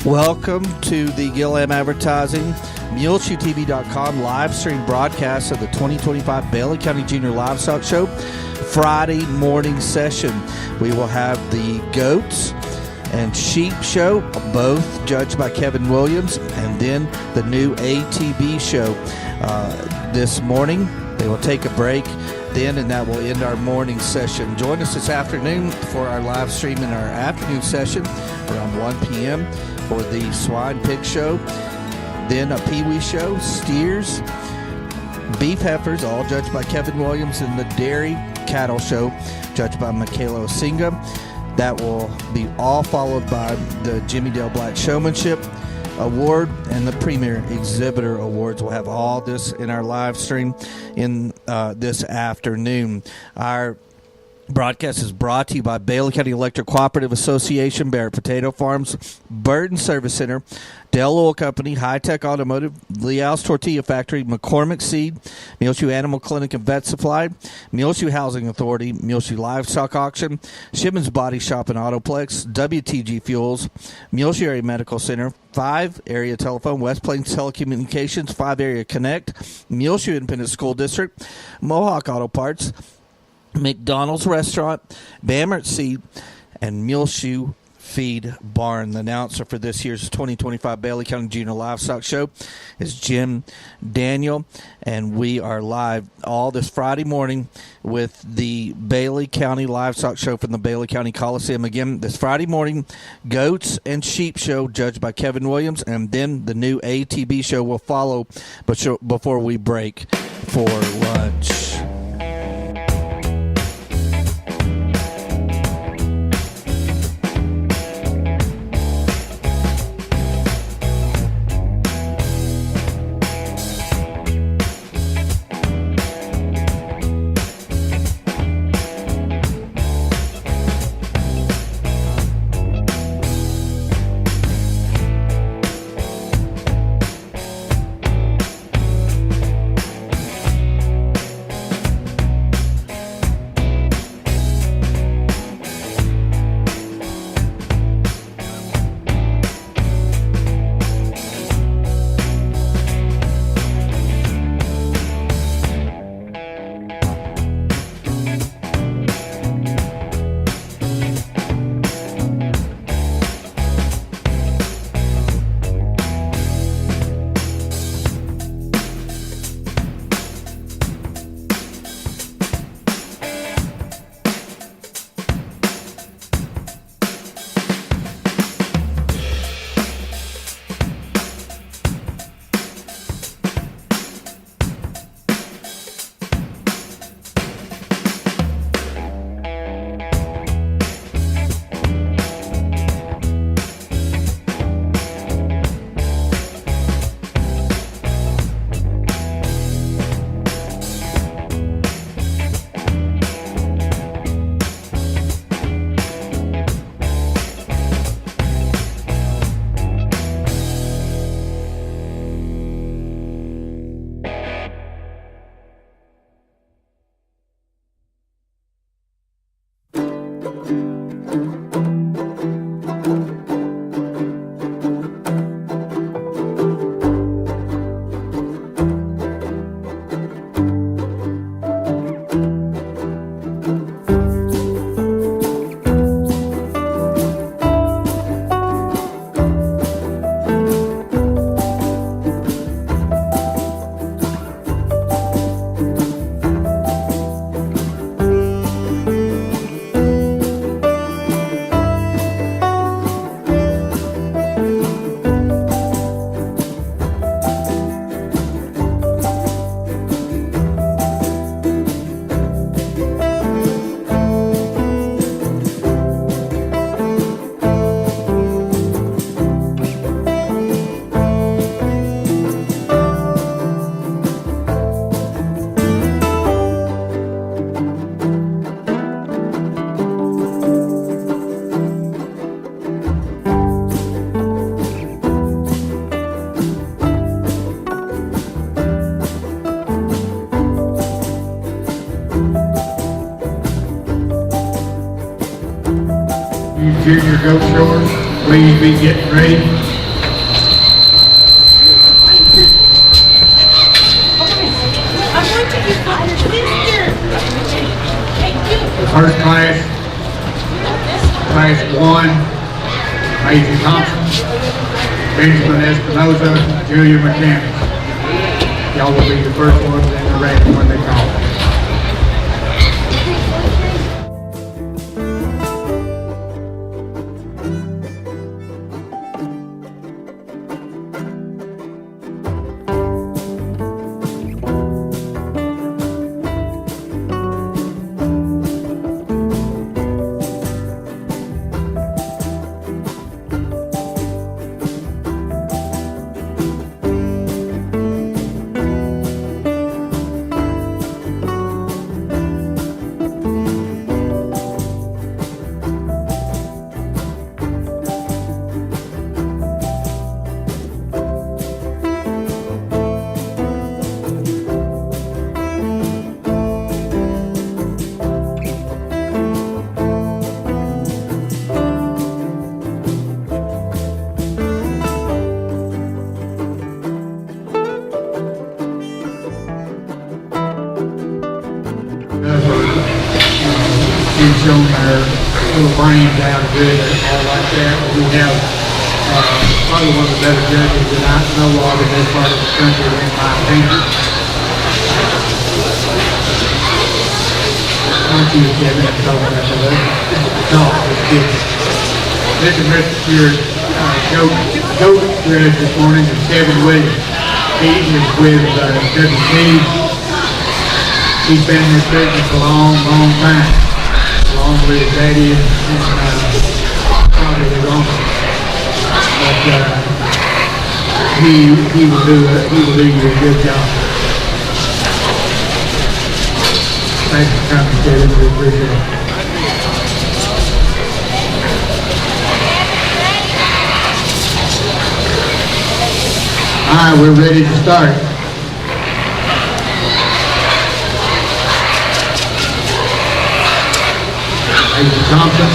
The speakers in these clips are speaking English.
Welcome to the Gillam Advertising, MuleshoeTV.com live stream broadcast of the 2025 Bailey County Junior Livestock Show Friday morning session. We will have the goats and sheep show, both judged by Kevin Williams, and then the new ATB show this morning. They will take a break then, and that will end our morning session. Join us this afternoon for our live stream in our afternoon session around 1 p.m. for the swine pig show, then a peewee show, steers, beef heifers, all judged by Kevin Williams, and the dairy cattle show judged by Michaela Osinga. That will be all followed by the Jimmy Dale Black Showmanship Award and the Premier Exhibitor Awards. We'll have all this in our live stream in this afternoon. Our broadcast is brought to you by Bailey County Electric Cooperative Association, Barrett Potato Farms, Burton Service Center, Dell Oil Company, Hi-Tek Automotive, Leal's Tortilla Factory, McCormick Seed, Muleshoe Animal Clinic and Vet Supply, Muleshoe Housing Authority, Muleshoe Livestock Auction, Shipman's Body Shop and Autoplex, WTG Fuels, Muleshoe Area Medical Center, 5 Area Telephone, West Plains Telecommunications, 5 Area Connect, Muleshoe Independent School District, Mohawk Auto Parts, McDonald's Restaurant, Bamert Seed, and Muleshoe Feed Barn. The announcer for this year's 2025 Bailey County Junior Livestock Show is Jim Daniel, and we are live all this Friday morning with the Bailey County Livestock Show from the Bailey County Coliseum. Again, this Friday morning, goats and sheep show judged by Kevin Williams, and then the new ATB show will follow before we break for lunch. Junior goat showers, please be getting ready. First class, Class 1, Major Thompson, Benjamin Espinoza, Junior Mechanic. Y'all will be the first ones in the rank when they call. Shown their little brains out good and all like that. We have probably one of the better judges that I know of in this part of the country, in my opinion. Aren't you, Kevin? I'm talking about the This is Mr. Goat judge this morning is Kevin Williams. He is with WT. He's been in this business a long, long time. Along with his daddy and probably his uncle, but he will do you a good job. Thanks for coming, Kevin. We appreciate it. All right, we're ready to start. Major Thompson,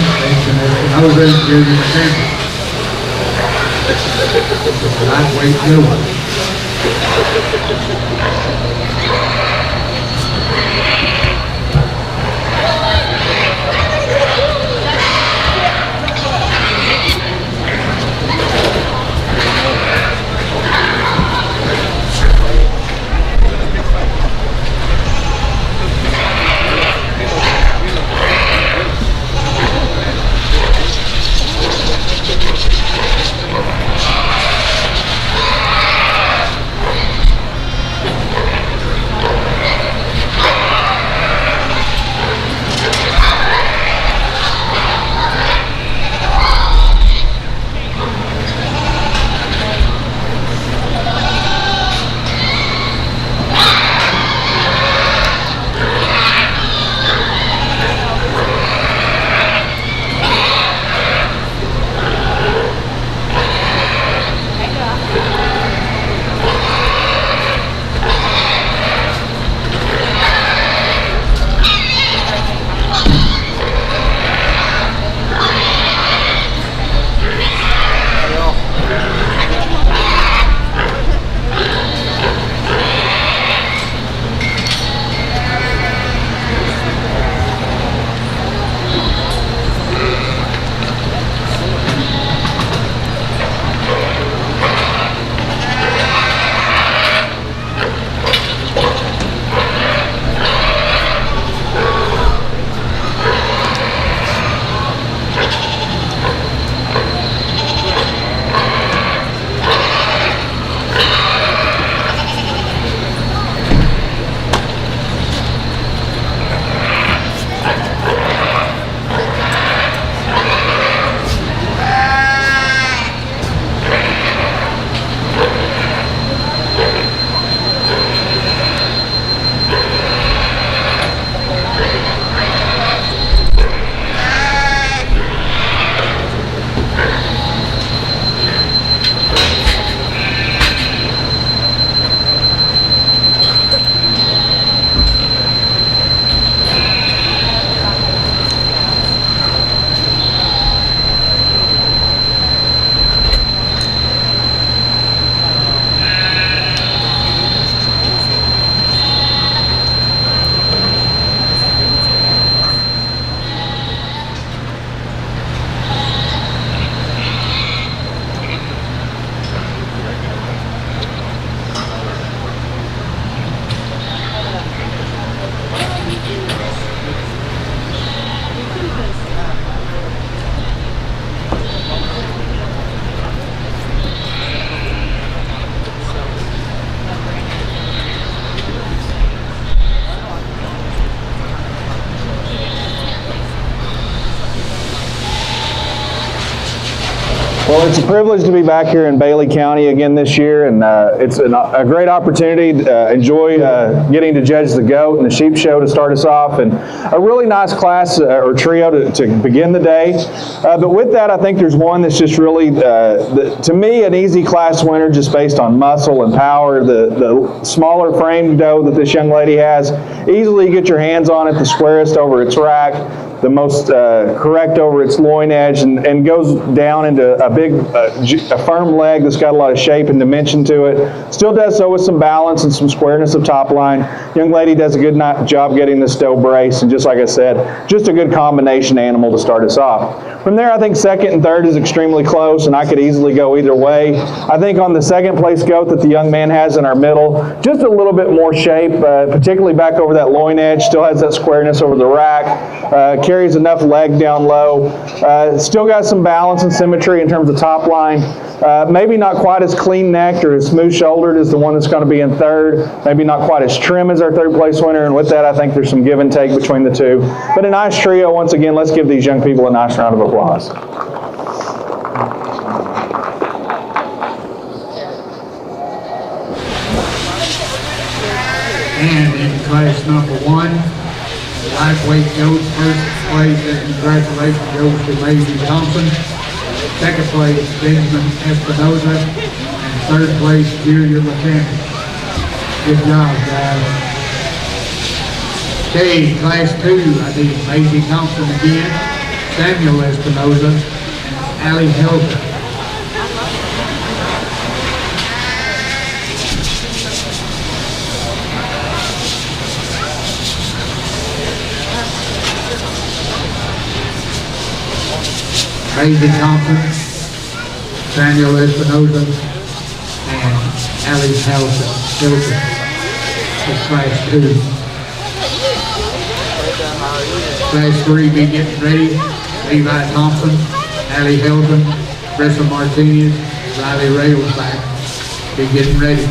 Automotive, Junior Mechanic. Lightweight new one. Well, it's a privilege to be back here in Bailey County again this year, and it's a great opportunity. Enjoy getting to judge the goat and the sheep show to start us off, and a really nice class or trio to begin the day. But with that, I think there's one that's just really, to me, an easy class winner just based on muscle and power. The smaller frame doe that this young lady has, easily get your hands on it, the squarest over its rack, the most correct over its loin edge, and goes down into a big, a firm leg that's got a lot of shape and dimension to it. Still does so with some balance and some squareness of top line. Young lady does a good job getting this doe brace, and just like I said, just a good combination animal to start us off. From there, I think second and third is extremely close, and I could easily go either way. I think on the second place goat that the young man has in our middle, just a little bit more shape, particularly back over that loin edge, still has that squareness over the rack, carries enough leg down low, still got some balance and symmetry in terms of top line. Maybe not quite as clean necked or as smooth shouldered as the one that's going to be in third. Maybe not quite as trim as our third place winner, and with that I think there's some give and take between the two. But a nice trio. Once again, let's give these young people a nice round of applause. And in class number 1, lightweight goats, first place, and congratulations goes to Maisie Thompson. Second place, Benjamin Espinoza. And third place, Julia McCormick. Good job, guys. Okay, class 2, I need Maisie Thompson again, Samuel Espinoza, and Allie Helga. Maisie Thompson, Samuel Espinoza, and Allie Helga for class 2. Class 3 be getting ready. Levi Thompson, Allie Helga, Bressa Martinez, Riley Railsback be getting ready.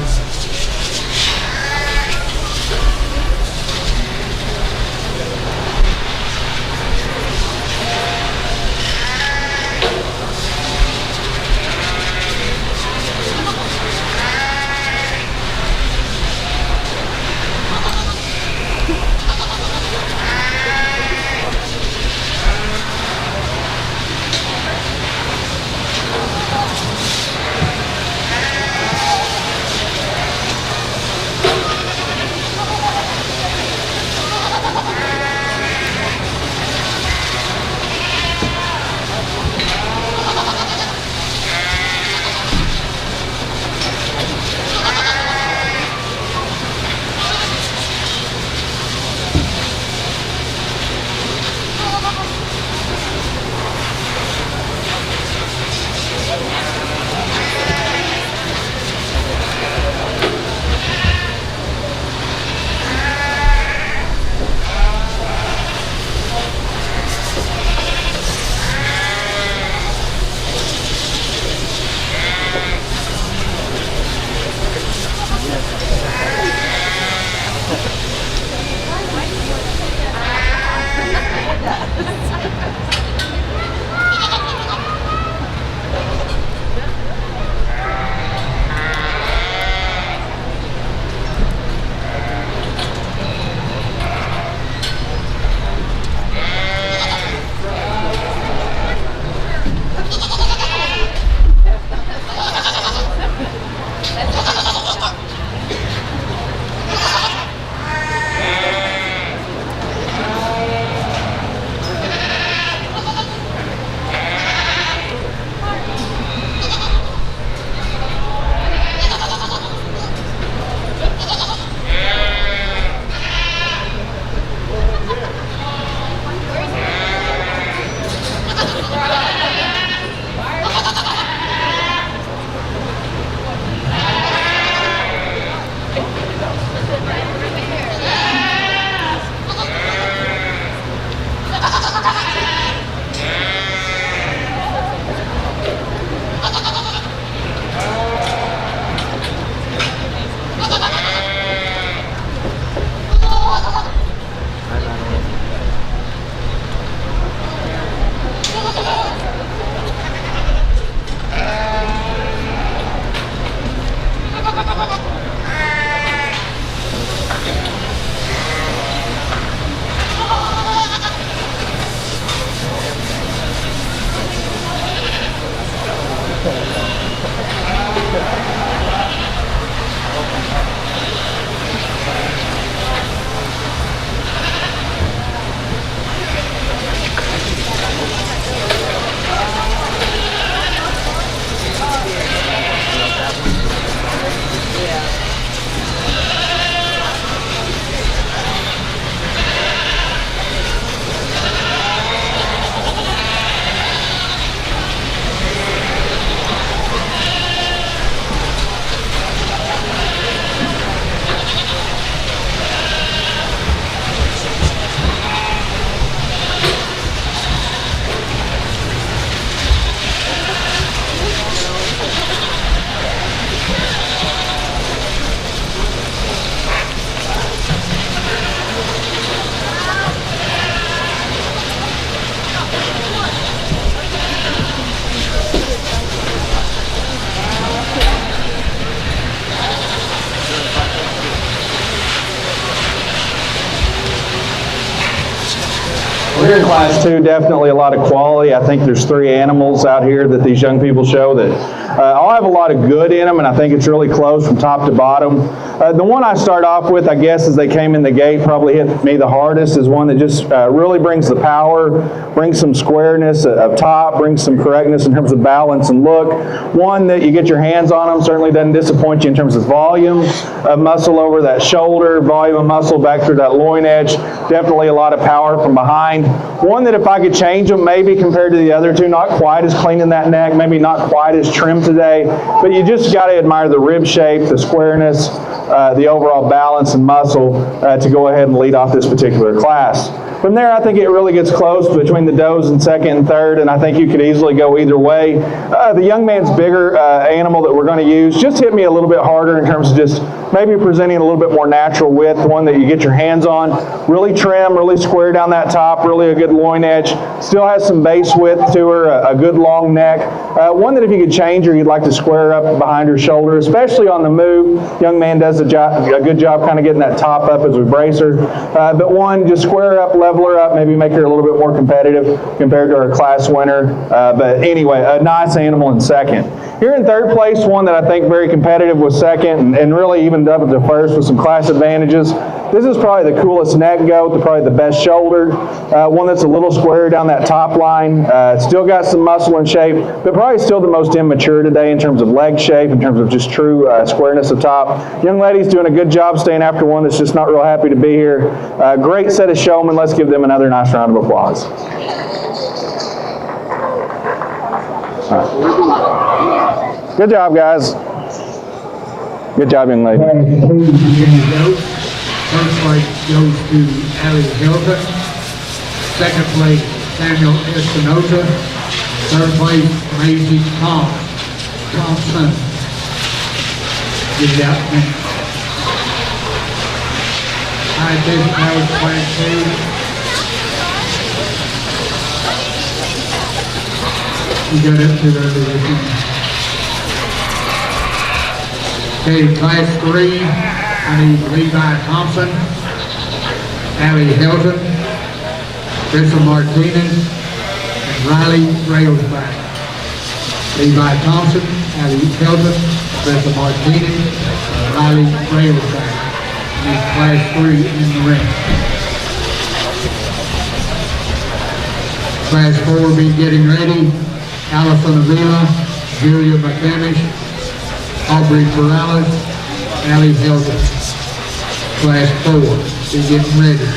Here in Class 2, definitely a lot of quality. I think there's 3 animals out here that these young people show that all have a lot of good in them, and I think it's really close from top to bottom. The one I start off with, I guess, as they came in the gate, probably hit me the hardest, is one that just really brings the power, brings some squareness up top, brings some correctness in terms of balance and look. One that you get your hands on them, certainly doesn't disappoint you in terms of volume of muscle over that shoulder, volume of muscle back through that loin edge. Definitely a lot of power from behind. One that if I could change them, maybe compared to the other two, not quite as clean in that neck, maybe not quite as trim today, but you just got to admire the rib shape, the squareness, the overall balance and muscle to go ahead and lead off this particular class. From there, I think it really gets close between the does in second and third, and I think you could easily go either way. The young man's bigger animal that we're going to use just hit me a little bit harder in terms of just maybe presenting a little bit more natural width, one that you get your hands on. Really trim, really square down that top, really a good loin edge. Still has some base width to her, a good long neck. One that if you could change her, you'd like to square up behind her shoulder, especially on the move. Young man does a good job kind of getting that top up as we brace her. But one, just square her up, level her up, maybe make her a little bit more competitive compared to our class winner. But anyway, a nice animal in second. Here in third place, one that I think very competitive was second and really evened up at the first with some class advantages. This is probably the coolest neck goat, probably the best shouldered. One that's a little square down that top line. Still got some muscle and shape, but probably still the most immature today in terms of leg shape, in terms of just true squareness up top. Young lady's doing a good job staying after one that's just not real happy to be here. Great set of showmen. Let's give them another nice round of applause. Good job, guys. Good job, young lady. First place goes to Allie Hilton. Second place, Samuel Espinosa. Third place, Maisie Thompson. Get it out. Hi-Tek Class 2. You got up to the okay, Class 3. I need Levi Thompson, Allie Hilton, Crystal Martinez, and Riley Railsback. Levi Thompson, Allie Hilton, Crystal Martinez, and Riley Railsback. Need Class 3 in the ring. Class 4 will be getting ready. Allison Avila, Julia McCamish, Aubrey Perales, Allie Hilton. Class 4, be getting ready.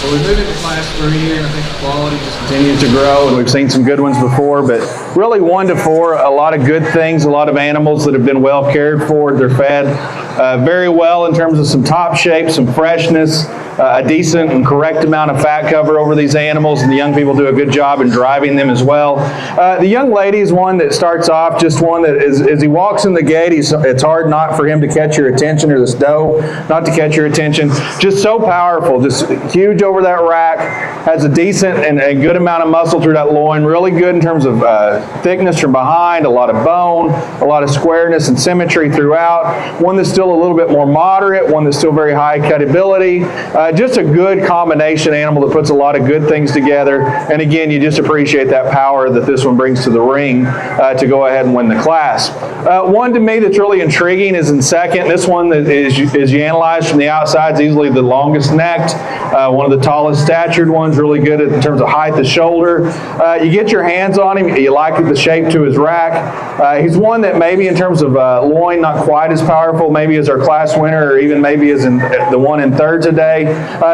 Well, we moved into class 3 here, and I think the quality just Continues to grow, and we've seen some good ones before, but really 1 to 4, a lot of good things, a lot of animals that have been well cared for. They're fed very well in terms of some top shape, some freshness, a decent and correct amount of fat cover over these animals, and the young people do a good job in driving them as well. The young lady is one that starts off, just one that as he walks in the gate, it's hard not for him to catch your attention, or this doe not to catch your attention. Just so powerful, just huge over that rack, has a decent and a good amount of muscle through that loin, really good in terms of thickness from behind, a lot of bone, a lot of squareness and symmetry throughout. One that's still a little bit more moderate, one that's still very high cutability. Just a good combination animal that puts a lot of good things together. And again, you just appreciate that power that this one brings to the ring to go ahead and win the class. One to me that's really intriguing is in second. This one that is you analyze from the outside is easily the longest necked, one of the tallest statured ones, really good in terms of height of shoulder. You get your hands on him, you like the shape to his rack. He's one that maybe in terms of loin not quite as powerful maybe as our class winner, or even maybe as in the one in third today.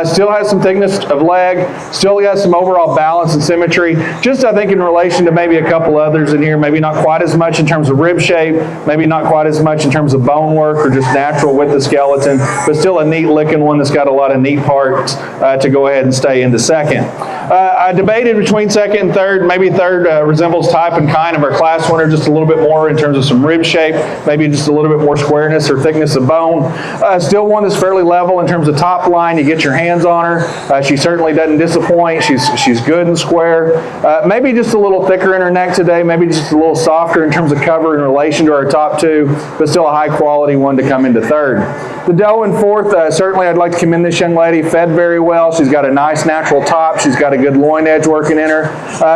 Still has some thickness of leg, still has some overall balance and symmetry. Just I think in relation to maybe a couple others in here, maybe not quite as much in terms of rib shape, maybe not quite as much in terms of bone work or just natural with the skeleton, but still a neat looking one that's got a lot of neat parts to go ahead and stay into second. I debated between second and third. Maybe third resembles type and kind of our class winner just a little bit more in terms of some rib shape, maybe just a little bit more squareness or thickness of bone. Still one that's fairly level in terms of top line. You get your hands on her. She certainly doesn't disappoint. She's good and square. Maybe just a little thicker in her neck today, maybe just a little softer in terms of cover in relation to our top two, but still a high quality one to come into third. The doe in fourth, certainly I'd like to commend this young lady. Fed very well. She's got a nice natural top. She's got a good loin edge working in her.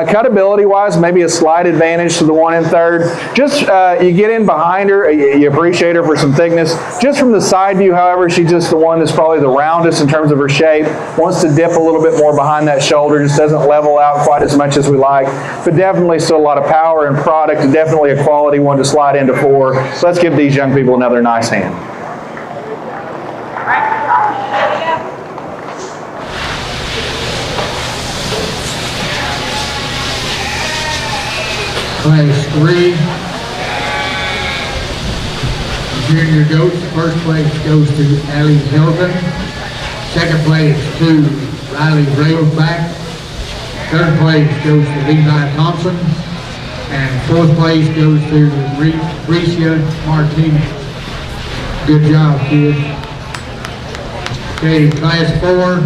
Cutability wise, maybe a slight advantage to the one in third. Just you get in behind her, you appreciate her for some thickness. Just from the side view, however, she's just the one that's probably the roundest in terms of her shape. Wants to dip a little bit more behind that shoulder, just doesn't level out quite as much as we like. But definitely still a lot of power and product, and definitely a quality one to slide into four. So let's give these young people another nice hand. Class 3, junior goats. First place goes to Allie Hilton. Second place to Riley Railback. Third place goes to Levi Thompson. And fourth place goes to Recia Martinez. Good job, kids. Okay, class 4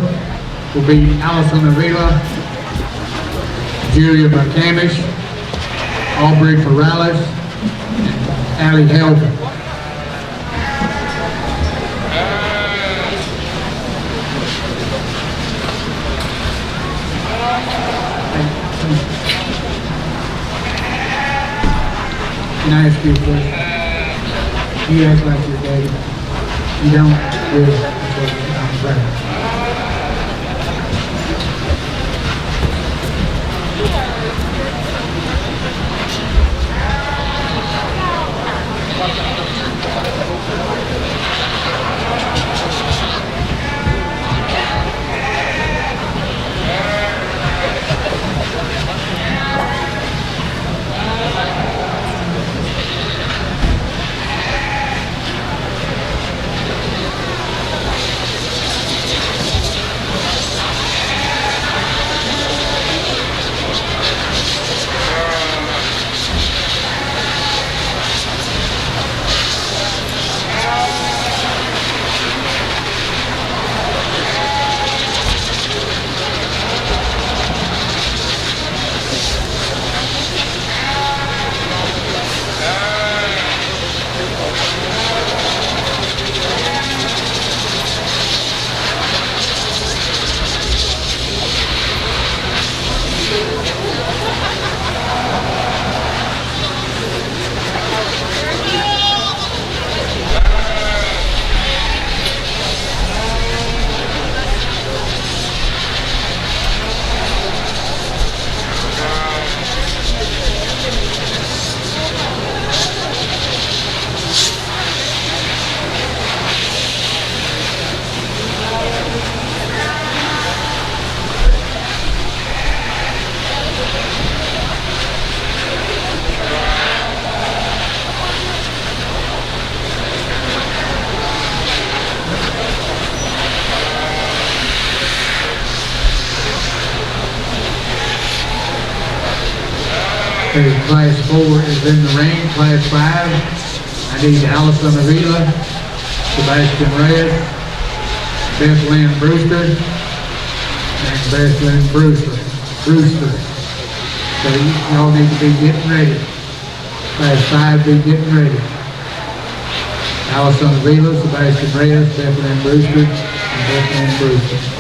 will be Allison Avila, Julia McCamish, Aubrey Perales, and Allie Helton. Can I ask you a question? You act like your daddy. You don't? Good. I'm proud. Okay, class 4 is in the ring. Class 5, I need Allison Avila, Sebastian Reyes, Beth Lynn Brewster, and Beth Lynn Brewster. So y'all need to be getting ready. Class 5, be getting ready. Allison Avila, Sebastian Reyes, Beth Lynn Brewster, and Beth Lynn Brewster.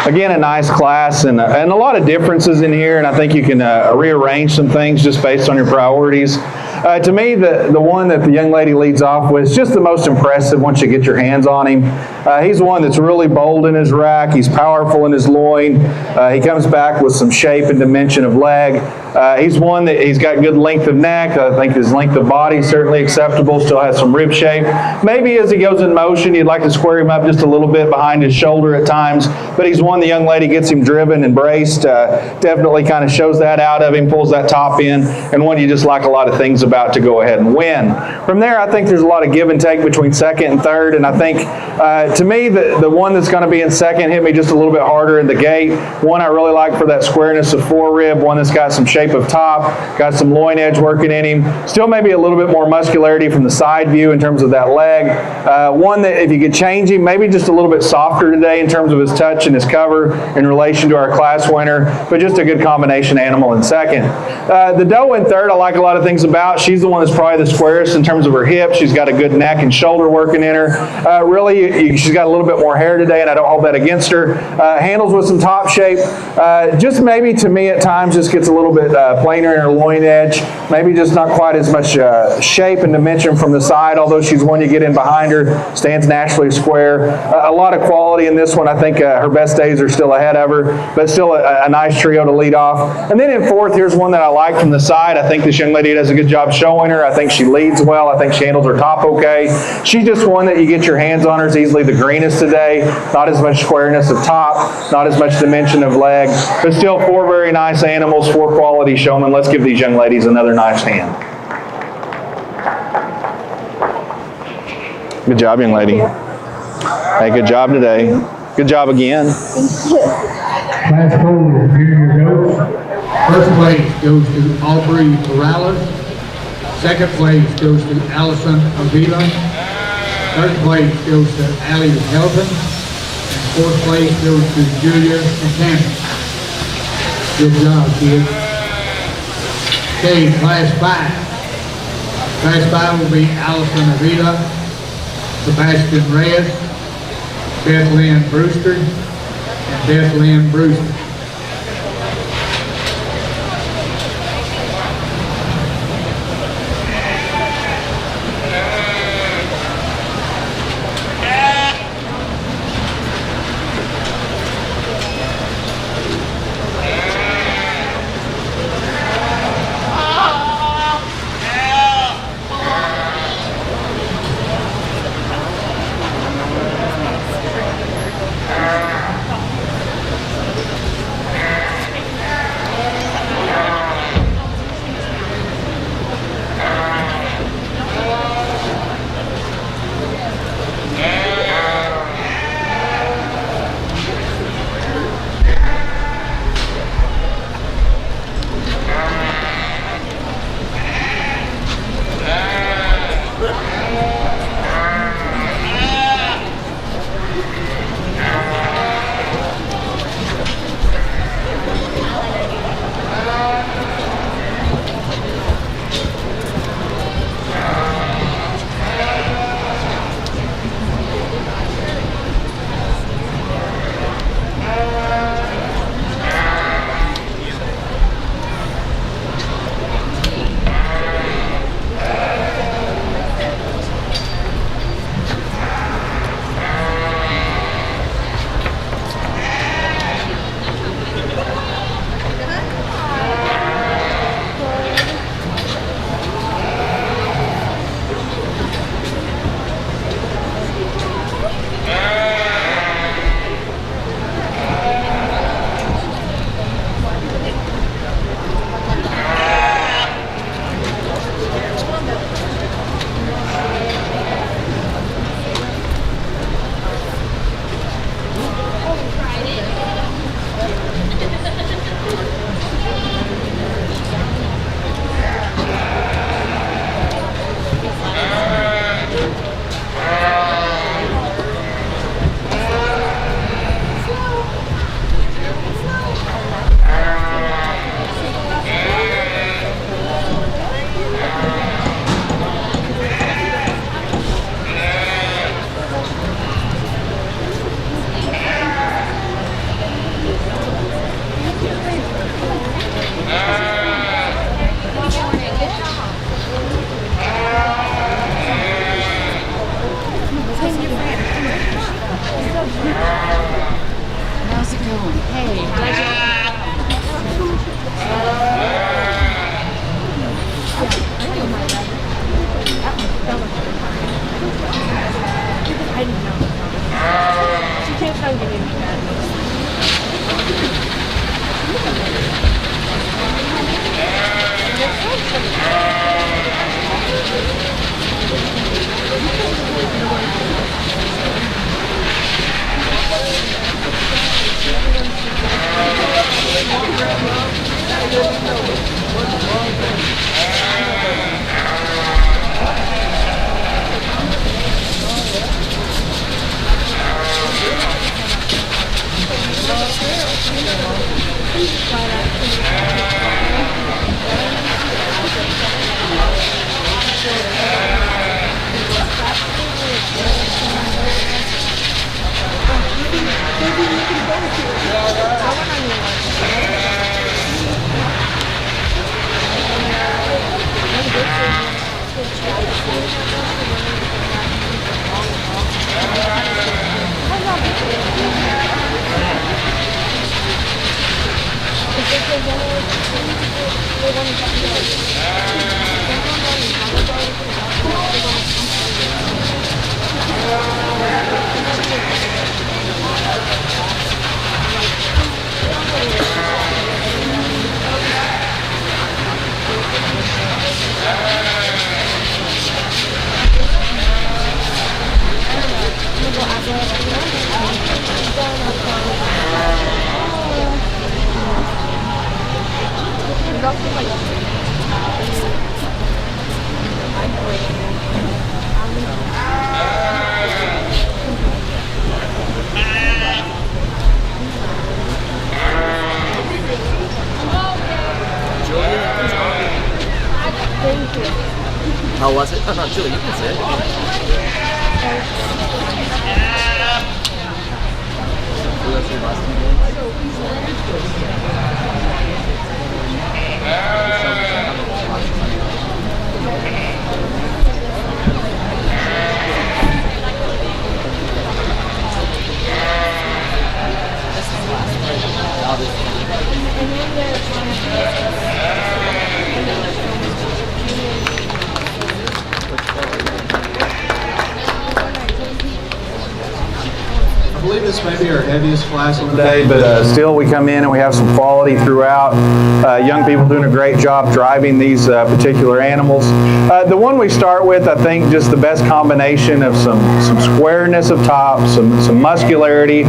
Again, a nice class and a lot of differences in here, and I think you can rearrange some things just based on your priorities. To me, the one that the young lady leads off with is just the most impressive once you get your hands on him. He's one that's really bold in his rack. He's powerful in his loin. He comes back with some shape and dimension of leg. He's one that he's got good length of neck. I think his length of body is certainly acceptable. Still has some rib shape. Maybe as he goes in motion, you'd like to square him up just a little bit behind his shoulder at times. But he's one the young lady gets him driven and braced. Definitely kind of shows that out of him, pulls that top in, and one you just like a lot of things about to go ahead and win. From there, I think there's a lot of give and take between second and third, and I think, to me, the one that's going to be in second hit me just a little bit harder in the gate. One I really like for that squareness of forerib, one that's got some shape of top, got some loin edge working in him, still maybe a little bit more muscularity from the side view in terms of that leg. One that if you could change him, maybe just a little bit softer today in terms of his touch and his cover in relation to our class winner, but just a good combination animal in second. The doe in third, I like a lot of things about. She's the one that's probably the squarest in terms of her hips. She's got a good neck and shoulder working in her. Really, she's got a little bit more hair today, and I don't hold that against her. Handles with some top shape. Just maybe to me at times just gets a little bit plainer in her loin edge. Maybe just not quite as much shape and dimension from the side, although she's one you get in behind her, stands naturally square. A lot of quality in this one. I think her best days are still ahead of her, but still a nice trio to lead off. And then in fourth, here's one that I like from the side. I think this young lady does a good job showing her. I think she leads well. I think she handles her top okay. She's just one that you get your hands on her. Is easily the greenest today. Not as much squareness of top, not as much dimension of leg, but still four very nice animals, four quality showmen. Let's give these young ladies another nice hand. Good job, young lady. Hey, good job today. Good job again. Class 4 junior goats. First place goes to Aubrey Morales. Second place goes to Allison Avila. Third place goes to Allie Helton. And fourth place goes to Julia McCormick. Good job, kids. Okay, class 5. Class 5 will be Allison Avila, Sebastian Reyes, Beth Lynn Brewster, and Beth Lynn Brewster. How was it? Oh, no, Julie, you can sit. I believe this may be our heaviest class on the Day, day. but still we come in and we have some quality throughout. Young people doing a great job driving these particular animals. The one we start with, I think, just the best combination of some squareness of top, some muscularity.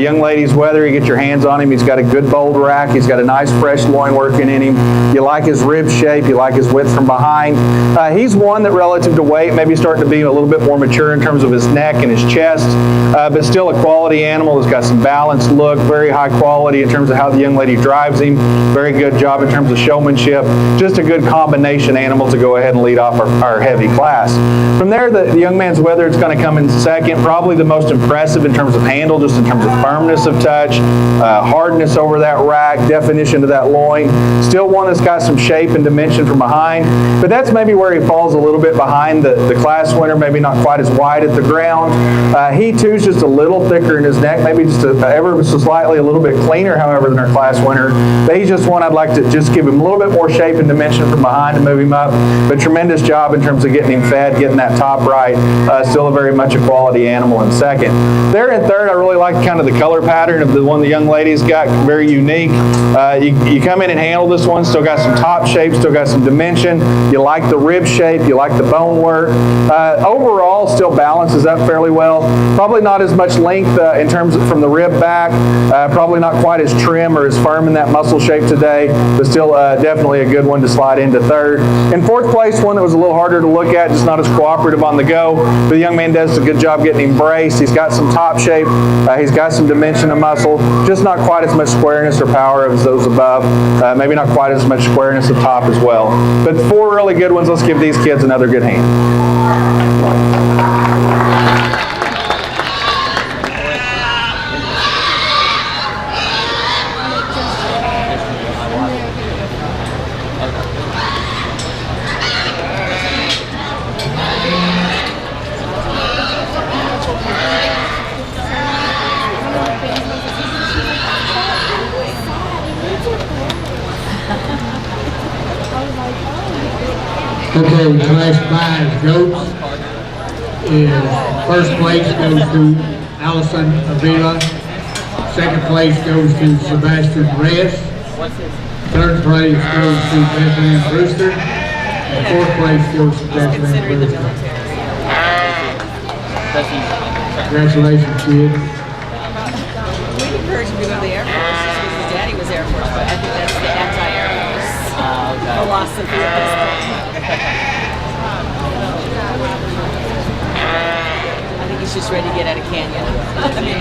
Young ladies, whether you get your hands on him, he's got a good bold rack, he's got a nice fresh loin working in him. You like his rib shape, you like his width from behind. He's one that relative to weight, maybe starting to be a little bit more mature in terms of his neck and his chest, but still a quality animal. Has got some balanced look, very high quality in terms of how the young lady drives him. Very good job in terms of showmanship. Just a good combination animal to go ahead and lead off our heavy class. From there, the young man's wether is going to come in second. Probably the most impressive in terms of handle, just in terms of firmness of touch, hardness over that rack, definition of that loin. Still one that's got some shape and dimension from behind, but that's maybe where he falls a little bit behind the class winner, maybe not quite as wide at the ground. He too is just a little thicker in his neck, maybe just ever so slightly a little bit cleaner, however, than our class winner. But he's just one I'd like to just give him a little bit more shape and dimension from behind to move him up. But tremendous job in terms of getting him fed, getting that top right. Still a very much a quality animal in second. There in third, I really like kind of the color pattern of the one the young lady's got, very unique. You come in and handle this one, still got some top shape, still got some dimension. You like the rib shape, you like the bone work. Overall, still balances up fairly well. Probably not as much length in terms of from the rib back, probably not quite as trim or as firm in that muscle shape today, but still definitely a good one to slide into third. In fourth place, one that was a little harder to look at, just not as cooperative on the go, but the young man does a good job getting him braced. He's got some top shape, he's got some dimension of muscle, just not quite as much squareness or power as those above, maybe not quite as much squareness of top as well. But four really good ones. Let's give these kids another good hand. Okay, class 5 goats. First place goes to Allison Avila. Second place goes to Sebastian Reyes. Third place goes to Bethlehem Brewster. And fourth place goes to Bethlehem Brewster. Congratulations, kid. We encourage him to go to the Air Force because his daddy was Air Force, but I think that's the anti-Air Force. philosophy at this point. I think he's just ready to get out of Canyon. I mean,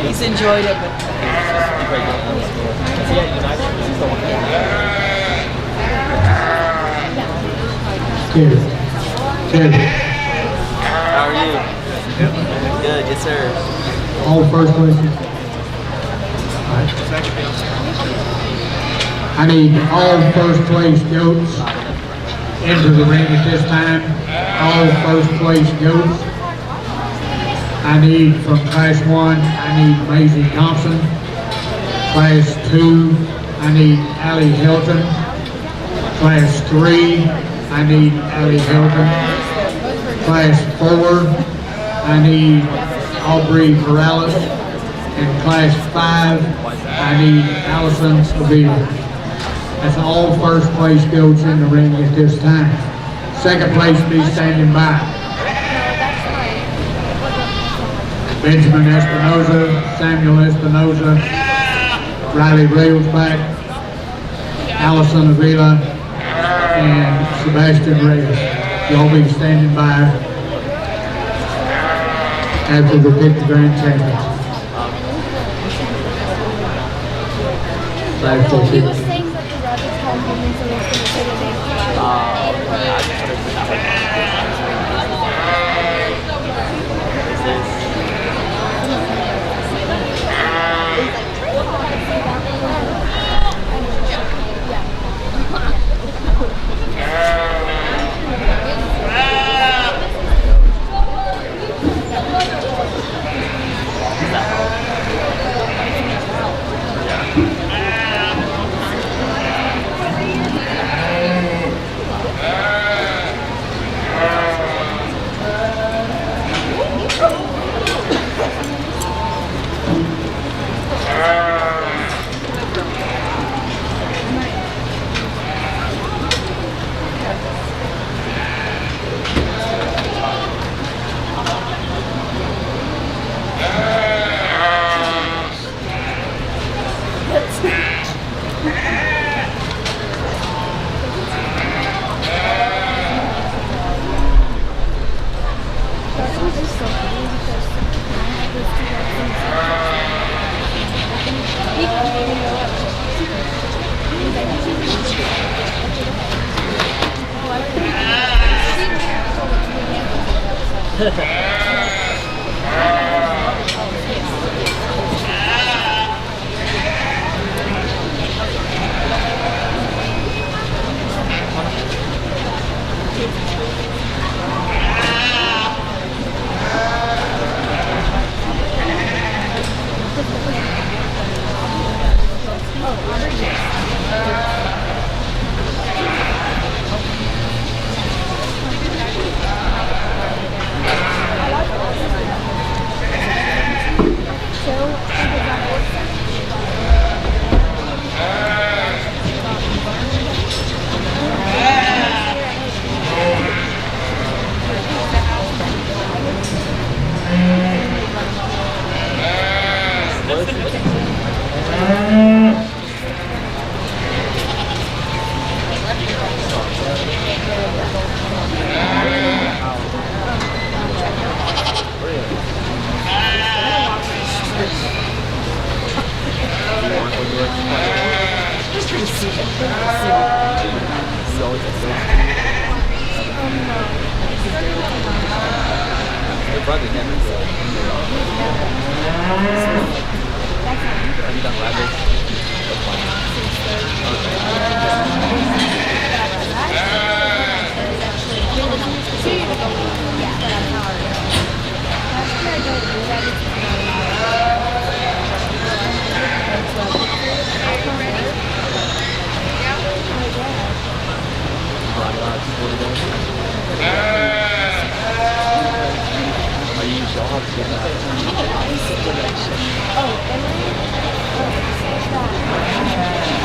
he's enjoyed it, but. Kevin. How are you? Good, yes sir. All first places. I need all first place goats into the ring at this time. All first place goats. I need from class 1, I need Maisie Thompson. Class 2, I need Allie Hilton. Class 3, I need Allie Hilton. Class 4, I need Aubrey Morales. And class 5, I need Allison Sevilla. That's all first place goats in the ring at this time. Second place be standing by. Benjamin Espinoza, Samuel Espinoza, Riley Railsback, Allison Avila, and Sebastian Reyes. Y'all be standing by after the pick the grand champion. He was saying that the rabbits called him and so he's going to say the name.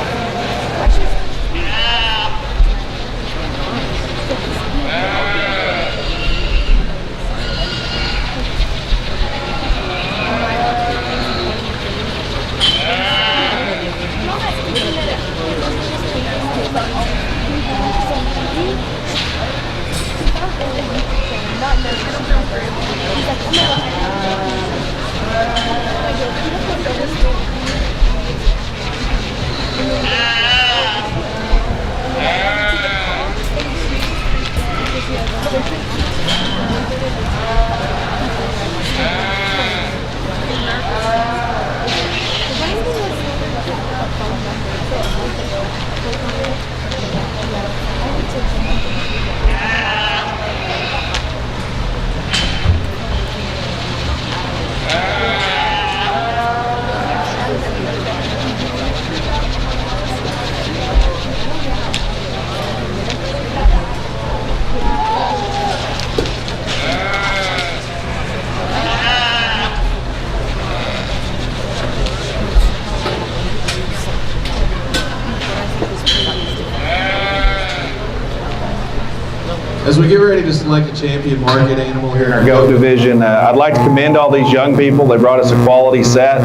As we get ready to select a champion market animal here in Our goat division. I'd like to commend all these young people. They brought us a quality set.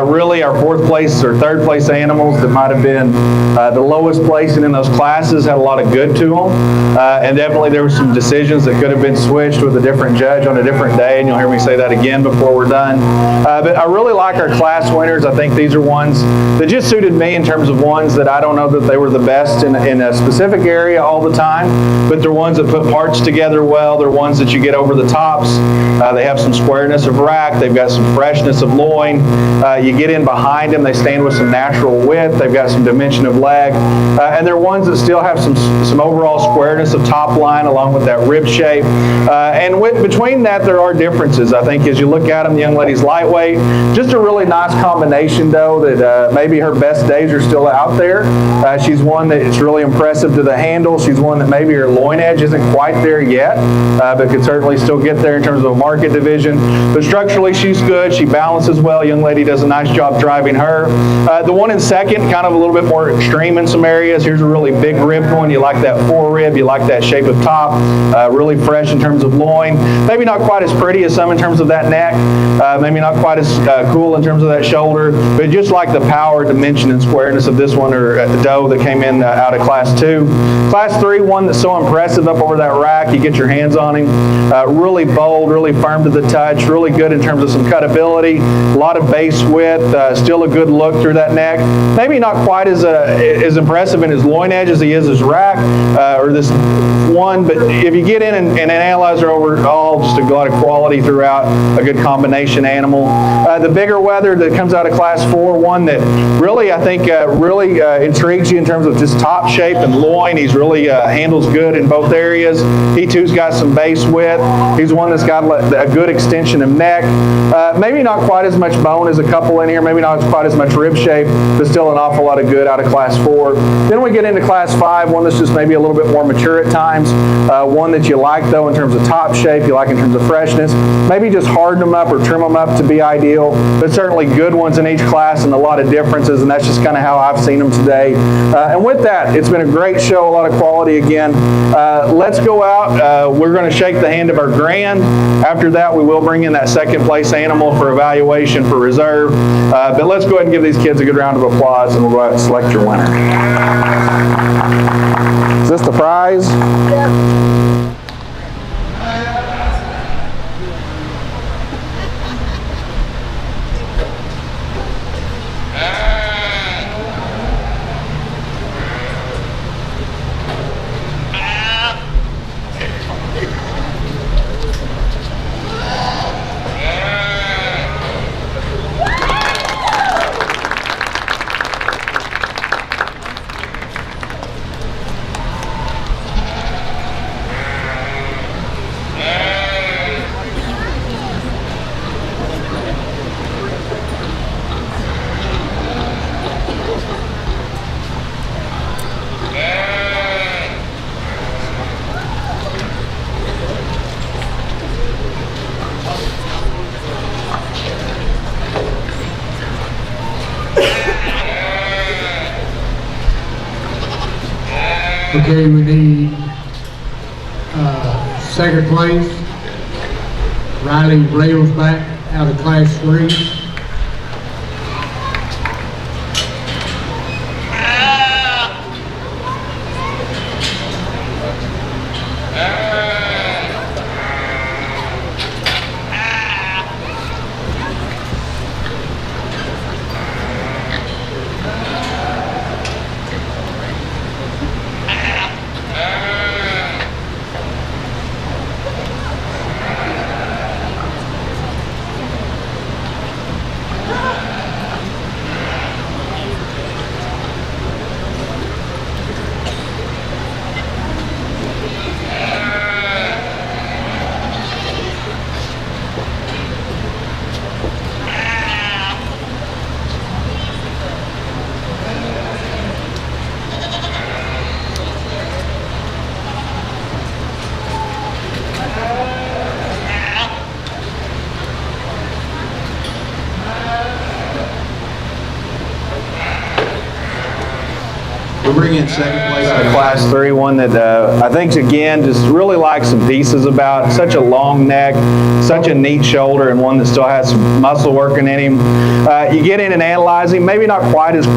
Really, our fourth place or third place animals that might have been the lowest placing in those classes had a lot of good to them. And definitely there were some decisions that could have been switched with a different judge on a different day, and you'll hear me say that again before we're done. But I really like our class winners. I think these are ones that just suited me in terms of ones that I don't know that they were the best in a specific area all the time, but they're ones that put parts together well. They're ones that you get over the tops. They have some squareness of rack. They've got some freshness of loin. You get in behind them, they stand with some natural width. They've got some dimension of leg. And they're ones that still have some overall squareness of top line along with that rib shape. And between that, there are differences. I think as you look at them, the young lady's lightweight. Just a really nice combination, though, that maybe her best days are still out there. She's one that is really impressive to the handle. She's one that maybe her loin edge isn't quite there yet, but could certainly still get there in terms of a market division. But structurally, she's good. She balances well. Young lady does a nice job driving her. The one in second, kind of a little bit more extreme in some areas. Here's a really big ribbed one. You like that forerib. You like that shape of top. Really fresh in terms of loin. Maybe not quite as pretty as some in terms of that neck. Maybe not quite as cool in terms of that shoulder. But just like the power, dimension, and squareness of this one, or doe that came in out of Class 2. Class 3, one that's so impressive up over that rack. You get your hands on him. Really bold, really firm to the touch. Really good in terms of some cutability. A lot of base width. Still a good look through that neck. Maybe not quite as impressive in his loin edge as he is his rack, or this one, but if you get in and analyze her overall, just a lot of quality throughout, a good combination animal. The bigger wether that comes out of Class 4, one that really, I think, really intrigues you in terms of just top shape and loin. He's really handles good in both areas. He too's got some base width. He's one that's got a good extension of neck. Maybe not quite as much bone as a couple in here, maybe not quite as much rib shape, but still an awful lot of good out of Class 4. Then we get into Class 5, one that's just maybe a little bit more mature at times. One that you like, though, in terms of top shape, you like in terms of freshness. Maybe just harden them up or trim them up to be ideal, but certainly good ones in each class and a lot of differences, and that's just kind of how I've seen them today. And with that, it's been a great show, a lot of quality again. Let's go out. We're going to shake the hand of our grand. After that, we will bring in that second place animal for evaluation for reserve. But let's go ahead and give these kids a good round of applause, and we'll go out and select your winner. Is this the prize? Yeah. Okay, we need second place, Riley Railsback out of Class 3. bring in second place. Class 3, one that I think, again, just really like some pieces about. Such a long neck, such a neat shoulder, and one that still has some muscle working in him. You get in and analyze him, maybe not quite as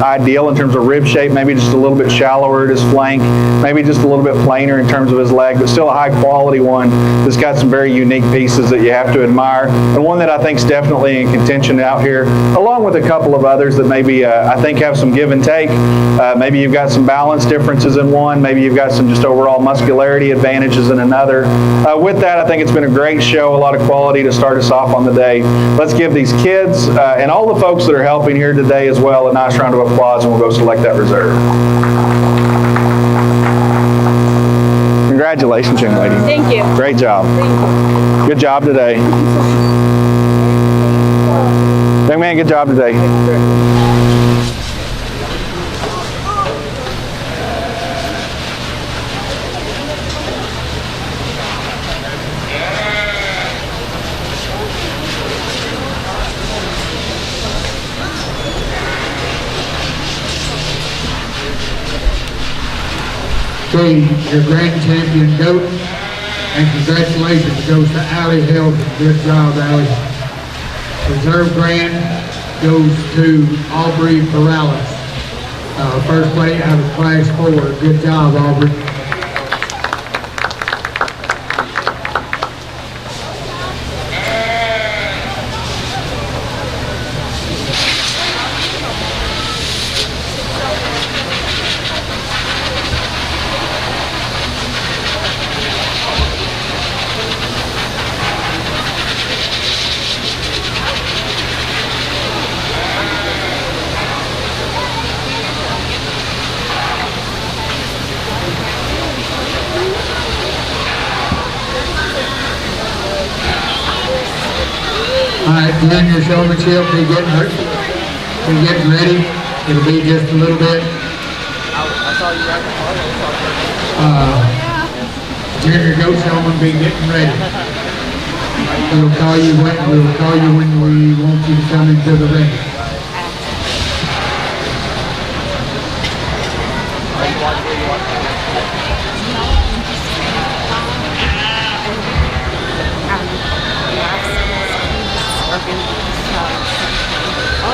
ideal in terms of rib shape, maybe just a little bit shallower at his flank, maybe just a little bit plainer in terms of his leg, but still a high quality one that's got some very unique pieces that you have to admire, and one that I think is definitely in contention out here, along with a couple of others that maybe I think have some give and take. Maybe you've got some balance differences in one, maybe you've got some just overall muscularity advantages in another. With that, I think it's been a great show, a lot of quality to start us off on the day. Let's give these kids and all the folks that are helping here today as well a nice round of applause, and we'll go select that reserve. Congratulations, young lady. Thank you. Great job. Thank you. Good job today. Young man, good job today. Okay, your grand champion goat, and congratulations goes to Allie Hilton. Good job, Allie. Reserve grand goes to Aubrey Morales. First place out of class 4. Good job, Aubrey. Alright, junior showmanship, be getting ready. It'll be just a little bit. I saw you right Junior goat showman be getting ready. We'll call you when we want you to come into the ring.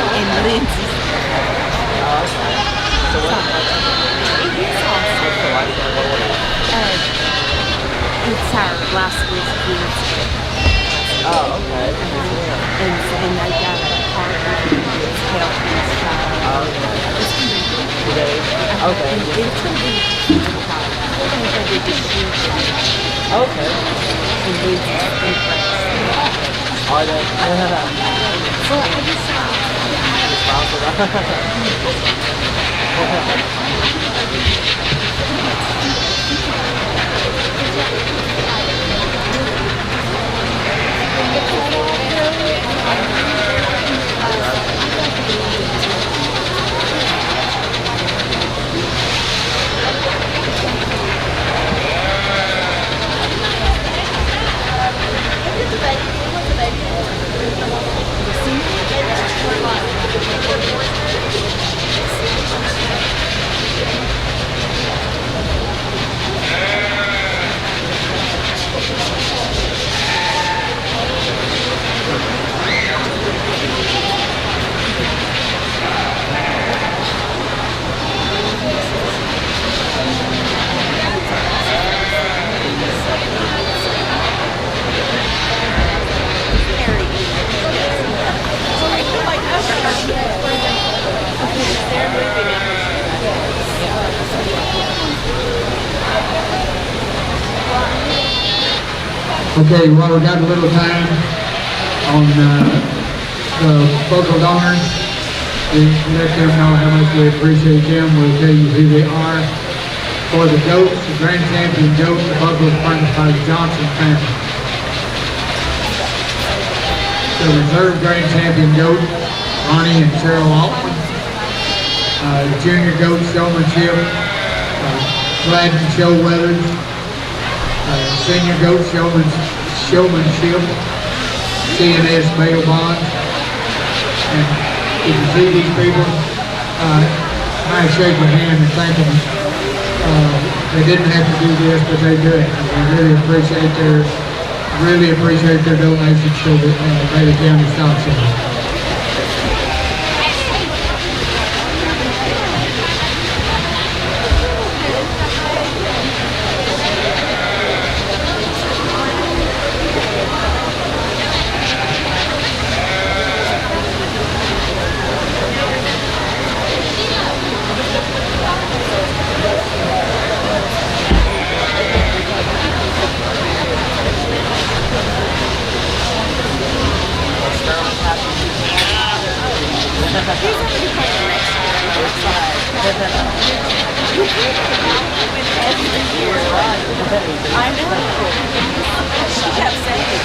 And Lindsay. It's our last week's kids. Oh, okay. And they got a partner that's helping us try. Okay. Okay. And it's going to be just Okay. and Lindsay's Are they? well, I just Okay, well, we got a little time on the local donors. We let them know how much we appreciate them. We'll tell you who they are. For the goats, the grand champion goat, the buffalo furnished by the Johnson family. The reserve grand champion goat, Ronnie and Cheryl Altman. The junior goat showmanship, Gladden Showweathers. Senior goat showmanship, CNS Mail Bonds. And if you see these people, nice shake of hand and thank them. They didn't have to do this, but they do it. We really appreciate their donations to the Bailey County Stock Center. I know. She kept saying.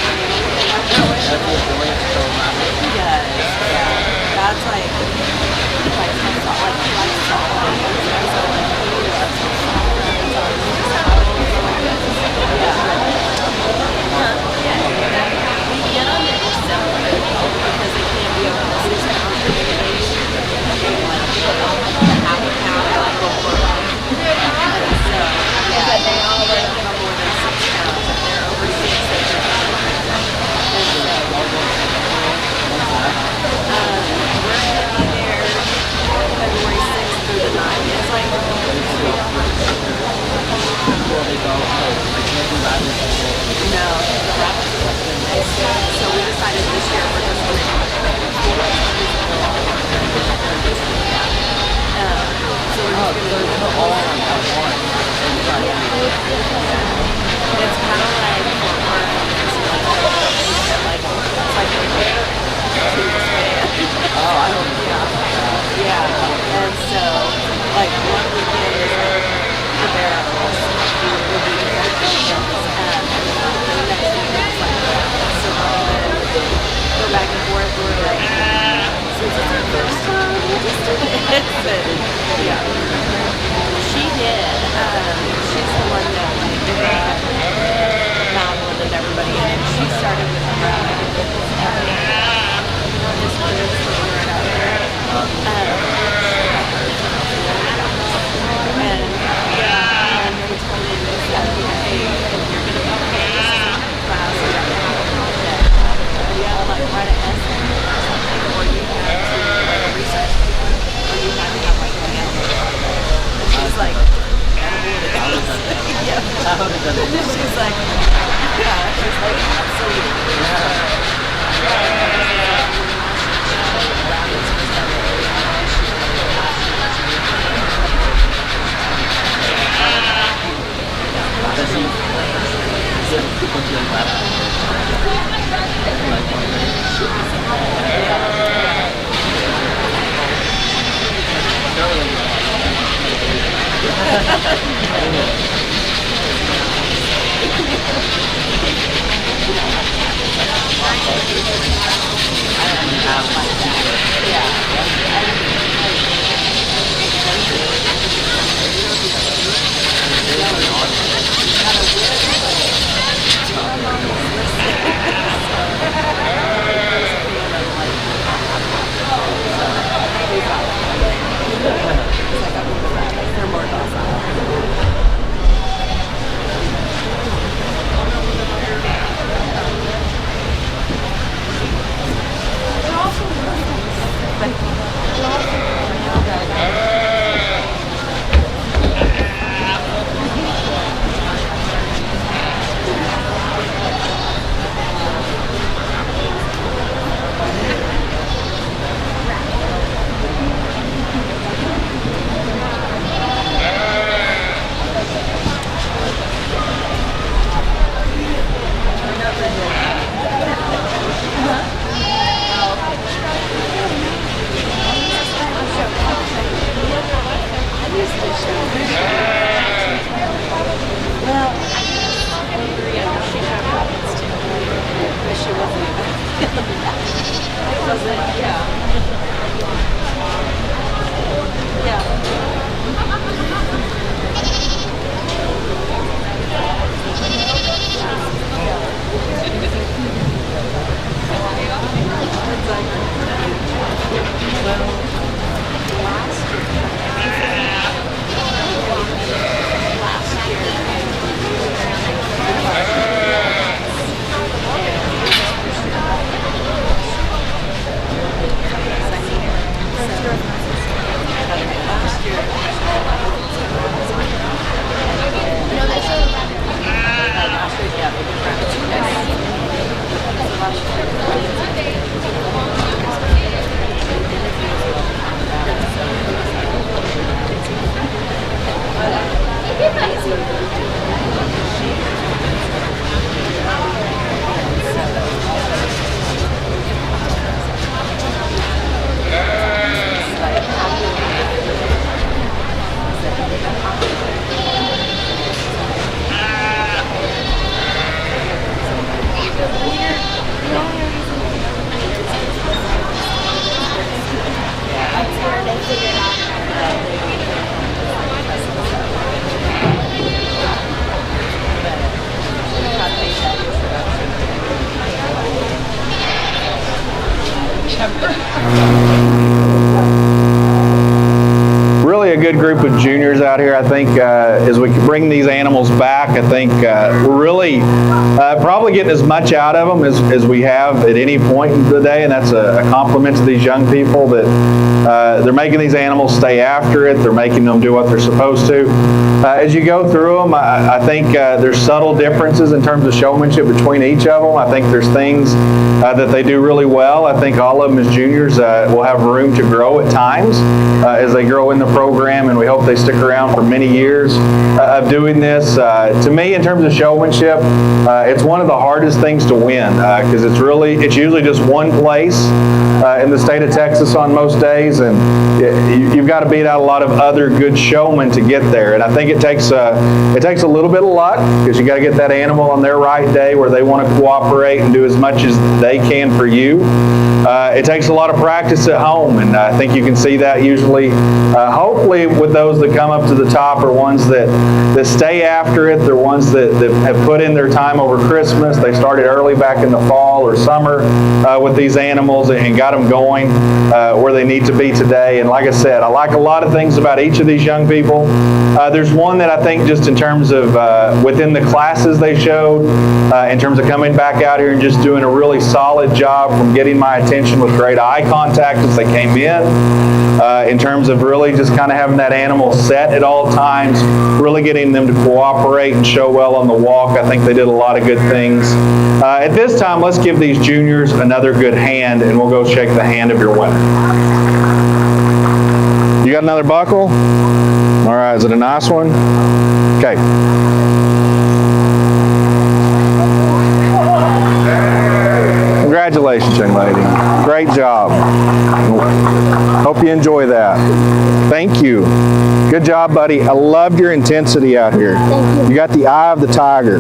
Yes. Yeah. That's like or they figure it out? Really a good group of juniors out here. I think as we bring these animals back, I think we're really probably getting as much out of them as we have at any point in the day, and that's a compliment to these young people that they're making these animals stay after it. They're making them do what they're supposed to. As you go through them, I think there's subtle differences in terms of showmanship between each of them. I think there's things that they do really well. I think all of them as juniors will have room to grow at times as they grow in the program, and we hope they stick around for many years of doing this. To me, in terms of showmanship, it's one of the hardest things to win because it's usually just one place in the state of Texas on most days, and you've got to beat out a lot of other good showmen to get there. And I think it takes a little bit of luck because you got to get that animal on their right day where they want to cooperate and do as much as they can for you. It takes a lot of practice at home, and I think you can see that usually. Hopefully with those that come up to the top are ones that stay after it. They're ones that have put in their time over Christmas. They started early back in the fall or summer with these animals and got them going where they need to be today. And like I said, I like a lot of things about each of these young people. There's one that I think just in terms of within the classes they showed, in terms of coming back out here and just doing a really solid job from getting my attention with great eye contact as they came in terms of really just kind of having that animal set at all times, really getting them to cooperate and show well on the walk. I think they did a lot of good things. At this time, let's give these juniors another good hand, and we'll go shake the hand of your winner. You got another buckle? All right, is it a nice one? Okay. Congratulations, young lady. Great job. Hope you enjoy that. Thank you. Good job, buddy. I loved your intensity out here. Thank you. You got the eye of the tiger.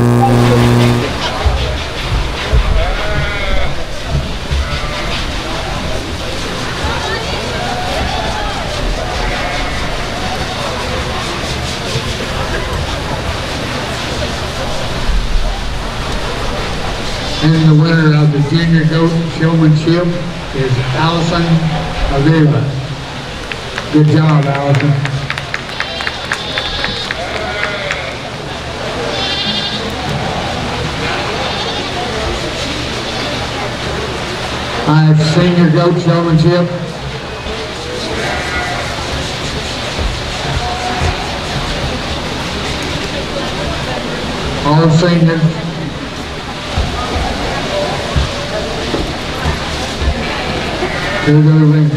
And the winner of the junior goat showmanship is Allison Avila. Good job, Allison. I have senior goat showmanship. All seniors. Here we go, ring.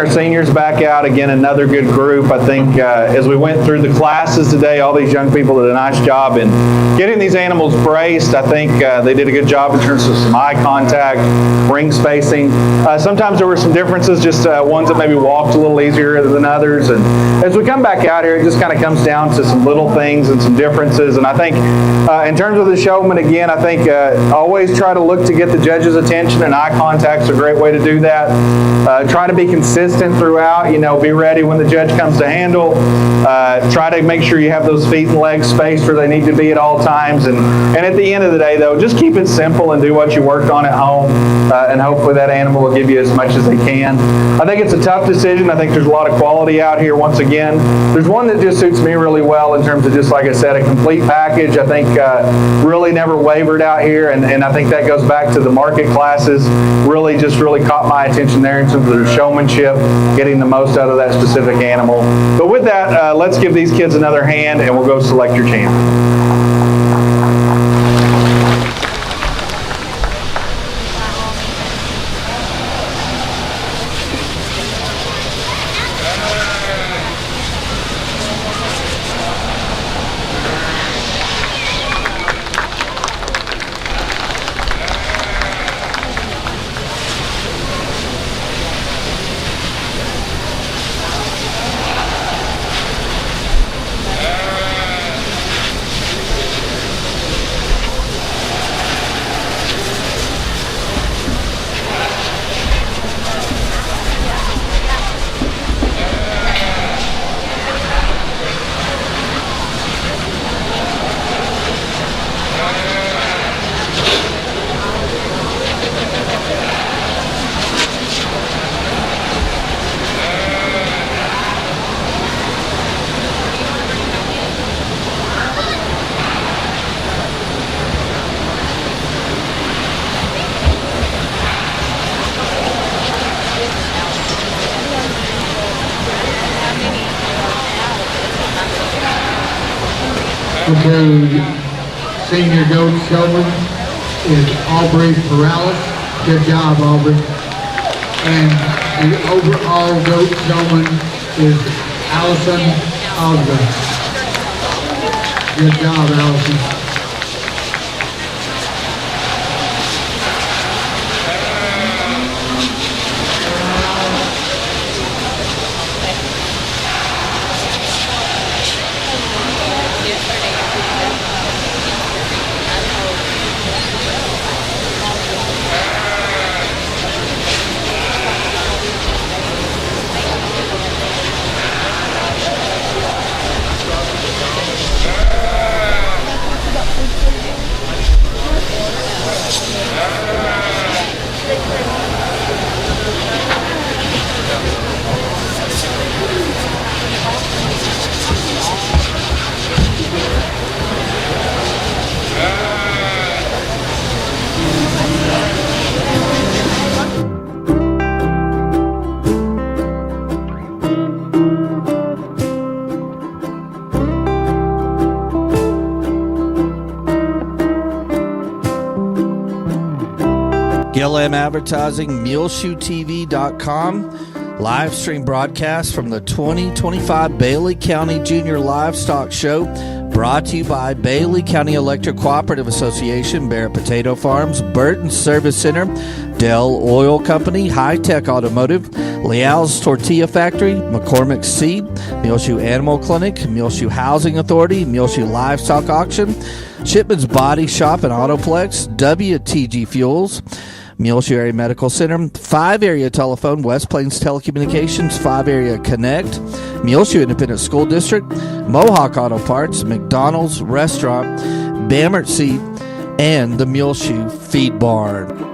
our seniors back out. Again, another good group. I think as we went through the classes today, all these young people did a nice job in getting these animals braced. I think they did a good job in terms of some eye contact, ring spacing. Sometimes there were some differences, just ones that maybe walked a little easier than others. And as we come back out here, it just kind of comes down to some little things and some differences. And I think in terms of the showman, again, I think always try to look to get the judge's attention, and eye contact's a great way to do that. Try to be consistent throughout, be ready when the judge comes to handle. Try to make sure you have those feet and legs spaced where they need to be at all times. And at the end of the day, though, just keep it simple and do what you worked on at home, and hopefully that animal will give you as much as they can. I think it's a tough decision. I think there's a lot of quality out here once again. There's one that just suits me really well in terms of just, like I said, a complete package. I think really never wavered out here, and I think that goes back to the market classes. Really caught my attention there in terms of their showmanship, getting the most out of that specific animal. But with that, let's give these kids another hand, and we'll go select your champion. Okay, senior goat showman is Aubrey Perales. Good job, Aubrey. And the overall goat showman is Allison Osborne. Good job, Allison. GLM Advertising, MuleshoeTV.com, live stream broadcast from the 2025 Bailey County Junior Livestock Show, brought to you by Bailey County Electric Cooperative Association, Barrett Potato Farms, Burton Service Center, Dell Oil Company, Hi-Tek Automotive, Leal's Tortilla Factory, McCormick Seed, Muleshoe Animal Clinic, Muleshoe Housing Authority, Muleshoe Livestock Auction, Shipman's Body Shop and Autoplex, WTG Fuels, Muleshoe Area Medical Center, 5 Area Telephone, West Plains Telecommunications, 5 Area Connect, Muleshoe Independent School District, Mohawk Auto Parts, McDonald's Restaurant, Bamert Seed, and the Muleshoe Feed Barn.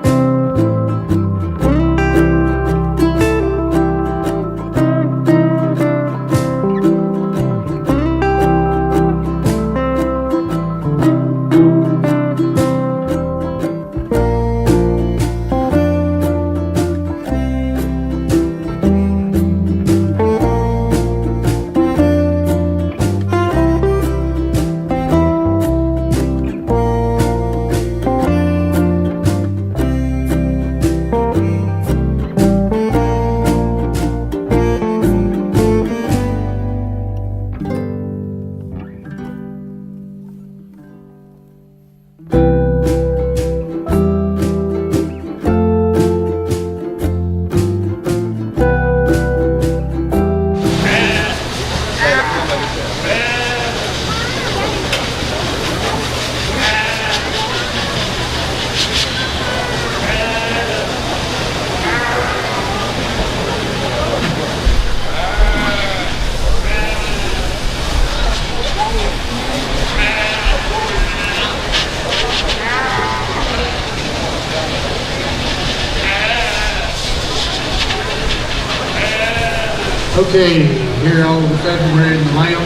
Okay, here all of a sudden we're in Liam.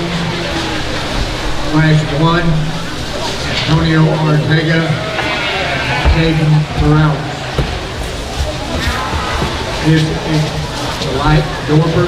Class 1, Antonio Ortega, Caden Morales. This is the light dorper.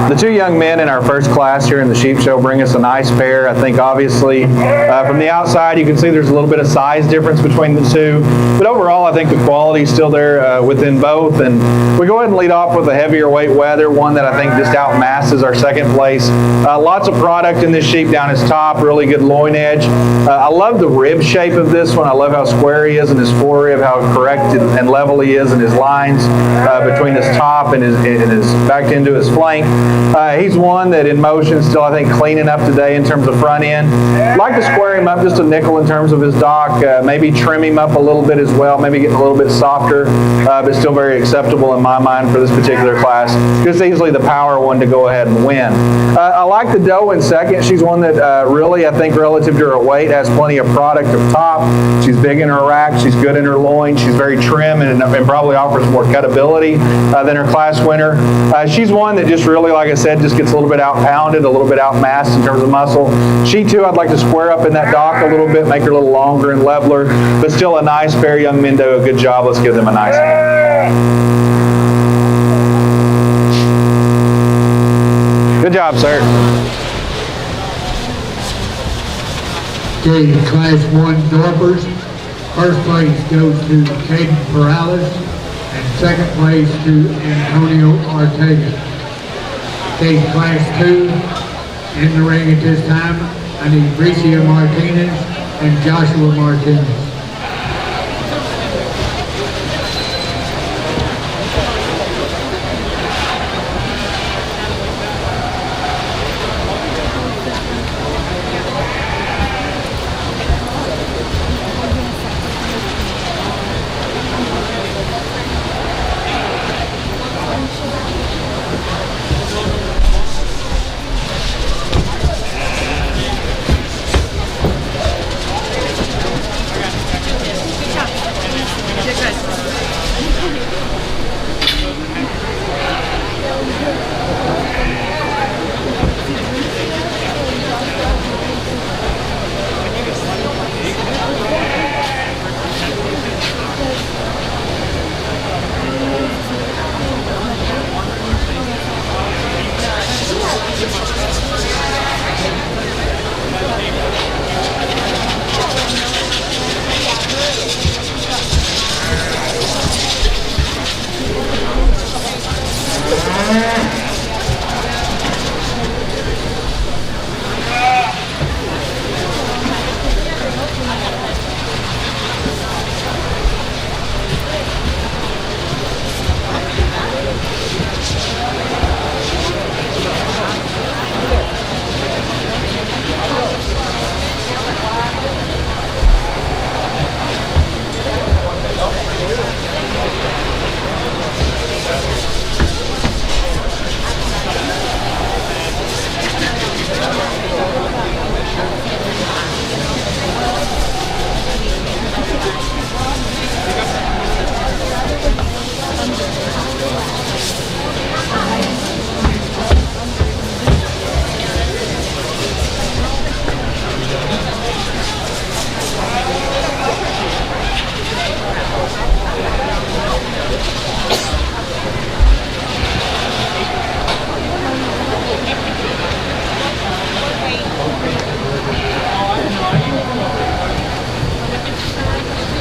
The two young men in our first class here in the sheep show bring us a nice pair. I think obviously from the outside you can see there's a little bit of size difference between the two, but overall I think the quality is still there within both. And we go ahead and lead off with a heavier weight Weather, one that I think just outmasses our second place. Lots of product in this sheep down his top, really good loin edge. I love the rib shape of this one. I love how square he is in his forerib, how correct and level he is in his lines between his top and his back into his flank. He's one that in motion still I think cleaning up today in terms of front end. I'd like to square him up just a nickel in terms of his dock, maybe trim him up a little bit as well, maybe get a little bit softer, but still very acceptable in my mind for this particular class. Just easily the power one to go ahead and win. I like the doe in second. She's one that really I think relative to her weight has plenty of product up top. She's big in her rack, she's good in her loin, she's very trim and probably offers more cutability than her class winner. She's one that just really, like I said, just gets a little bit out-pounded, a little bit out-massed in terms of muscle. She too, I'd like to square up in that dock a little bit, make her a little longer and leveler, but still a nice pair. Young men do a good job. Let's give them a nice hand. Good job, sir. Okay, Class 1 Dorpers. First place goes to Caden Perales, and second place to Antonio Ortega. Okay, Class 2 in the ring at this time. I need Bricia Martinez and Joshua Martinez.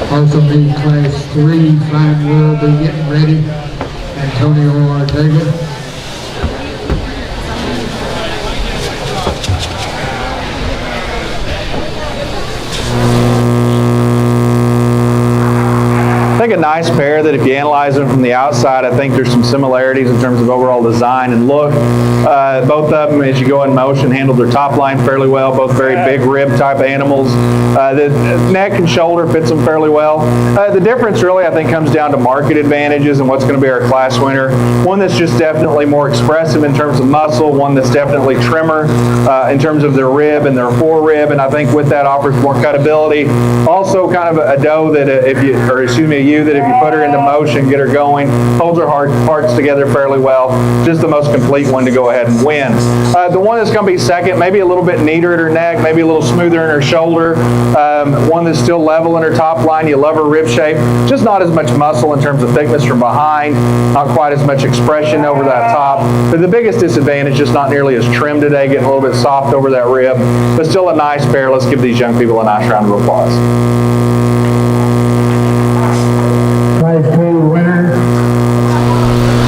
Also be Class 3 flying will be getting ready. Antonio Ortega. I think a nice pair that if you analyze them from the outside, I think there's some similarities in terms of overall design and look. Both of them, as you go in motion, handle their top line fairly well. Both very big rib type animals. The neck and shoulder fits them fairly well. The difference really, I think, comes down to market advantages and what's going to be our class winner. One that's just definitely more expressive in terms of muscle. One that's definitely trimmer in terms of their rib and their forerib, and I think with that offers more cutability. Also, kind of a doe that if you put her into motion, get her going, holds her parts together fairly well. Just the most complete one to go ahead and win. The one that's going to be second, maybe a little bit neater at her neck, maybe a little smoother in her shoulder. One that's still level in her top line. You love her rib shape. Just not as much muscle in terms of thickness from behind. Not quite as much expression over that top. But the biggest disadvantage, just not nearly as trim today, getting a little bit soft over that rib. But still a nice pair. Let's give these young people a nice round of applause. Class 2 winner.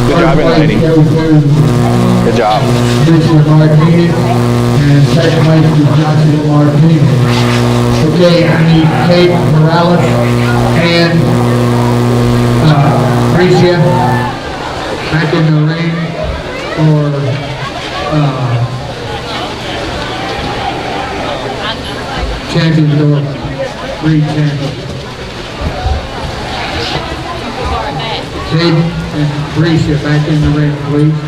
Good job, Anthony. Good job. Mr. Martinez, and second place is Joshua Martinez. Okay, I need Kate Morales and Tricia back in the ring for champions or breed champions. Kate and Tricia back in the ring, please.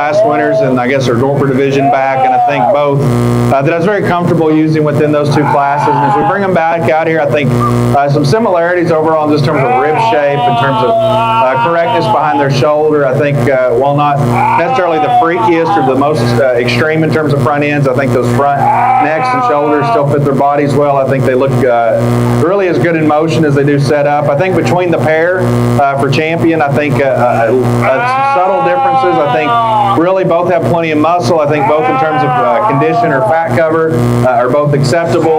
class winners and I guess their Dorper division back, and I think both that I was very comfortable using within those two classes. And as we bring them back out here, I think some similarities overall in just terms of rib shape, in terms of correctness behind their shoulder. I think while not necessarily the freakiest or the most extreme in terms of front ends, I think those front necks and shoulders still fit their bodies well. I think they look really as good in motion as they do set up. I think between the pair for champion, I think some subtle differences. I think really both have plenty of muscle. I think both in terms of condition or fat cover are both acceptable.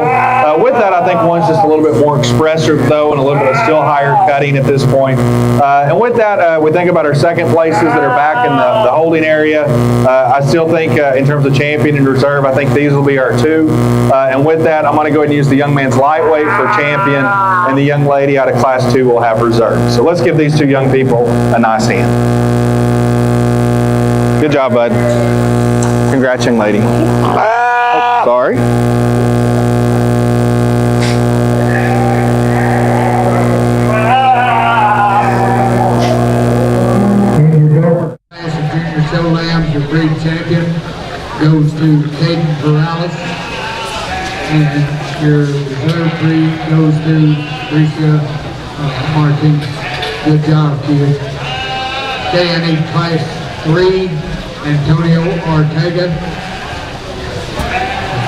With that, I think one's just a little bit more expressive though, and a little bit of still higher cutting at this point. And with that, we think about our second places that are back in the holding area. I still think in terms of champion and reserve, I think these will be our two. And with that, I'm going to go ahead and use the young man's lightweight for champion, and the young lady out of class 2 will have reserve. So let's give these two young people a nice hand. Good job, bud. Congrats, young lady. Oh, sorry. Junior show lambs, your breed champion goes to Caden Perales, and your reserve breed goes to Lisa Martin. Good job, kids. Okay, I need class 3, Antonio Ortega,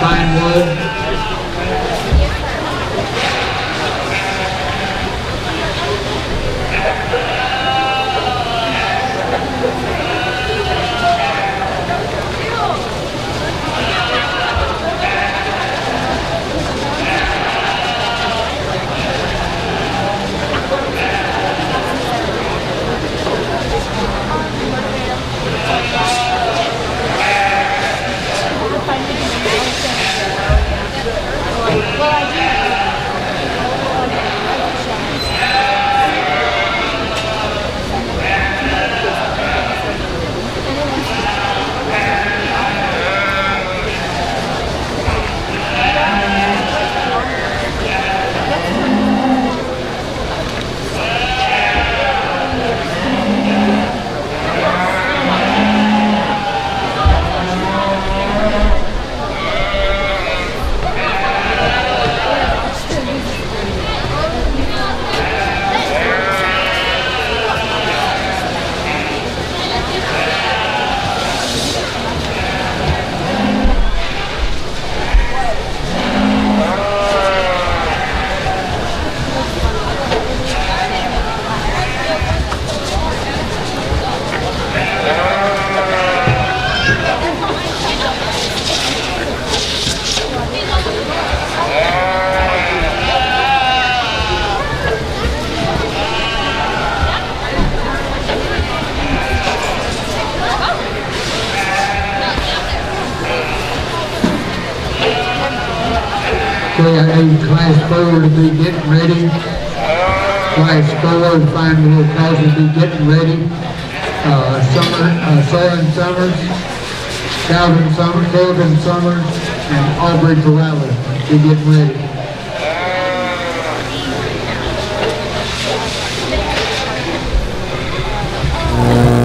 fine wood. Okay, I need class 4 to be getting ready. Class 4 and fine wheel class will be getting ready. Soren Summers, Calvin Summers, and Aubrey Perales be getting ready.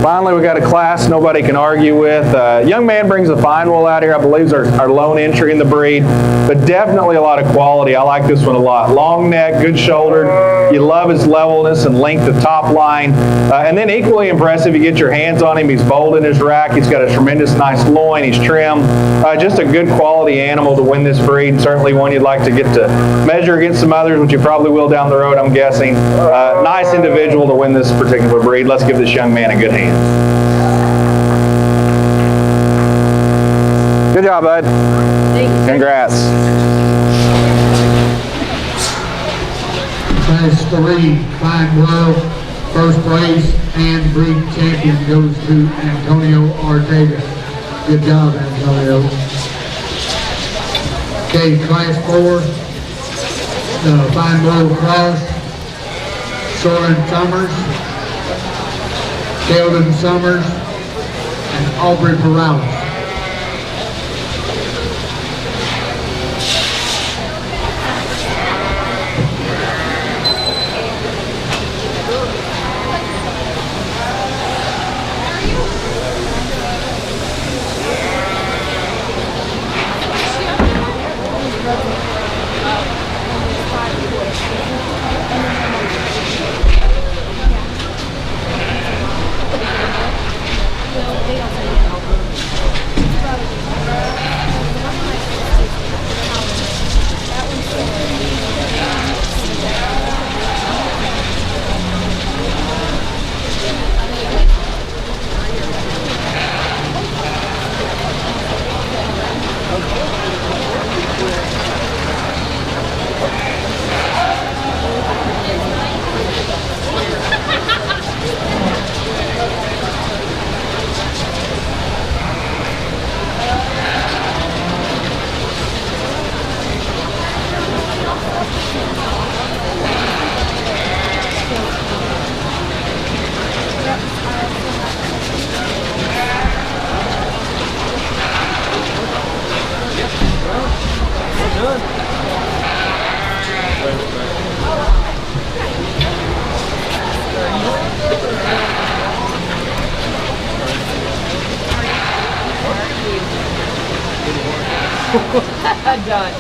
Finally, we got a class nobody can argue with. Young man brings a fine wool out here. I believe is our lone entry in the breed, but definitely a lot of quality. I like this one a lot. Long neck, good shouldered. You love his levelness and length of top line. And then equally impressive, you get your hands on him. He's bold in his rack. He's got a tremendous nice loin. He's trim. Just a good quality animal to win this breed. Certainly one you'd like to get to measure against some others, which you probably will down the road, I'm guessing. Nice individual to win this particular breed. Let's give this young man a good hand. Good job, bud. Congrats. Class 3, fine world, first place and breed champion goes to Antonio Ortega. Good job, Antonio. Okay, class 4, the fine world cross, Soren Summers, Sheldon Summers, and Aubrey Perales. Done.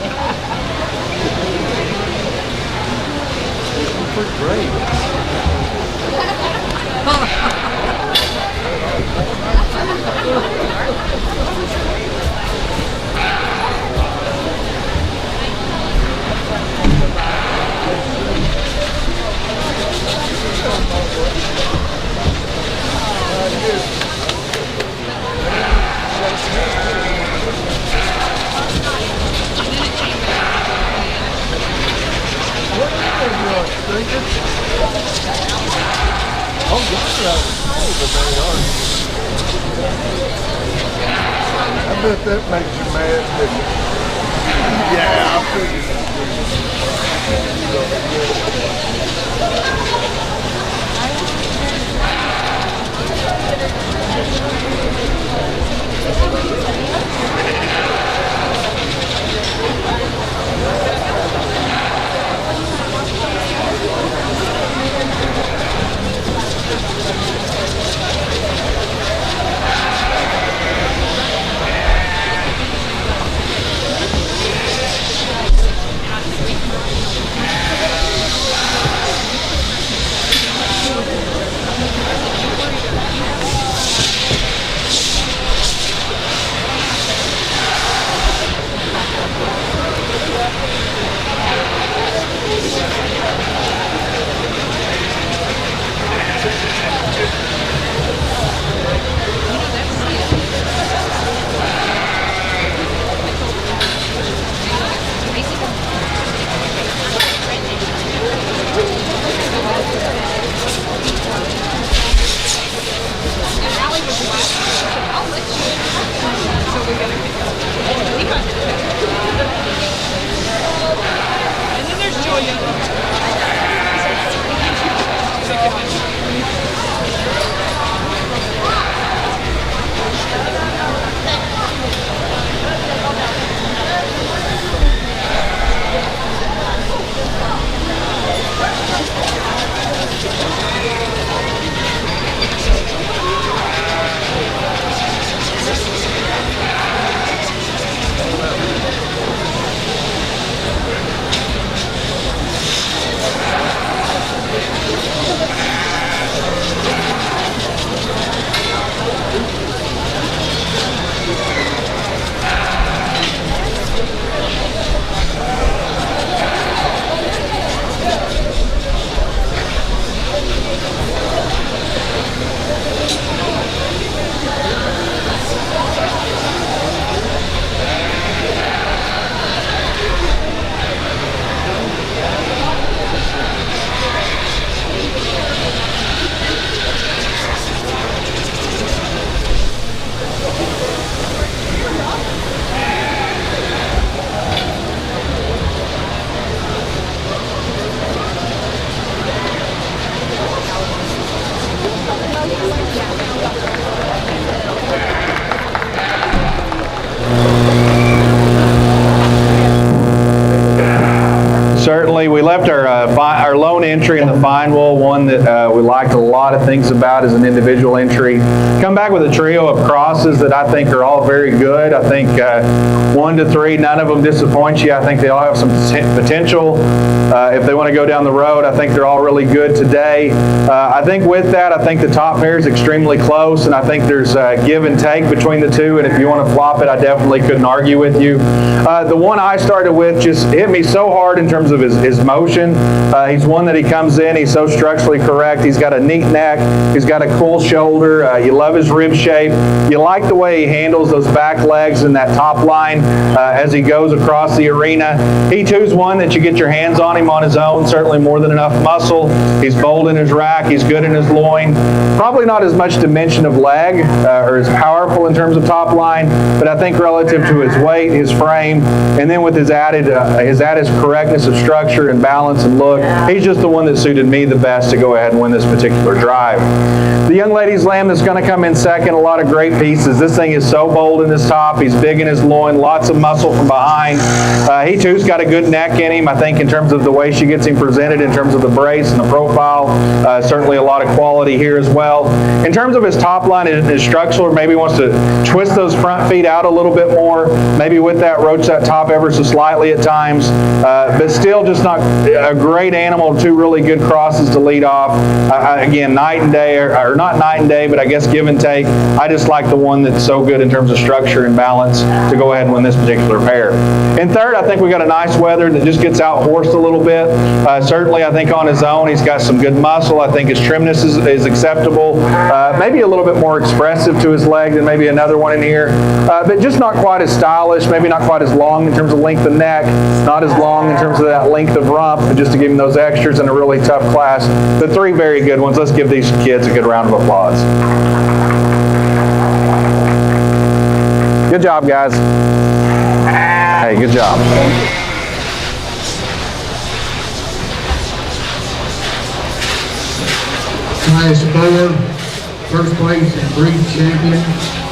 I bet that makes you mad, didn't it? Yeah, I figured. Certainly, we left our lone entry in the fine wool, one that we liked a lot of things about as an individual entry. Come back with a trio of crosses that I think are all very good. I think 1 to 3, none of them disappoint you. I think they all have some potential. If they want to go down the road, I think they're all really good today. I think with that, I think the top pair is extremely close, and I think there's give and take between the two, and if you want to flop it, I definitely couldn't argue with you. The one I started with just hit me so hard in terms of his motion. He's one that he comes in, he's so structurally correct, he's got a neat neck, he's got a cool shoulder, you love his rib shape, you like the way he handles those back legs and that top line as he goes across the arena. He too's one that you get your hands on him on his own, certainly more than enough muscle. He's bold in his rack, he's good in his loin. Probably not as much dimension of leg or as powerful in terms of top line, but I think relative to his weight, his frame, and then with his added correctness of structure and balance and look. He's just the one that suited me the best to go ahead and win this particular drive. The young lady's lamb that's going to come in second, a lot of great pieces. This thing is so bold in his top. He's big in his loin, lots of muscle from behind. He too's got a good neck in him, I think, in terms of the way she gets him presented, in terms of the brace and the profile. Certainly a lot of quality here as well. In terms of his top line, his structural, maybe wants to twist those front feet out a little bit more, maybe with that roach that top ever so slightly at times, but still just not a great animal. Two really good crosses to lead off. Again, night and day, or not night and day, but I guess give and take. I just like the one that's so good in terms of structure and balance to go ahead and win this particular pair. In third, I think we got a nice weather that just gets out horsed a little bit. Certainly, I think on his own, he's got some good muscle. I think his trimness is acceptable. Maybe a little bit more expressive to his leg than maybe another one in here, but just not quite as stylish, maybe not quite as long in terms of length of neck, not as long in terms of that length of rump, but just to give him those extras in a really tough class. But three very good ones. Let's give these kids a good round of applause. Good job, guys. Hey, good job. Class 4, first place and breed champion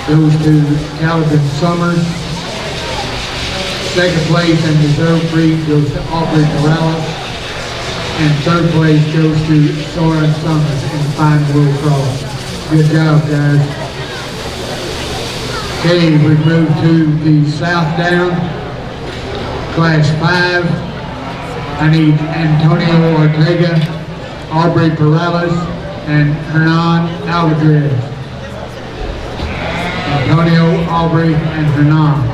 goes to Calvin Summers. Second place and reserve breed goes to Aubrey Morales. And third place goes to Soren Summers in the fine Will Cross. Good job, guys. Okay, we move to the South Down, Class 5. I need Antonio Ortega, Aubrey Perales, and Hernan Alvarez. Antonio, Aubrey, and Hernan.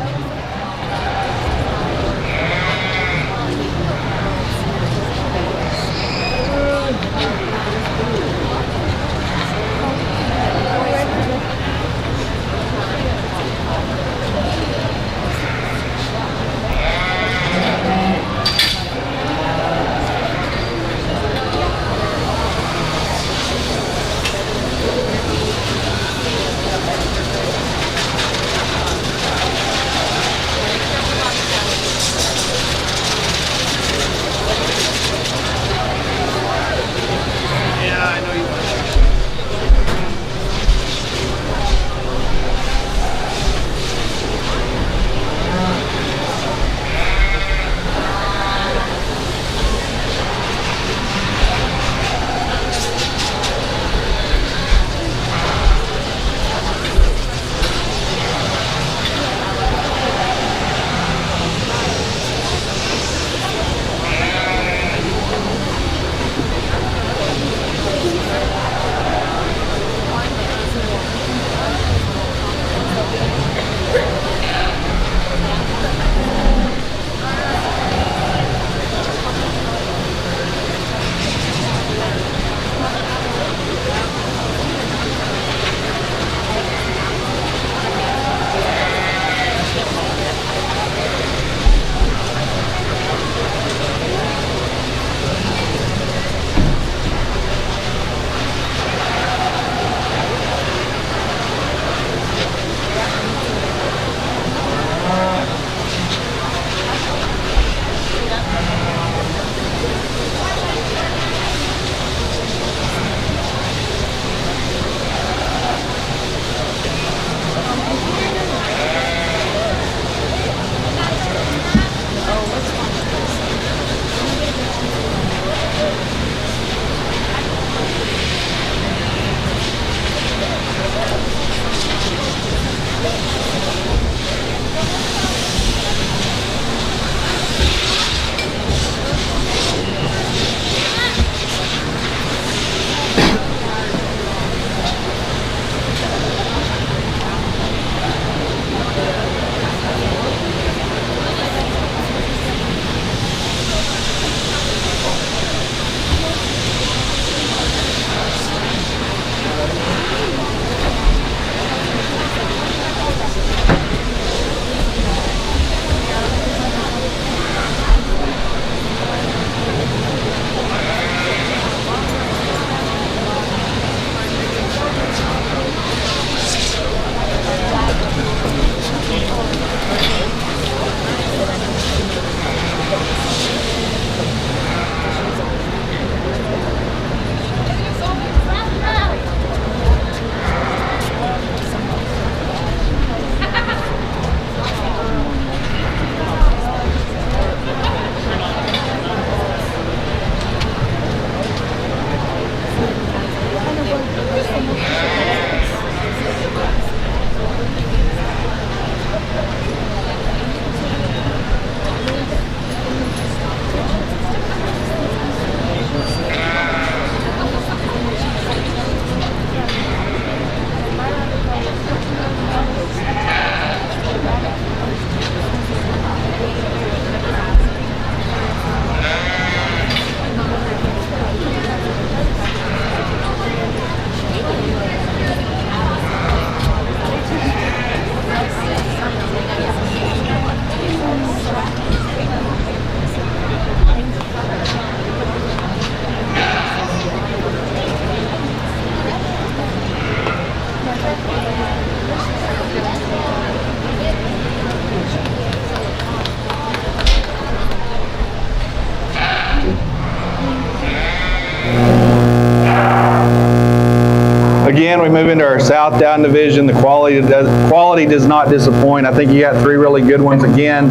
again, we move into our South Down division. The quality does not disappoint. I think you got 3 really good ones again.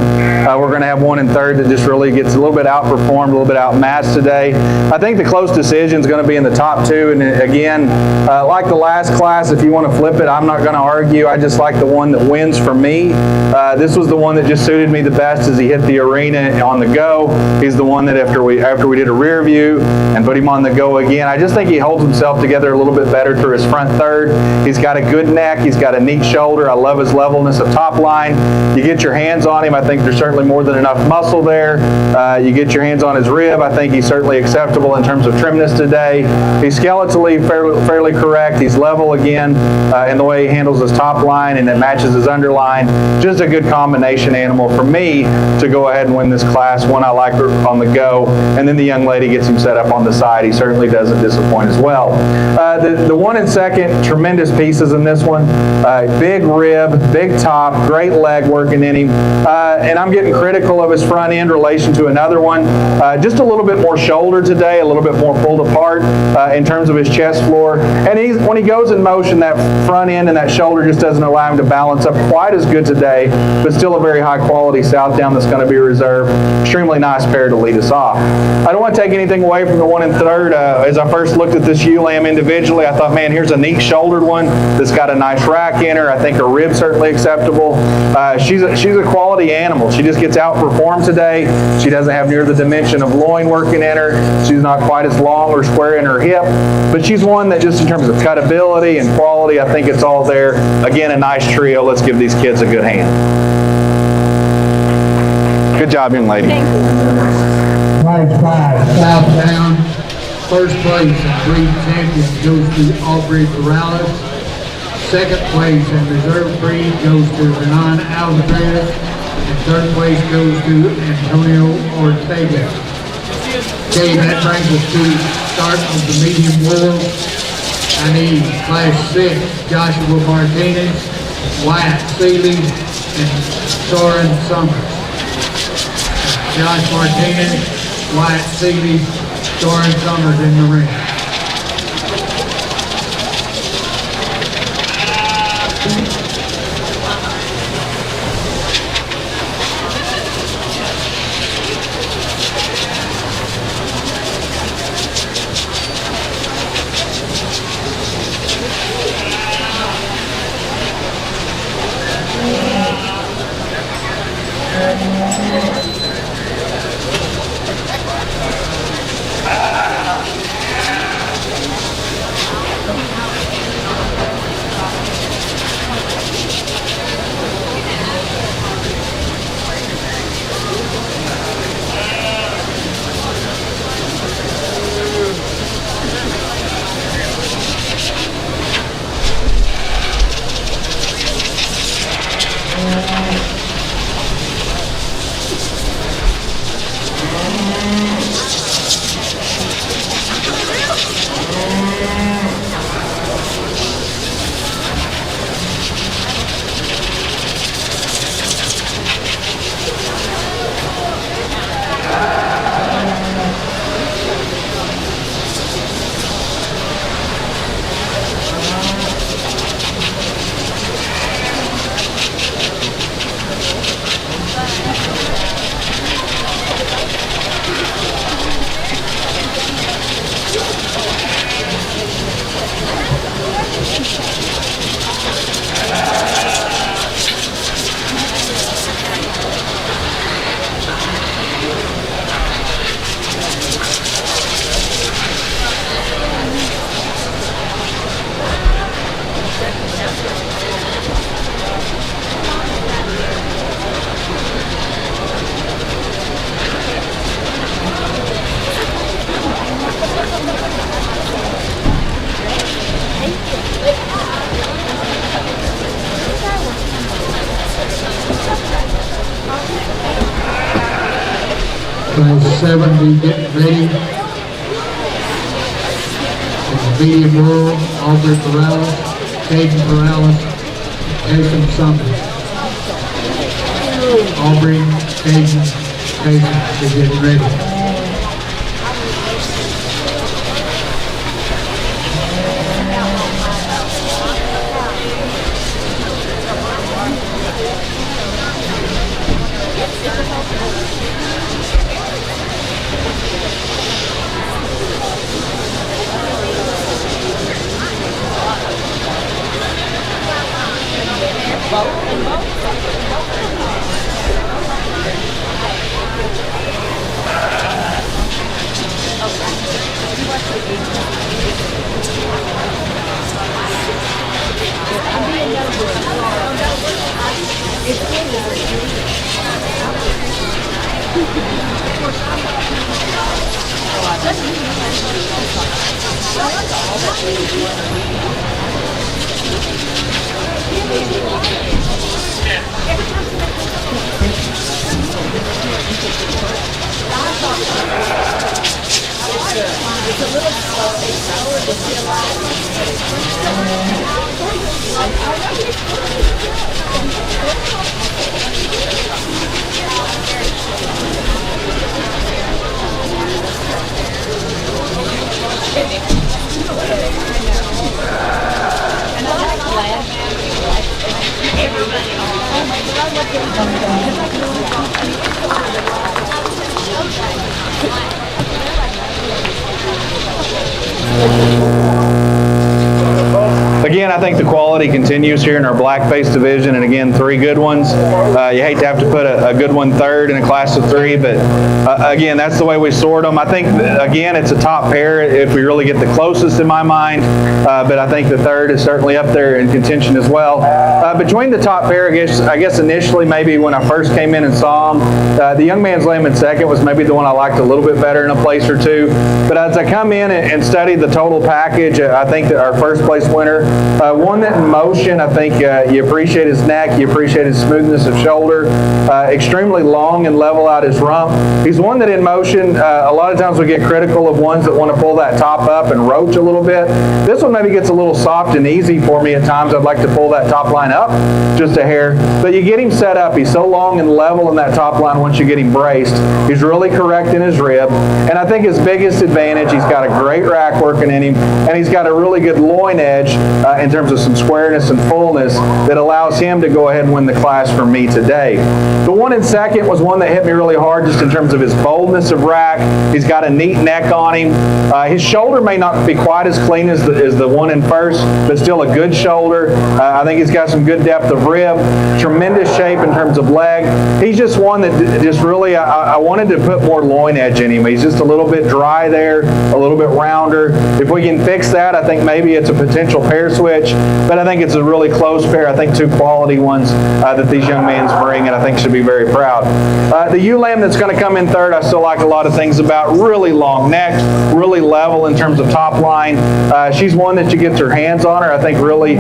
We're going to have one in third that just really gets a little bit outperformed, a little bit outmatched today. I think the close decision is going to be in the top 2. And again, like the last class, if you want to flip it, I'm not going to argue. I just like the one that wins for me. This was the one that just suited me the best as he hit the arena on the go. He's the one that after we did a rear view and put him on the go again, I just think he holds himself together a little bit better through his front third. He's got a good neck. He's got a neat shoulder. I love his levelness of top line. You get your hands on him, I think there's certainly more than enough muscle there. You get your hands on his rib, I think he's certainly acceptable in terms of trimness today. He's skeletally fairly correct. He's level again in the way he handles his top line, and it matches his underline. Just a good combination animal for me to go ahead and win this class. One I like on the go, and then the young lady gets him set up on the side. He certainly doesn't disappoint as well. The one in second, tremendous pieces in this one. Big rib, big top, great leg working in him. And I'm getting critical of his front end relation to another one. Just a little bit more shoulder today, a little bit more pulled apart in terms of his chest floor. And when he goes in motion, that front end and that shoulder just doesn't allow him to balance up quite as good today, but still a very high quality South Down that's going to be reserved. Extremely nice pair to lead us off. I don't want to take anything away from the one in third. As I first looked at this ewe lamb individually, I thought, man, here's a neat shouldered one that's got a nice rack in her. I think her rib's certainly acceptable. She's a quality animal. She just gets outperformed today. She doesn't have near the dimension of loin working in her. She's not quite as long or square in her hip, but she's one that just in terms of cutability and quality, I think it's all there. Again, a nice trio. Let's give these kids a good hand. Good job, young lady. Prize 5, South Down. First place and breed champion goes to Aubrey Corrales. Second place and reserve breed goes to Renan Alvarez. And third place goes to Antonio Ortega. Okay, that brings us to start of the medium world. I need class 6, Joshua Martinez, Wyatt Seeley, and Soren Summers. Josh Martinez, Wyatt Seeley, Soren Summers in the ring. Class 70 getting ready. In the medium world, Aubrey Corrales, Caden Corrales, Jason Summers. Aubrey, Caden, they're getting ready. Again, I think the quality continues here in our black-faced division, and again, 3 good ones. You hate to have to put a good one third in a class of 3, but again, that's the way we sort them. I think, again, it's a top pair if we really get the closest in my mind, but I think the third is certainly up there in contention as well. Between the top pair, I guess initially, maybe when I first came in and saw them, the Young Man's Lamb in second was maybe the one I liked a little bit better in a place or two. But as I come in and study the total package, I think that our first place winner, one that in motion, I think you appreciate his neck, you appreciate his smoothness of shoulder, extremely long and level out his rump. He's one that in motion, a lot of times we get critical of ones that want to pull that top up and roach a little bit. This one maybe gets a little soft and easy for me at times. I'd like to pull that top line up just a hair. But you get him set up. He's so long and level in that top line once you get him braced. He's really correct in his rib. And I think his biggest advantage, he's got a great rack working in him, and he's got a really good loin edge in terms of some squareness and fullness that allows him to go ahead and win the class for me today. The one in second was one that hit me really hard just in terms of his boldness of rack. He's got a neat neck on him. His shoulder may not be quite as clean as the one in first, but still a good shoulder. I think he's got some good depth of rib, tremendous shape in terms of leg. He's just one that just really, I wanted to put more loin edge in him. He's just a little bit dry there, a little bit rounder. If we can fix that, I think maybe it's a potential pair switch, but I think it's a really close pair. I think 2 quality ones that these young men bring, and I think should be very proud. The ewe lamb that's going to come in third, I still like a lot of things about. Really long neck, really level in terms of top line. She's one that you get your hands on her. I think really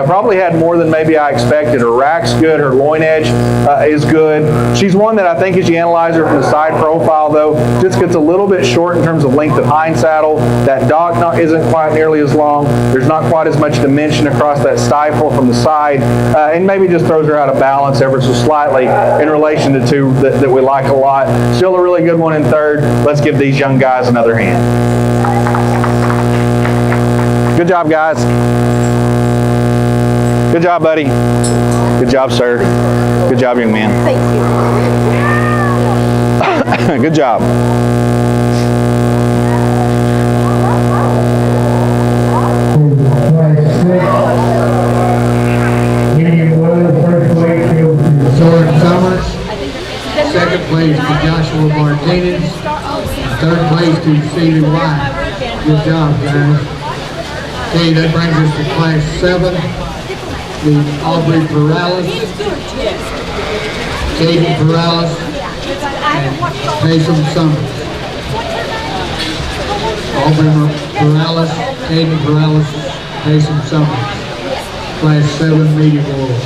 probably had more than maybe I expected. Her rack's good, her loin edge is good. She's one that I think as you analyze her from the side profile though, just gets a little bit short in terms of length of hind saddle. That dog isn't quite nearly as long. There's not quite as much dimension across that stifle from the side, and maybe just throws her out of balance ever so slightly in relation to 2 that we like a lot. Still a really good one in third. Let's give these young guys another hand. Good job, guys. Good job, buddy. Good job, sir. Good job, young man. Thank you. Good job. Second place to Joshua Martinez. Third place to Stephen White. Good job, guys. Okay, that brings us to class 7. The Aubrey Perales, Caden Perales, and Mason Summers. Aubrey Perales, Caden Perales, Mason Summers. Class 7 medium oil.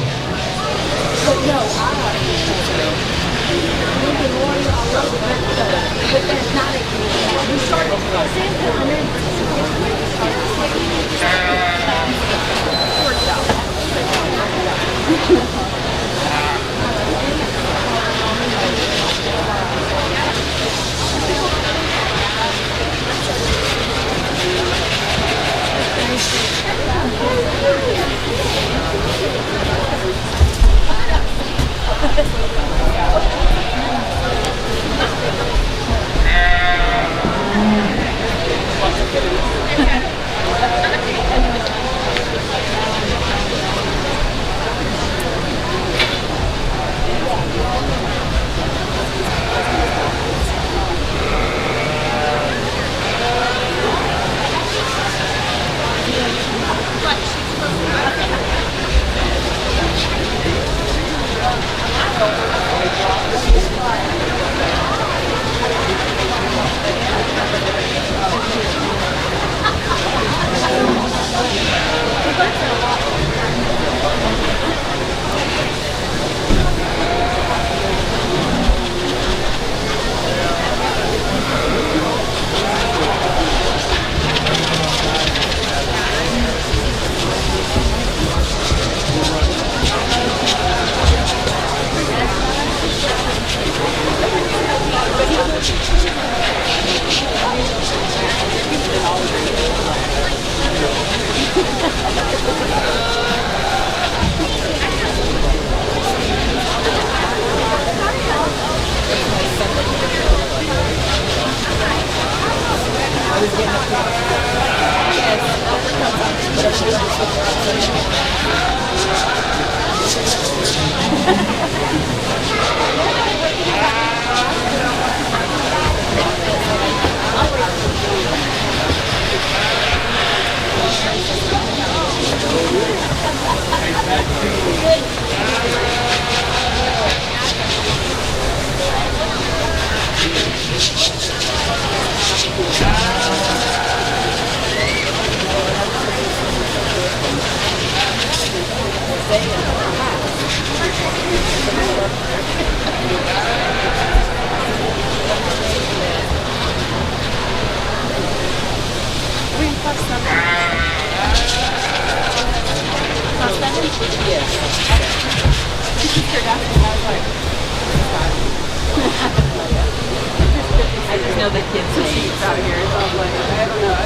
I just know the kids' names out here, so I'm like, I don't know.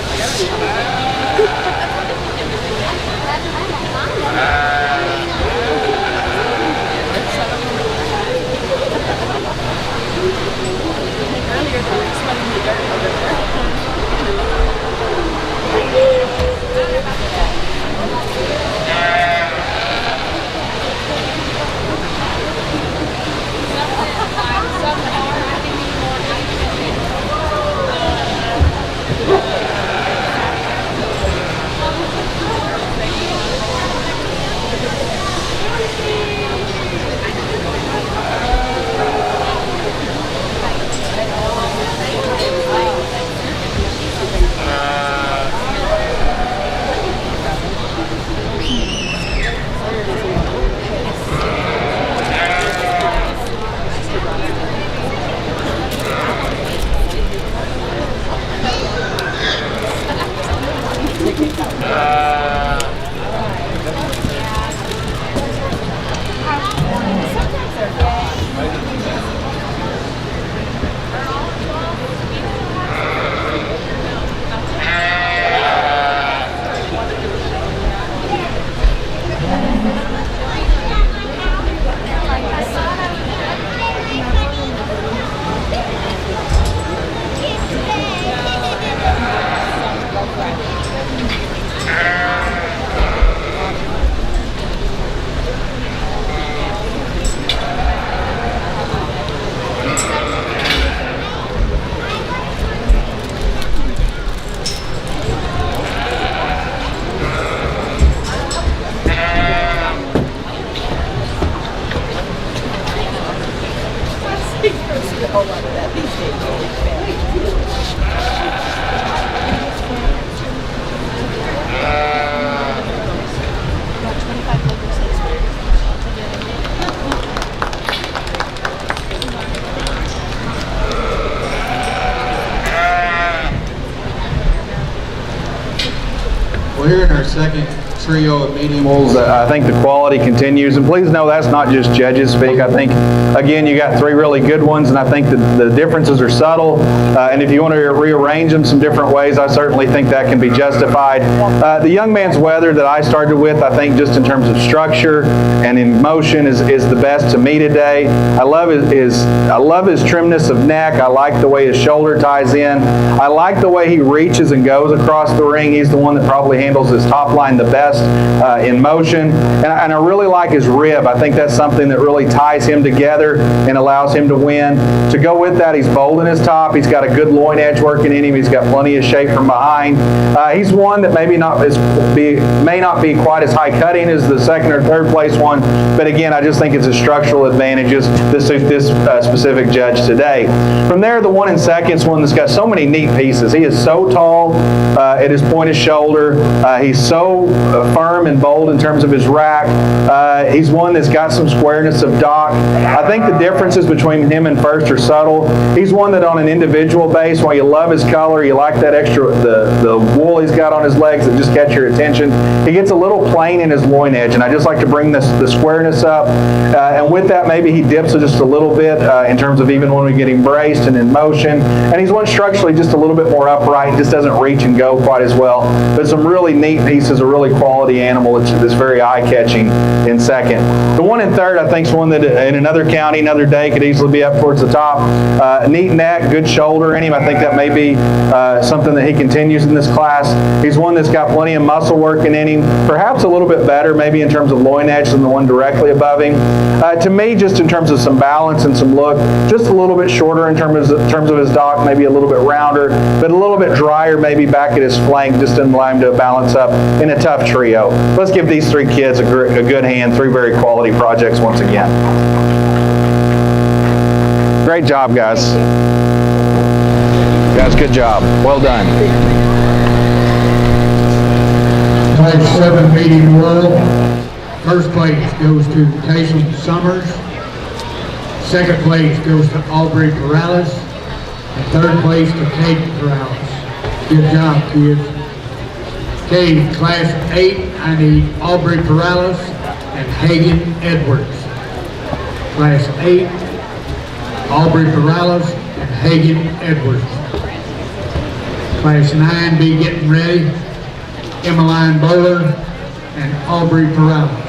Earlier, they were smelling the dirt over Well, here in our second trio of medium I think the quality continues, and please know that's not just judges speak. I think, again, you got three really good ones, and I think the differences are subtle, and if you want to rearrange them some different ways, I certainly think that can be justified. The young man's weather that I started with, I think just in terms of structure and in motion is the best to me today. I love his trimness of neck. I like the way his shoulder ties in. I like the way he reaches and goes across the ring. He's the one that probably handles his top line the best in motion, and I really like his rib. I think that's something that really ties him together and allows him to win. To go with that, he's bold in his top. He's got a good loin edge working in him. He's got plenty of shape from behind. He's one that may not be quite as high cutting as the second or third place one, but again, I just think it's a structural advantages that suit this specific judge today. From there, the one in second is one that's got so many neat pieces. He is so tall at his point of shoulder. He's so firm and bold in terms of his rack. He's one that's got some squareness of dock. I think the differences between him and first are subtle. He's one that on an individual base, while you love his color, you like that extra, the wool he's got on his legs that just catch your attention, he gets a little plain in his loin edge, and I just like to bring the squareness up. And with that, maybe he dips just a little bit in terms of even when we get him braced and in motion. And he's one structurally just a little bit more upright, just doesn't reach and go quite as well. But some really neat pieces, a really quality quality animal that's very eye-catching in second. The one in third, I think, is one that in another county, another day, could easily be up towards the top. Neat neck, good shoulder in him. I think that may be something that he continues in this class. He's one that's got plenty of muscle working in him, perhaps a little bit better maybe in terms of loin edge than the one directly above him. To me, just in terms of some balance and some look, just a little bit shorter in terms of his dock, maybe a little bit rounder, but a little bit drier maybe back at his flank, just didn't allow him to balance up in a tough trio. Let's give these three kids a good hand. Three very quality projects once again. Great job, guys. Guys, good job. Well done. Class 7 medium world. First place goes to Taysom Summers. Second place goes to Aubrey Perales. And third place to Kate Perales. Good job, kids. Okay, class 8, I need Aubrey Perales and Hagen Edwards. Class 8, Aubrey Perales and Hagen Edwards. Class 9, be getting ready. Emmeline Bowler and Aubrey Perales.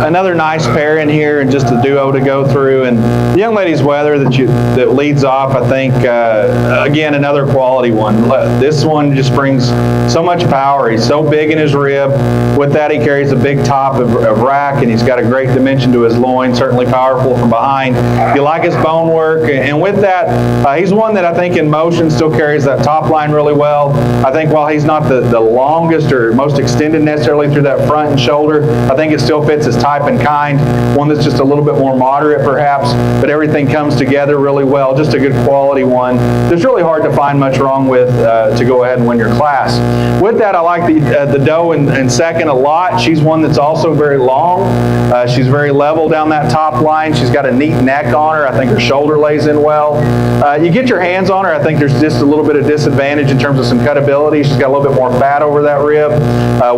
Another nice pair in here, and just a duo to go through. And the young lady's weather that leads off, I think, again, another quality one. This one just brings so much power. He's so big in his rib. With that, he carries a big top of rack, and he's got a great dimension to his loin, certainly powerful from behind. You like his bone work, and with that, he's one that I think in motion still carries that top line really well. I think while he's not the longest or most extended necessarily through that front and shoulder, I think it still fits his type and kind. One that's just a little bit more moderate perhaps, but everything comes together really well. Just a good quality one. It's really hard to find much wrong with to go ahead and win your class. With that, I like the doe in second a lot. She's one that's also very long. She's very level down that top line. She's got a neat neck on her. I think her shoulder lays in well. You get your hands on her, I think there's just a little bit of disadvantage in terms of some cutability. She's got a little bit more fat over that rib.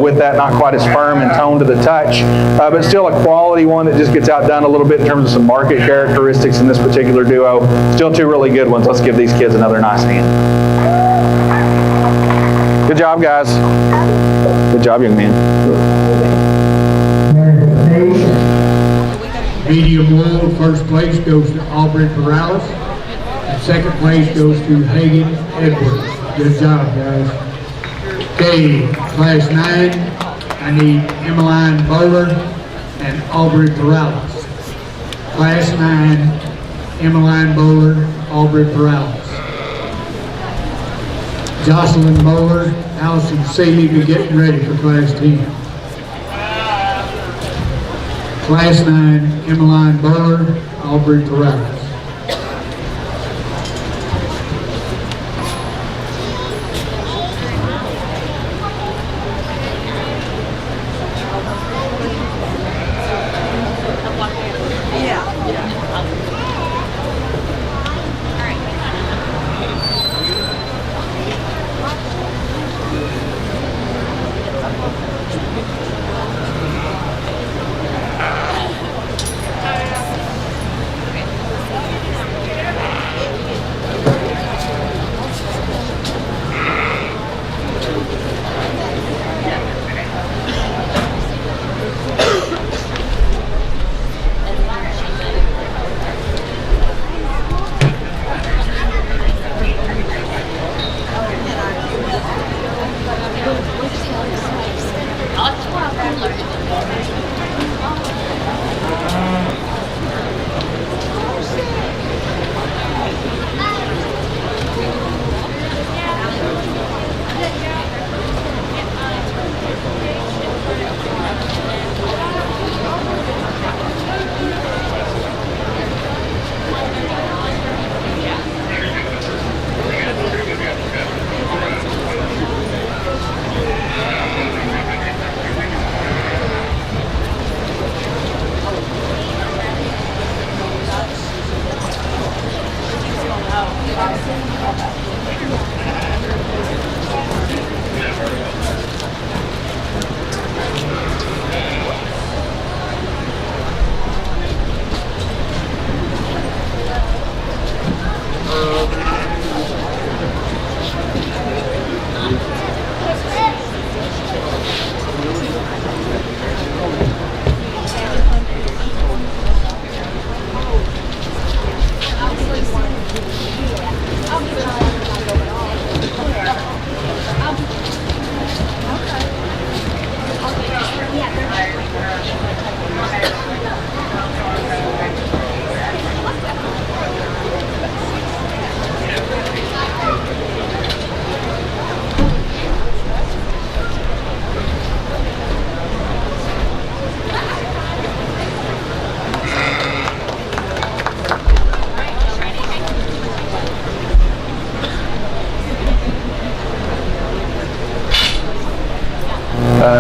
With that, not quite as firm and toned to the touch, but still a quality one that just gets outdone a little bit in terms of some market characteristics in this particular duo. Still two really good ones. Let's give these kids another nice hand. Good job, guys. Good job, young man. Medium well, first place goes to Aubrey Perales, and second place goes to Hagen Edwards. Good job, guys. Okay, class 9, I need Emmeline Bowler and Aubrey Perales. Class 9, Emmeline Bowler, Aubrey Perales. Jocelyn Bowler, Allison Seeley be getting ready for class 10. Class 9, Emmeline Bowler, Aubrey Perales.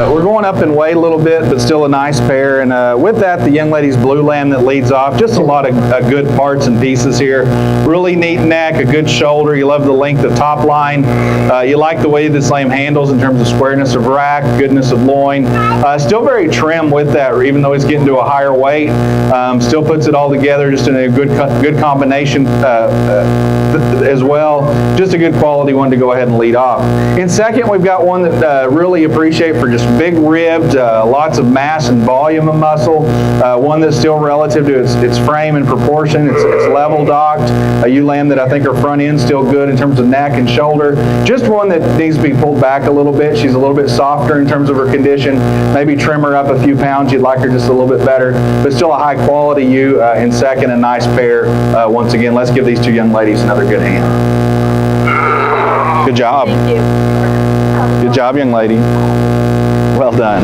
We're going up in weight a little bit, but still a nice pair. And with that, the young lady's blue lamb that leads off. Just a lot of good parts and pieces here. Really neat neck, a good shoulder. You love the length of top line. You like the way this lamb handles in terms of squareness of rack, goodness of loin. Still very trim with that, even though he's getting to a higher weight. Still puts it all together just in a good combination as well. Just a good quality one to go ahead and lead off. In second, we've got one that really appreciate for just big ribbed, lots of mass and volume of muscle. One that's still relative to its frame and proportion. It's level docked. A ewe lamb that I think her front end's still good in terms of neck and shoulder. Just one that needs to be pulled back a little bit. She's a little bit softer in terms of her condition. Maybe trim her up a few pounds. You'd like her just a little bit better. But still a high quality ewe in second, a nice pair. Once again, let's give these two young ladies another good hand. Good job. Thank you. Good job, young lady. Well done.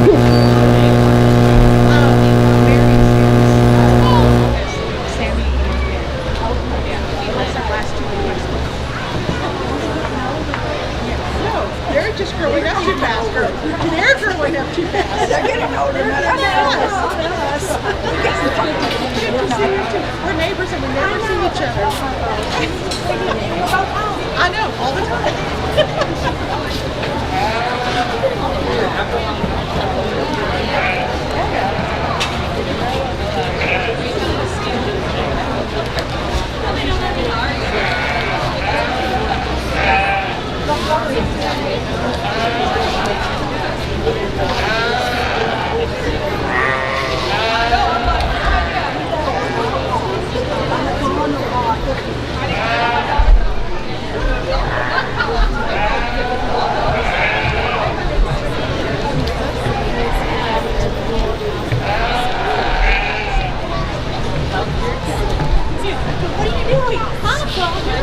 They're just growing up too fast. They're growing up too fast. They're getting older. We're neighbors and we never see each other. I know, all the time. What are you doing? Huh, Father?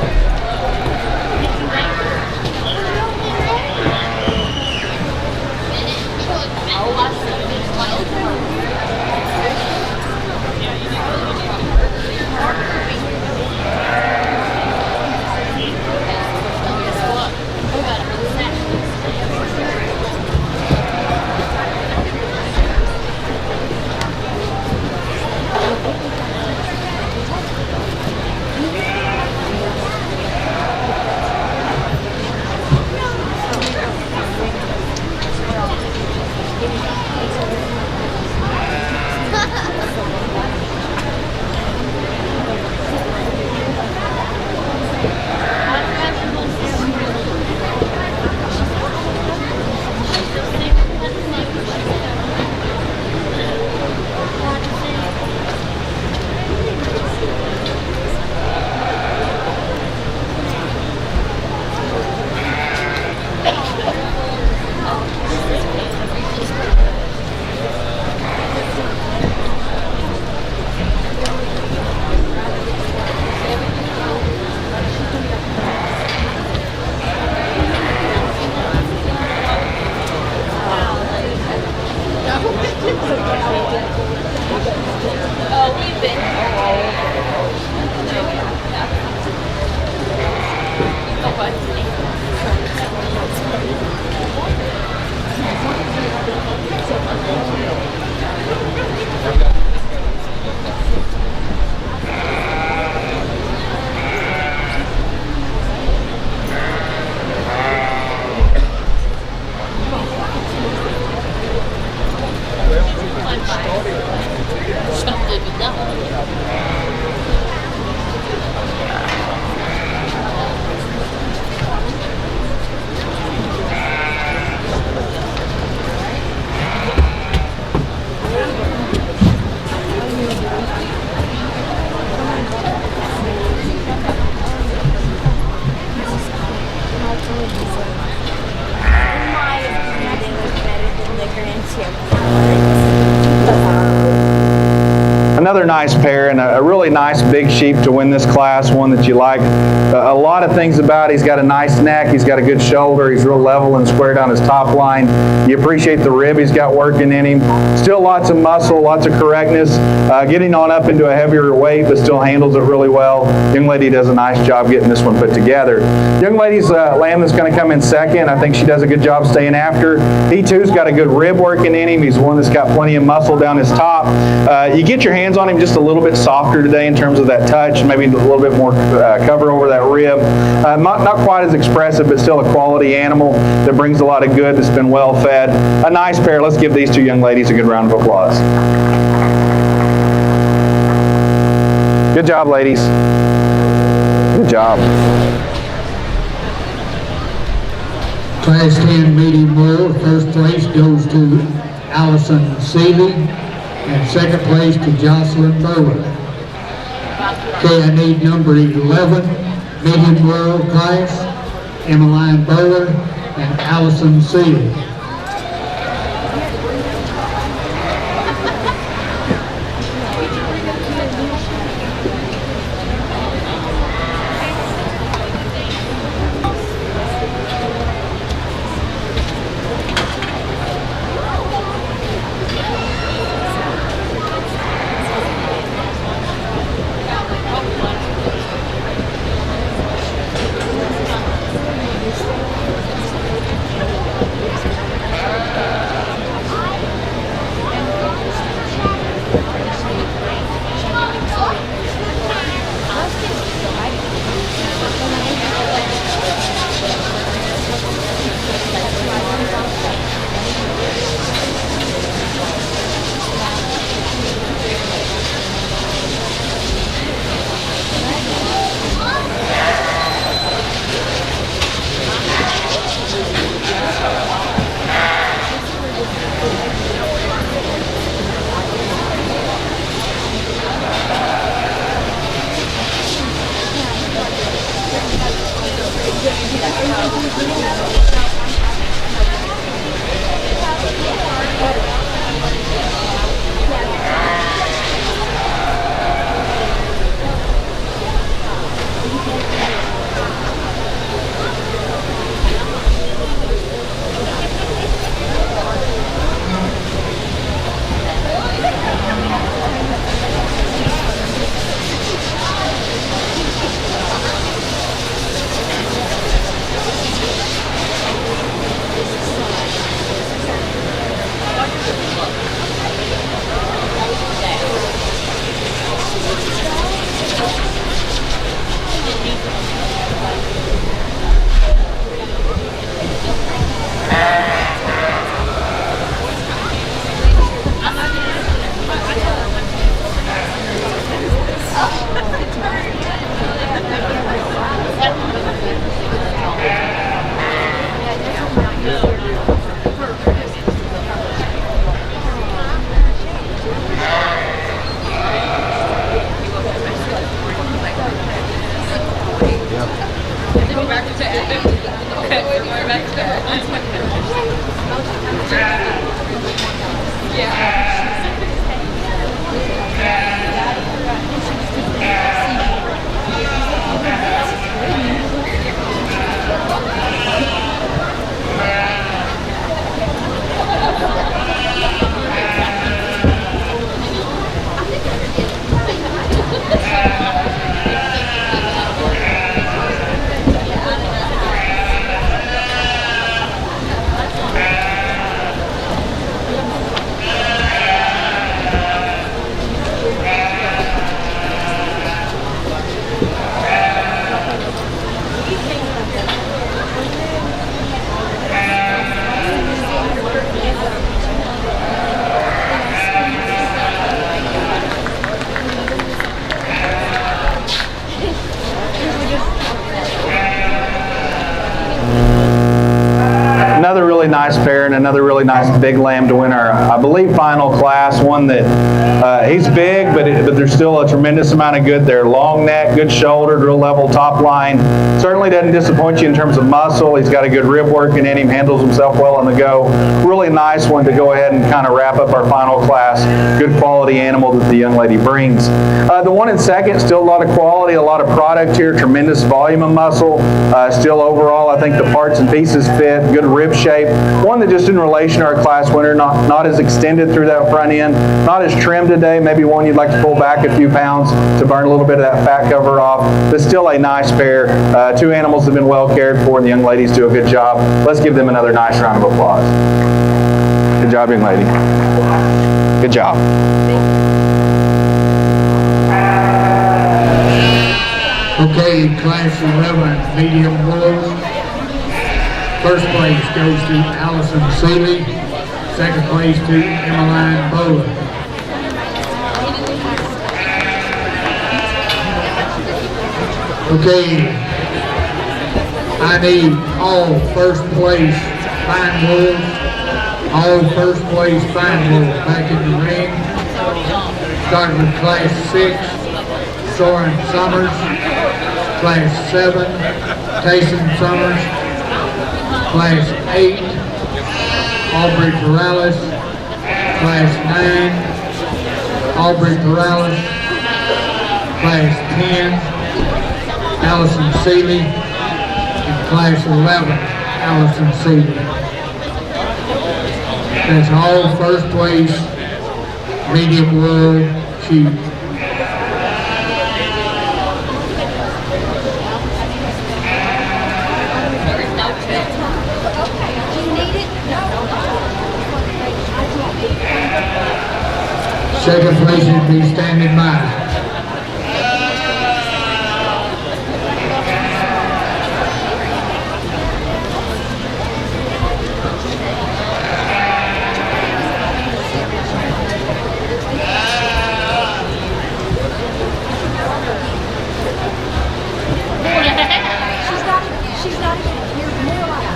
Another nice pair, and a really nice big sheep to win this class, one that you like. A lot of things about it. He's got a nice neck, he's got a good shoulder, he's real level and square down his top line. You appreciate the rib he's got working in him. Still lots of muscle, lots of correctness, getting on up into a heavier weight, but still handles it really well. Young lady does a nice job getting this one put together. Young lady's lamb that's going to come in second. I think she does a good job staying after. He too's got a good rib working in him. He's one that's got plenty of muscle down his top. You get your hands on him just a little bit softer today in terms of that touch, maybe a little bit more cover over that rib. Not quite as expressive, but still a quality animal that brings a lot of good, that's been well fed. A nice pair. Let's give these two young ladies a good round of applause. Good job, ladies. Good job. Class 10 medium bull, first place goes to Allison Seeley, and second place to Jocelyn Burley. Okay, I need number 11, medium bull class, Emmeline Burler and Allison Seeley. Another really nice pair and another really nice big lamb to win our, I believe, final class. One that he's big, but there's still a tremendous amount of good there. Long neck, good shoulder, real level top line. Certainly doesn't disappoint you in terms of muscle. He's got a good rib working in him, handles himself well on the go. Really nice one to go ahead and kind of wrap up our final class. Good quality animal that the young lady brings. The one in second, still a lot of quality, a lot of product here, tremendous volume of muscle. Still overall, I think the parts and pieces fit, good rib shape. One that just in relation to our class winner, not as extended through that front end, not as trimmed today, maybe one you'd like to pull back a few pounds to burn a little bit of that fat cover off, but still a nice pair. Two animals have been well cared for and the young ladies do a good job. Let's give them another nice round of applause. Good job, young lady. Good job. Okay, class 11, medium bull. First place goes to Allison Seeley. Second place to Emmeline Bowler. Okay, I need all first place fine wolves. All first place fine wolves back in the ring. Starting with class 6, Soren Summers. Class 7, Tayson Summers. Class 8, Aubrey Perales. Class 9, Aubrey Perales. Class 10, Allison Seeley. And Class 11, Allison Seeley. That's all first place medium world sheep. Second place should be standing by. She's not here more like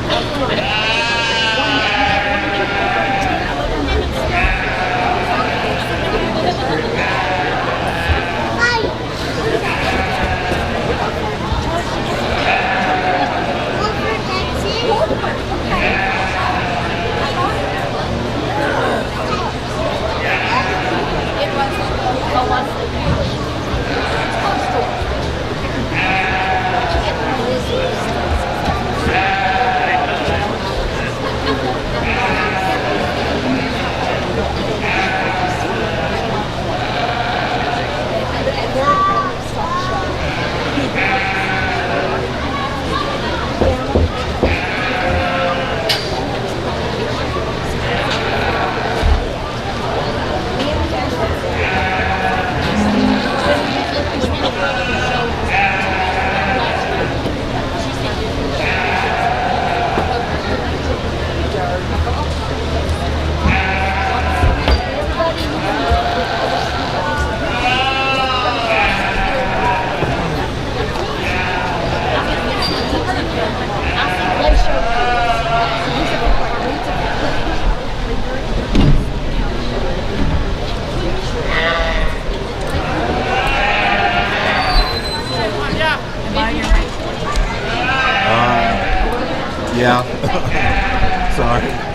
Sorry.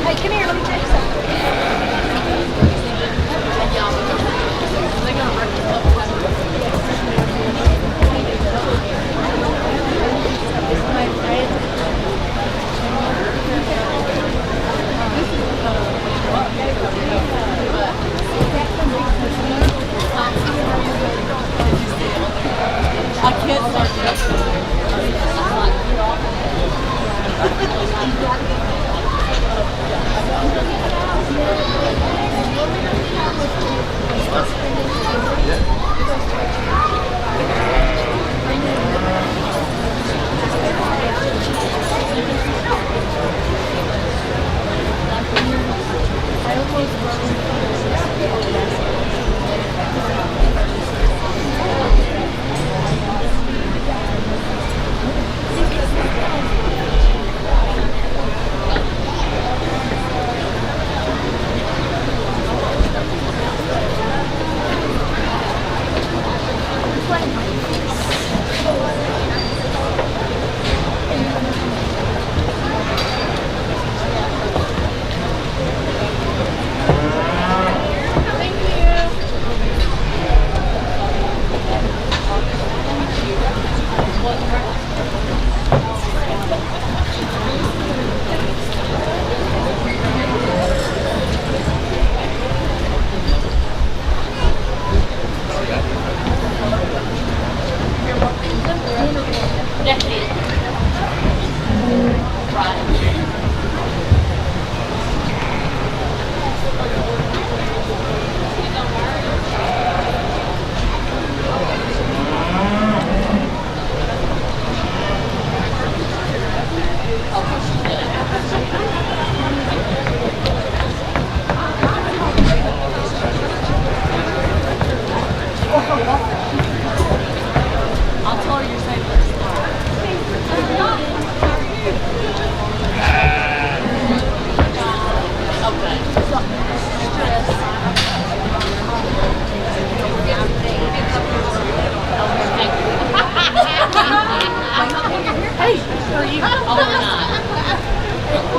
Hey, come here, let me tell you something. I can't start I'll tell her you're saying Hey, who are you? Oh, we're not.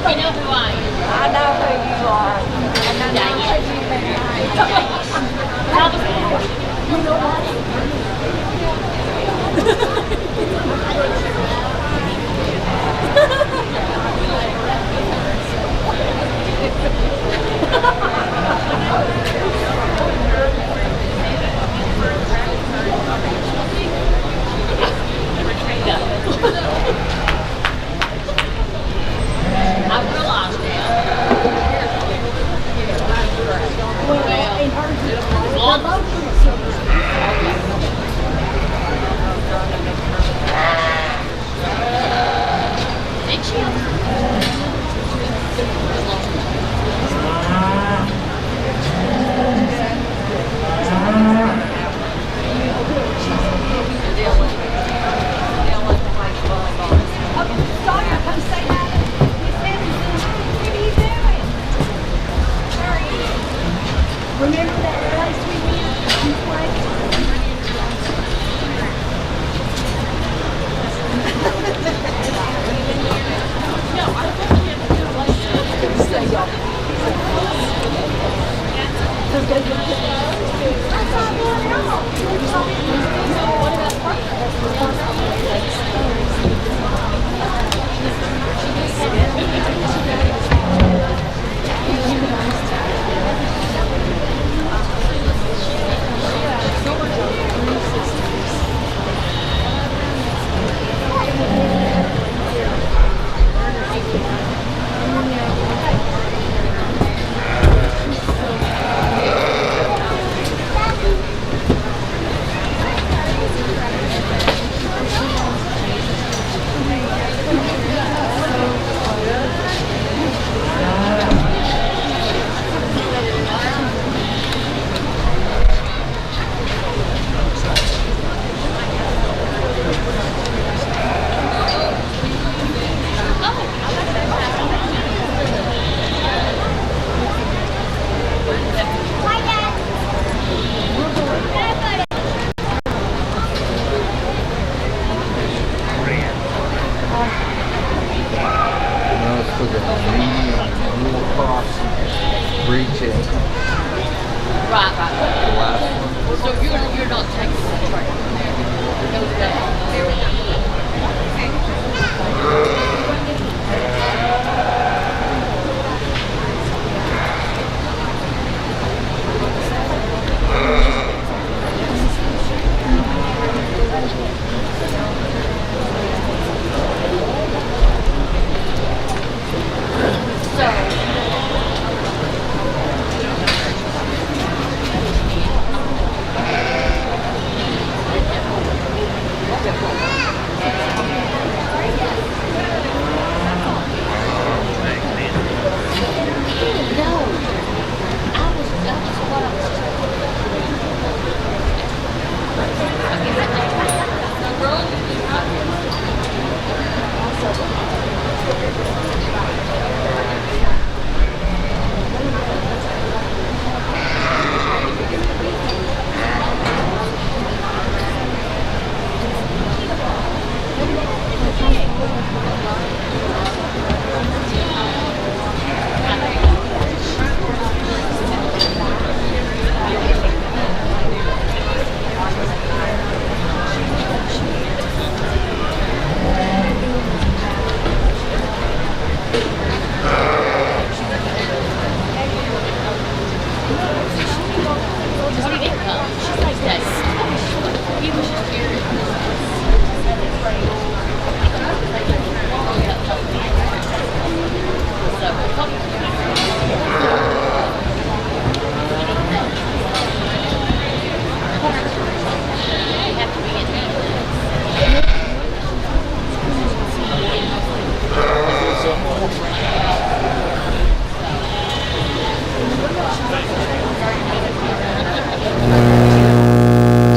You know who I am. I know who you are. And I know who you've been You know I realized that. Did she? Sawyer, come say hi. What are you doing? How are you? Remember that place we went and played?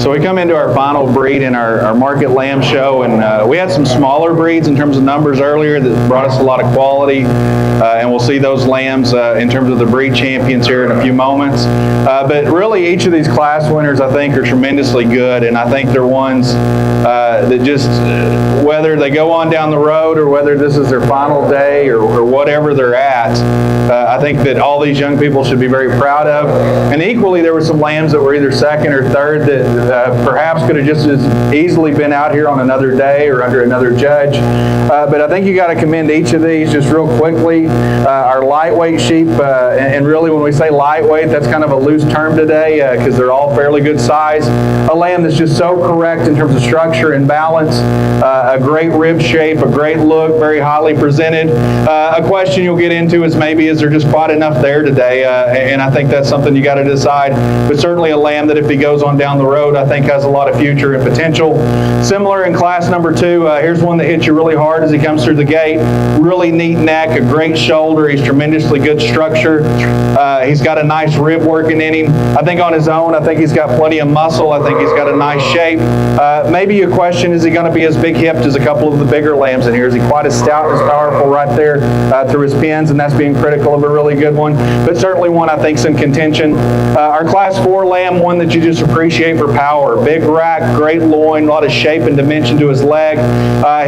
So we come into our final breed in our market lamb show, and we had some smaller breeds in terms of numbers earlier that brought us a lot of quality, and we'll see those lambs in terms of the breed champions here in a few moments. But really each of these class winners I think are tremendously good, and I think they're ones that just, whether they go on down the road or whether this is their final day or whatever they're at, I think that all these young people should be very proud of. And equally, there were some lambs that were either second or third that perhaps could have just as easily been out here on another day or under another judge. But I think you got to commend each of these just real quickly. Our lightweight sheep, and really when we say lightweight, that's kind of a loose term today because they're all fairly good size. A lamb that's just so correct in terms of structure and balance, a great rib shape, a great look, very highly presented. A question you'll get into is maybe is there just quite enough there today? And I think that's something you got to decide. But certainly a lamb that if he goes on down the road, I think has a lot of future and potential. Similar in class number 2, here's one that hits you really hard as he comes through the gate. Really neat neck, a great shoulder. He's tremendously good structure. He's got a nice rib working in him. I think on his own, I think he's got plenty of muscle. I think he's got a nice shape. Maybe you question, is he going to be as big hipped as a couple of the bigger lambs in here? Is he quite as stout and as powerful right there through his pins? And that's being critical of a really good one. But certainly one I think's in contention. Our class 4 lamb, one that you just appreciate for power. power, big rack, great loin, a lot of shape and dimension to his leg.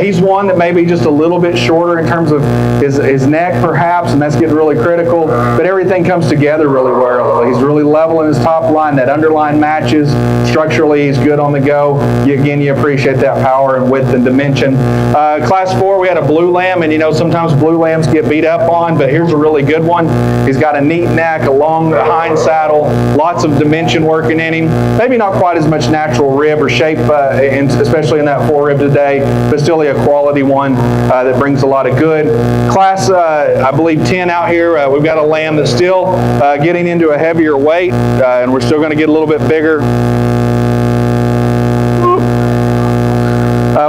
He's one that may be just a little bit shorter in terms of his neck perhaps, and that's getting really critical, but everything comes together really well. He's really level in his top line, that underline matches. Structurally, he's good on the go. Again, you appreciate that power and width and dimension. Class 4, we had a blue lamb, and you know sometimes blue lambs get beat up on, but here's a really good one. He's got a neat neck, a long hind saddle, lots of dimension working in him. Maybe not quite as much natural rib or shape, especially in that forerib today, but still a quality one that brings a lot of good. Class, I believe 10 out here, we've got a lamb that's still getting into a heavier weight, and we're still going to get a little bit bigger.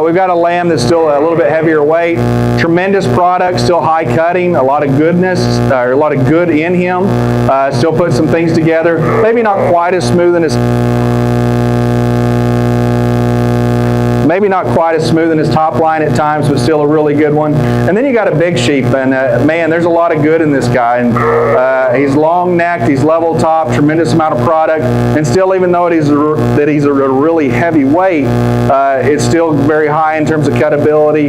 We've got a lamb that's still a little bit heavier weight. Tremendous product, still high cutting, a lot of goodness, a lot of good in him. Still put some things together. Maybe not quite as smooth in his top line at times, but still a really good one. And then you got a big sheep, and man, there's a lot of good in this guy. And he's long necked, he's level top, tremendous amount of product, and still, even though he's a really heavy weight, it's still very high in terms of cutability.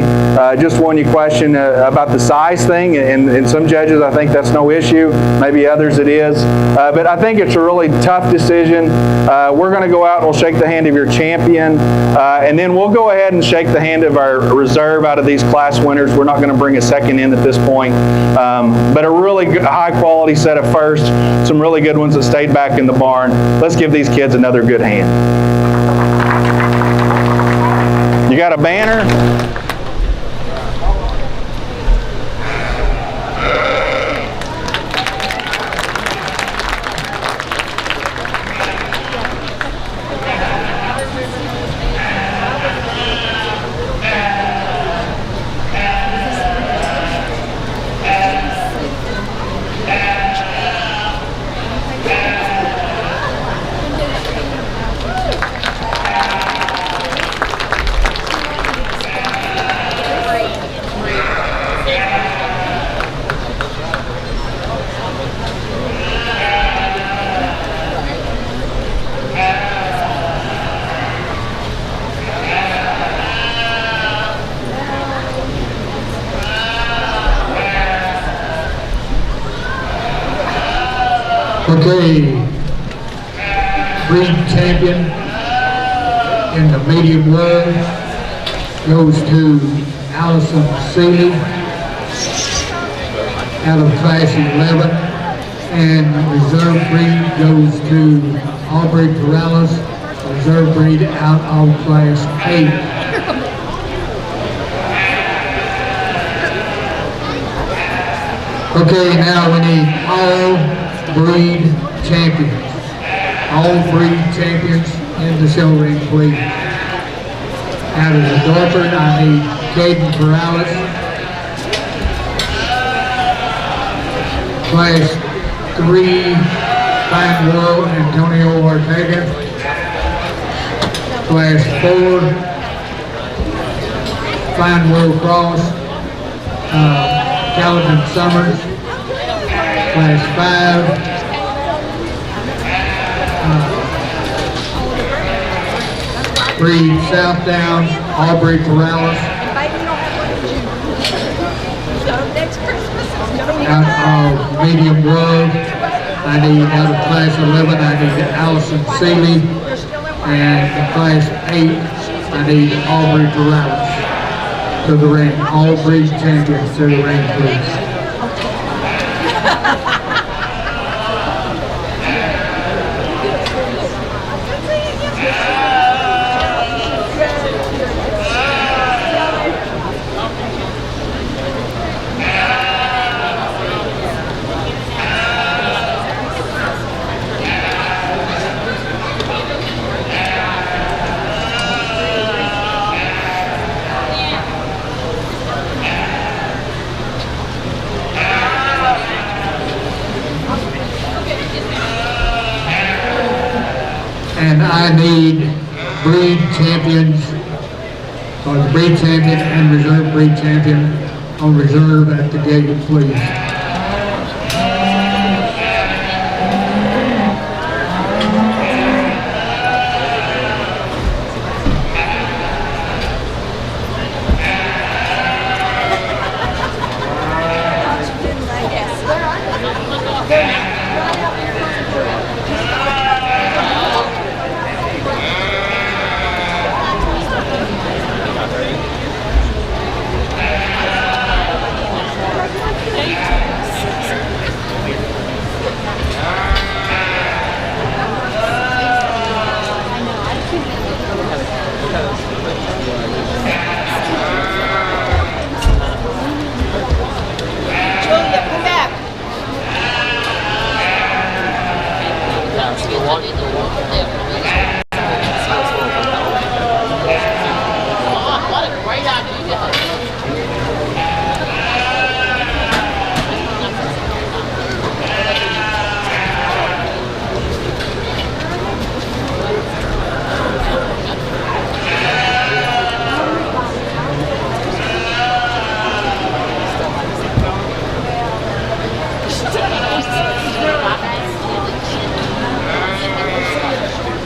Just one you question about the size thing, and some judges I think that's no issue, maybe others it is. But I think it's a really tough decision. We're going to go out and we'll shake the hand of your champion, and then we'll go ahead and shake the hand of our reserve out of these class winners. We're not going to bring a second in at this point, but a really good, high quality set of first, some really good ones that stayed back in the barn. Let's give these kids another good hand. You got a banner? Okay, breed champion in the medium low goes to Allison Seeley out of class 11, and reserve breed goes to Aubrey Perales, reserve breed out of class 8. Okay, now we need all breed champions. All breed champions in the show ring, please. Out of the Dorford, I need Caden Perales. Class 3, Fine World, Antonio Ortega. Class 4, Fine World Cross, Calvin Summers. Class 5, breed Southdown, Aubrey Perales. Out of medium grove, I need out of class 11, I need Allison Seeley, and class 8, I need Aubrey Perales to the ring. All breed champions to the ring, please. And I need breed champions, or the breed champion and reserve breed champion on reserve at the gate, please.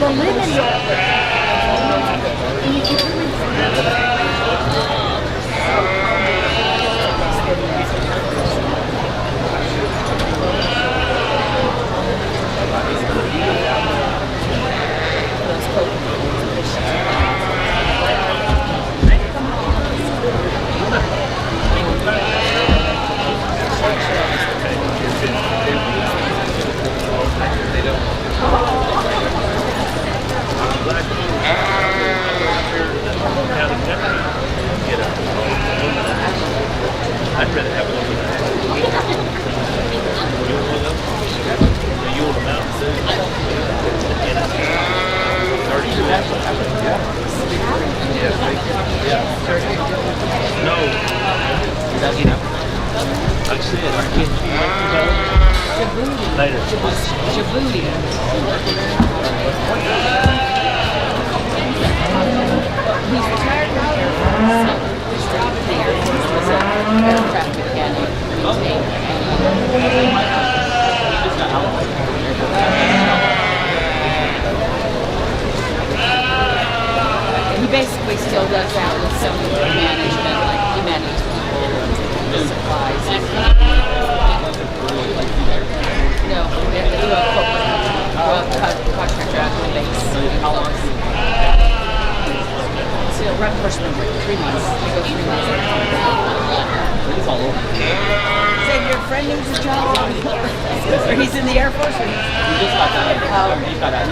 the lemon. And you can I'd rather have one of that. You want one of those? You want a Mountain Dew? 32. No. Like I said, our kids later. He's retired now. His job in the Air Force was a aircraft mechanic. He basically still does that with some management, like he manages people, supplies. No, they do a corporate contractor out of the base. How long? So run first for 3 months. They go 3 months. Said your friend needs a job. Or he's in the Air Force. Or he just got out. He got out.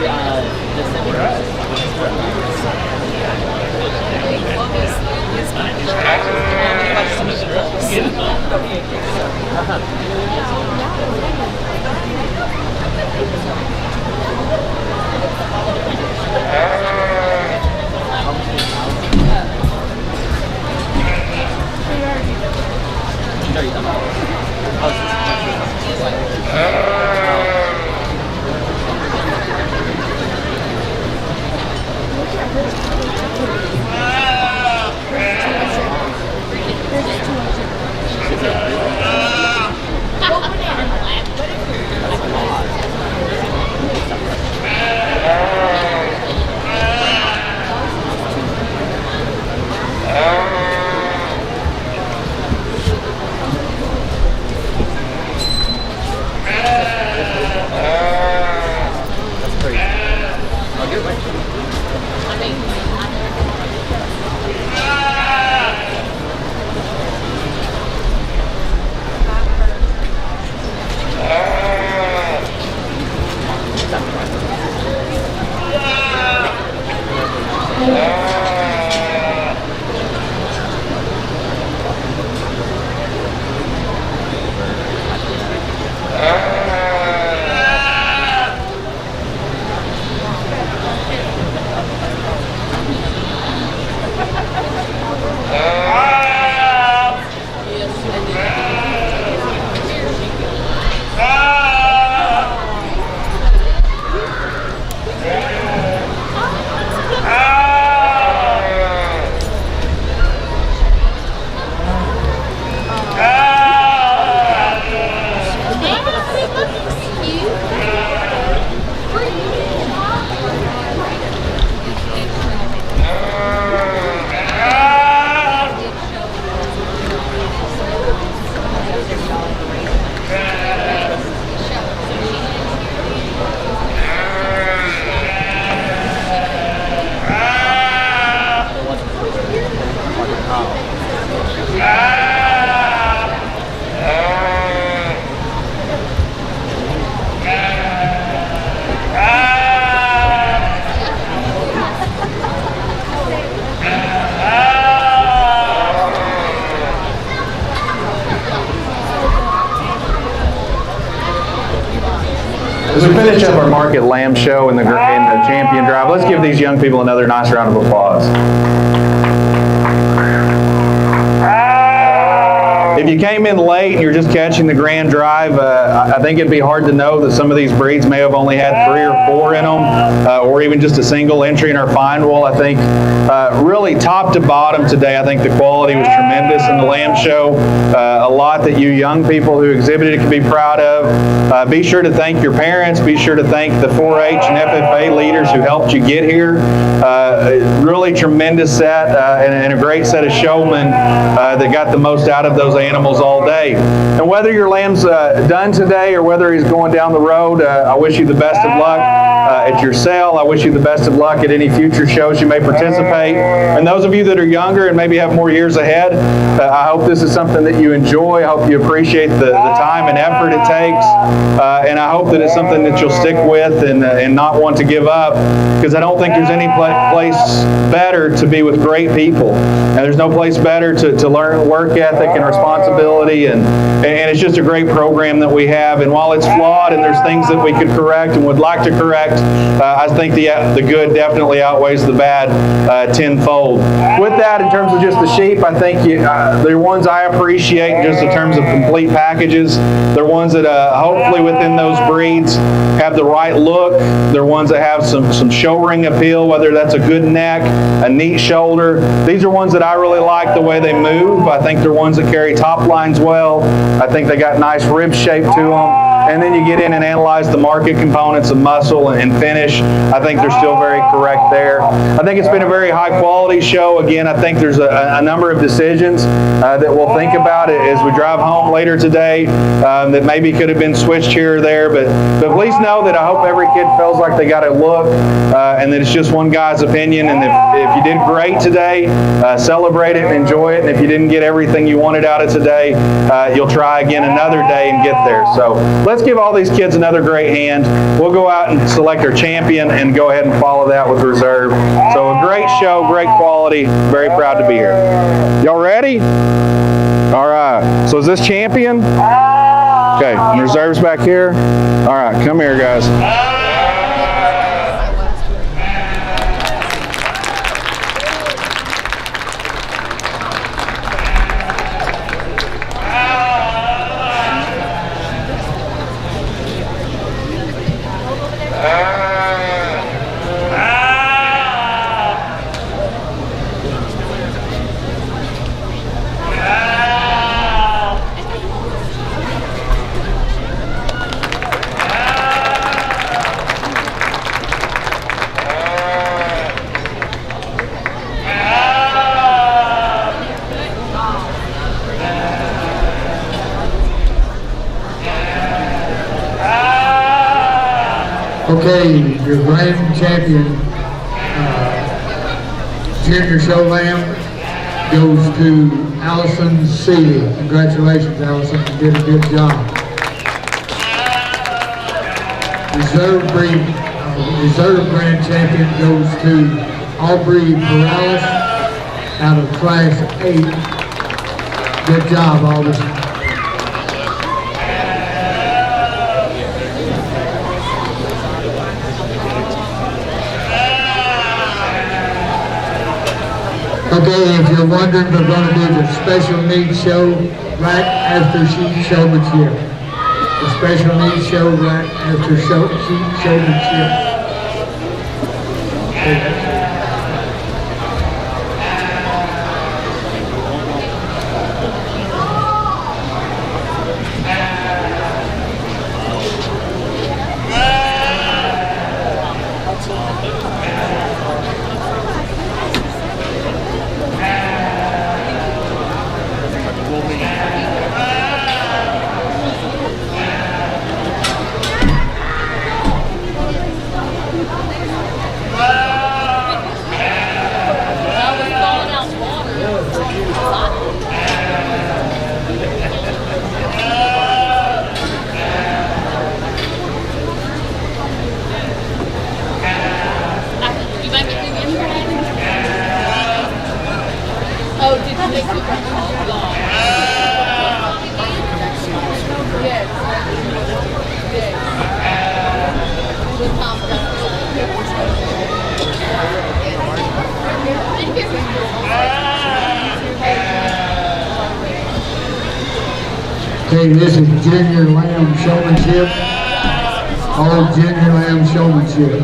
As we finish up our market lamb show and the champion drive, let's give these young people another nice round of applause. If If you came in late and you're just catching the Grand Drive, I think it'd be hard to know that some of these breeds may have only had 3 or 4 in them, or even just a single entry in our find wall. I think really top to bottom today, I think the quality was tremendous in the lamb show. A lot that you young people who exhibited can be proud of. Be sure to thank your parents. Be sure to thank the 4-H and FFA leaders who helped you get here. Really tremendous set and a great set of showmen that got the most out of those animals all day. And whether your lamb's done today or whether he's going down the road, I wish you the best of luck at your sale. I wish you the best of luck at any future shows you may participate. And those of you that are younger and maybe have more years ahead, I hope this is something that you enjoy. I hope you appreciate the time and effort it takes. And I hope that it's something that you'll stick with and not want to give up, because I don't think there's any place better to be with great people. And there's no place better to learn work ethic and responsibility, and it's just a great program that we have. And while it's flawed and there's things that we could correct and would like to correct, I think the good definitely outweighs the bad tenfold. With that, in terms of just the sheep, I think they're ones I appreciate just in terms of complete packages. They're ones that hopefully within those breeds have the right look. They're ones that have some show ring appeal, whether that's a good neck, a neat shoulder. These are ones that I really like the way they move. I think they're ones that carry top lines well. I think they got nice rib shape to them. And then you get in and analyze the market components of muscle and finish. I think they're still very correct there. I think it's been a very high quality show. Again, I think there's a number of decisions that we'll think about as we drive home later today that maybe could have been switched here or there. But please know that I hope every kid feels like they got a look and that it's just one guy's opinion. And if you did great today, celebrate it and enjoy it. And if you didn't get everything you wanted out of today, you'll try again another day and get there. So let's give all these kids another great hand. We'll go out and select our champion and go ahead and follow that with reserve. So a great show, great quality. Very proud to be here. Y'all ready? All right. So is this champion? Okay. And reserve's back here. All right. Come here, guys. Okay, your grand champion, junior show lamb, goes to Allison Seeley. Congratulations, Allison, you did a good job. Reserve grand champion goes to Aubrey Morales out of Class 8. Good job, Aubrey. Okay, if you're wondering, we're going to do the special needs show right after sheep showmanship. The special needs show right after sheep showmanship. Okay, this is junior lamb showmanship. All junior lamb showmanship.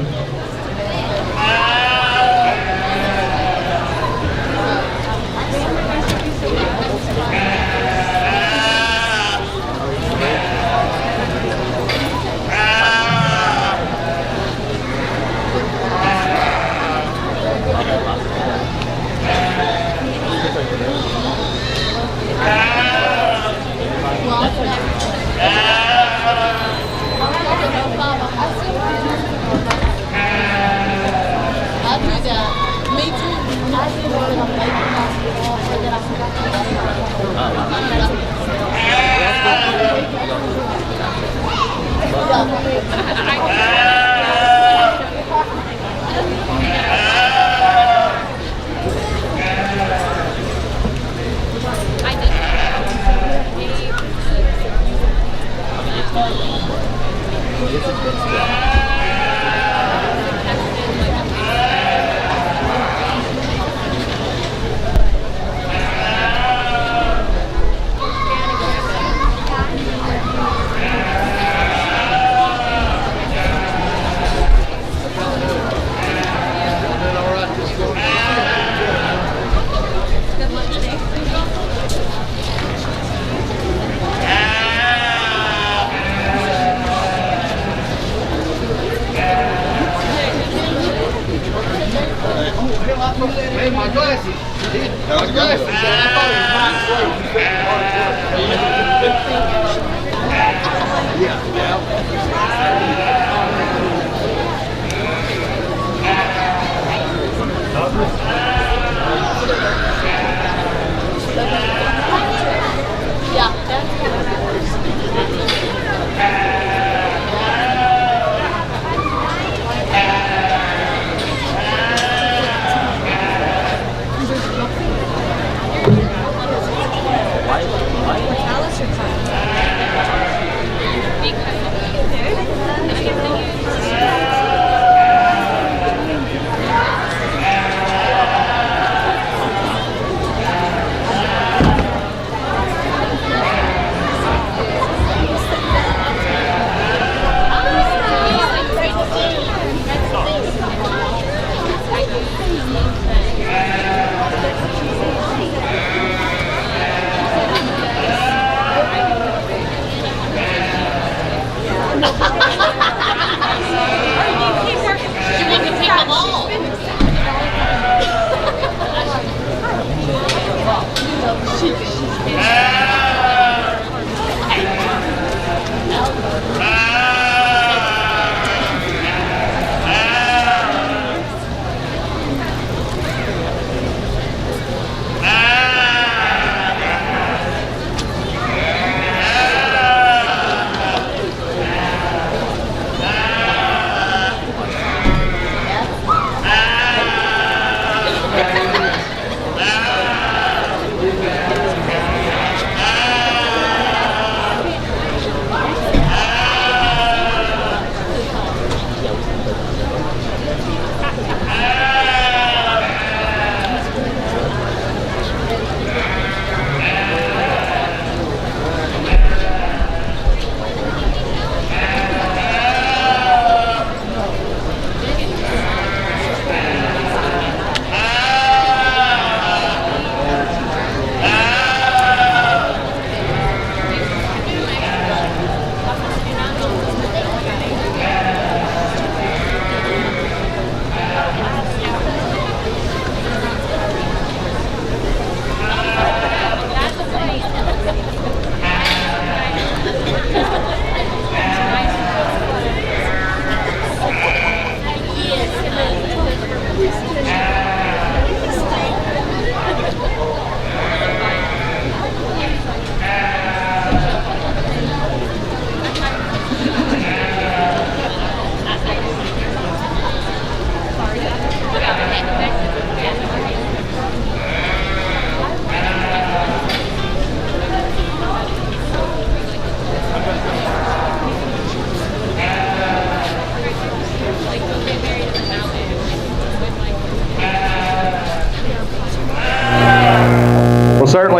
Because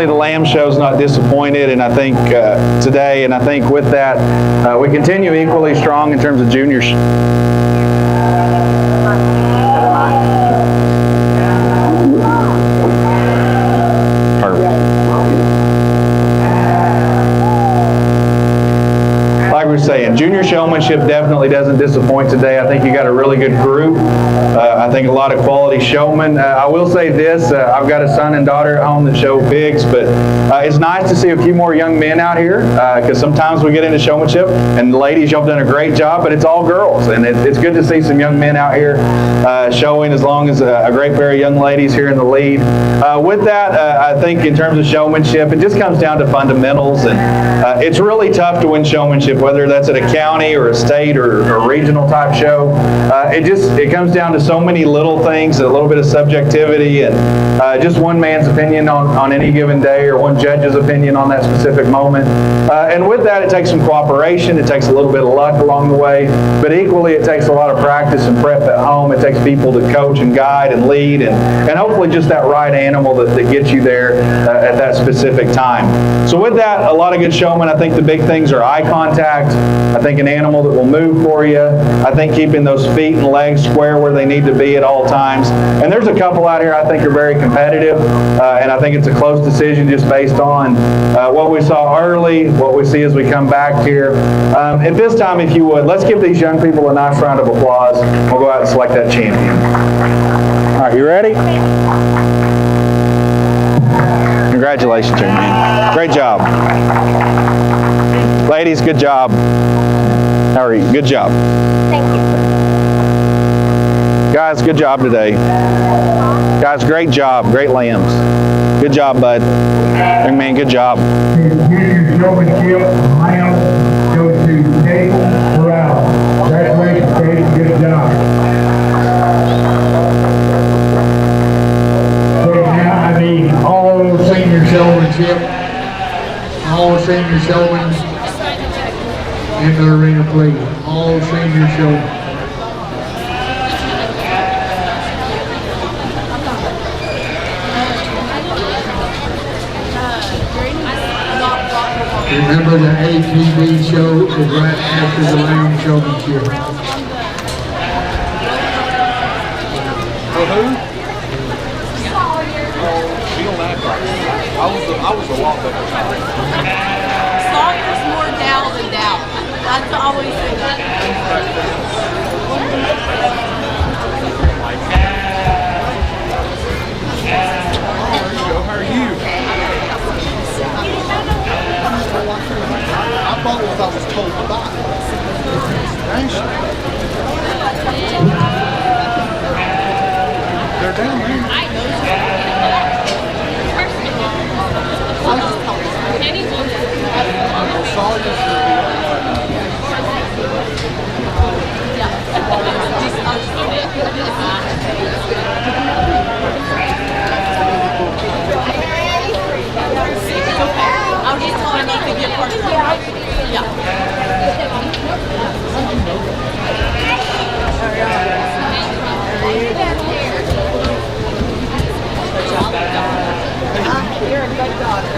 certainly the lamb show's not disappointed, and I think today, and I think with that, we continue equally strong in terms of junior. Like we were saying, junior showmanship definitely doesn't disappoint today. I think you got a really good group. I think a lot of quality showmen. I will say this, I've got a son and daughter at home that show pigs, but it's nice to see a few more young men out here, because sometimes we get into showmanship, and the ladies, y'all have done a great job, but it's all girls, and it's good to see some young men out here showing, as long as a great pair of young ladies here in the lead. With that, I think in terms of showmanship, it just comes down to fundamentals, and it's really tough to win showmanship, whether that's at a county or a state or a regional type show. It comes down to so many little things, a little bit of subjectivity, and just one man's opinion on any given day, or one judge's opinion on that specific moment. And with that, it takes some cooperation, it takes a little bit of luck along the way, but equally it takes a lot of practice and prep at home. It takes people to coach and guide and lead, and hopefully just that right animal that gets you there at that specific time. So with that, a lot of good showmen. I think the big things are eye contact. I think an animal that will move for you. I think keeping those feet and legs square where they need to be at all times. And there's a couple out here I think are very competitive, and I think it's a close decision just based on what we saw early, what we see as we come back here. At this time, if you would, let's give these young people a nice round of applause. We'll go out and select that champion. All right, you ready? Congratulations, young man. Great job. Ladies, good job. How are you? Good job. Thank you. Guys, good job today. Guys, great job. Great lambs. Good job, bud. Young man, good job. Junior showmanship, lamb, goes to Kate Corral. Congratulations, Kate. Good job. So now I need all senior showmanship, all senior showmen in the arena, please. All senior showmen. Remember, the ATV show is right after the lamb showmanship. For who? Oh, she don't act like it. I was a lot better. Sawyer's more Dow than Dow. That's always the How are you? I bought what I was told to buy. They're down there. I'll just tell her not to get part of it. You're a good daughter.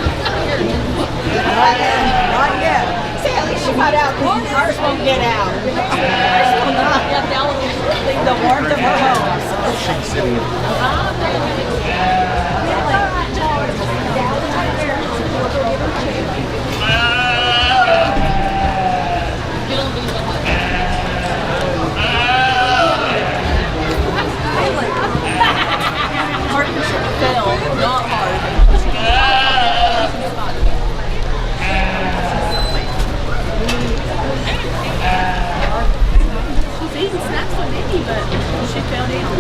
Not yet. See, at least she got out. Ours won't get out. Ours will not. Leave the warmth of her Partnership fell, not hard. She's eating snacks with Nikki, but she fell down.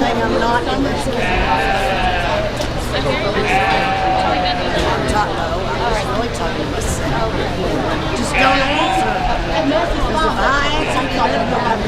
thing I'm not doing. I'm really talking to myself. Just don't answer. Because if I answer, you're going to go out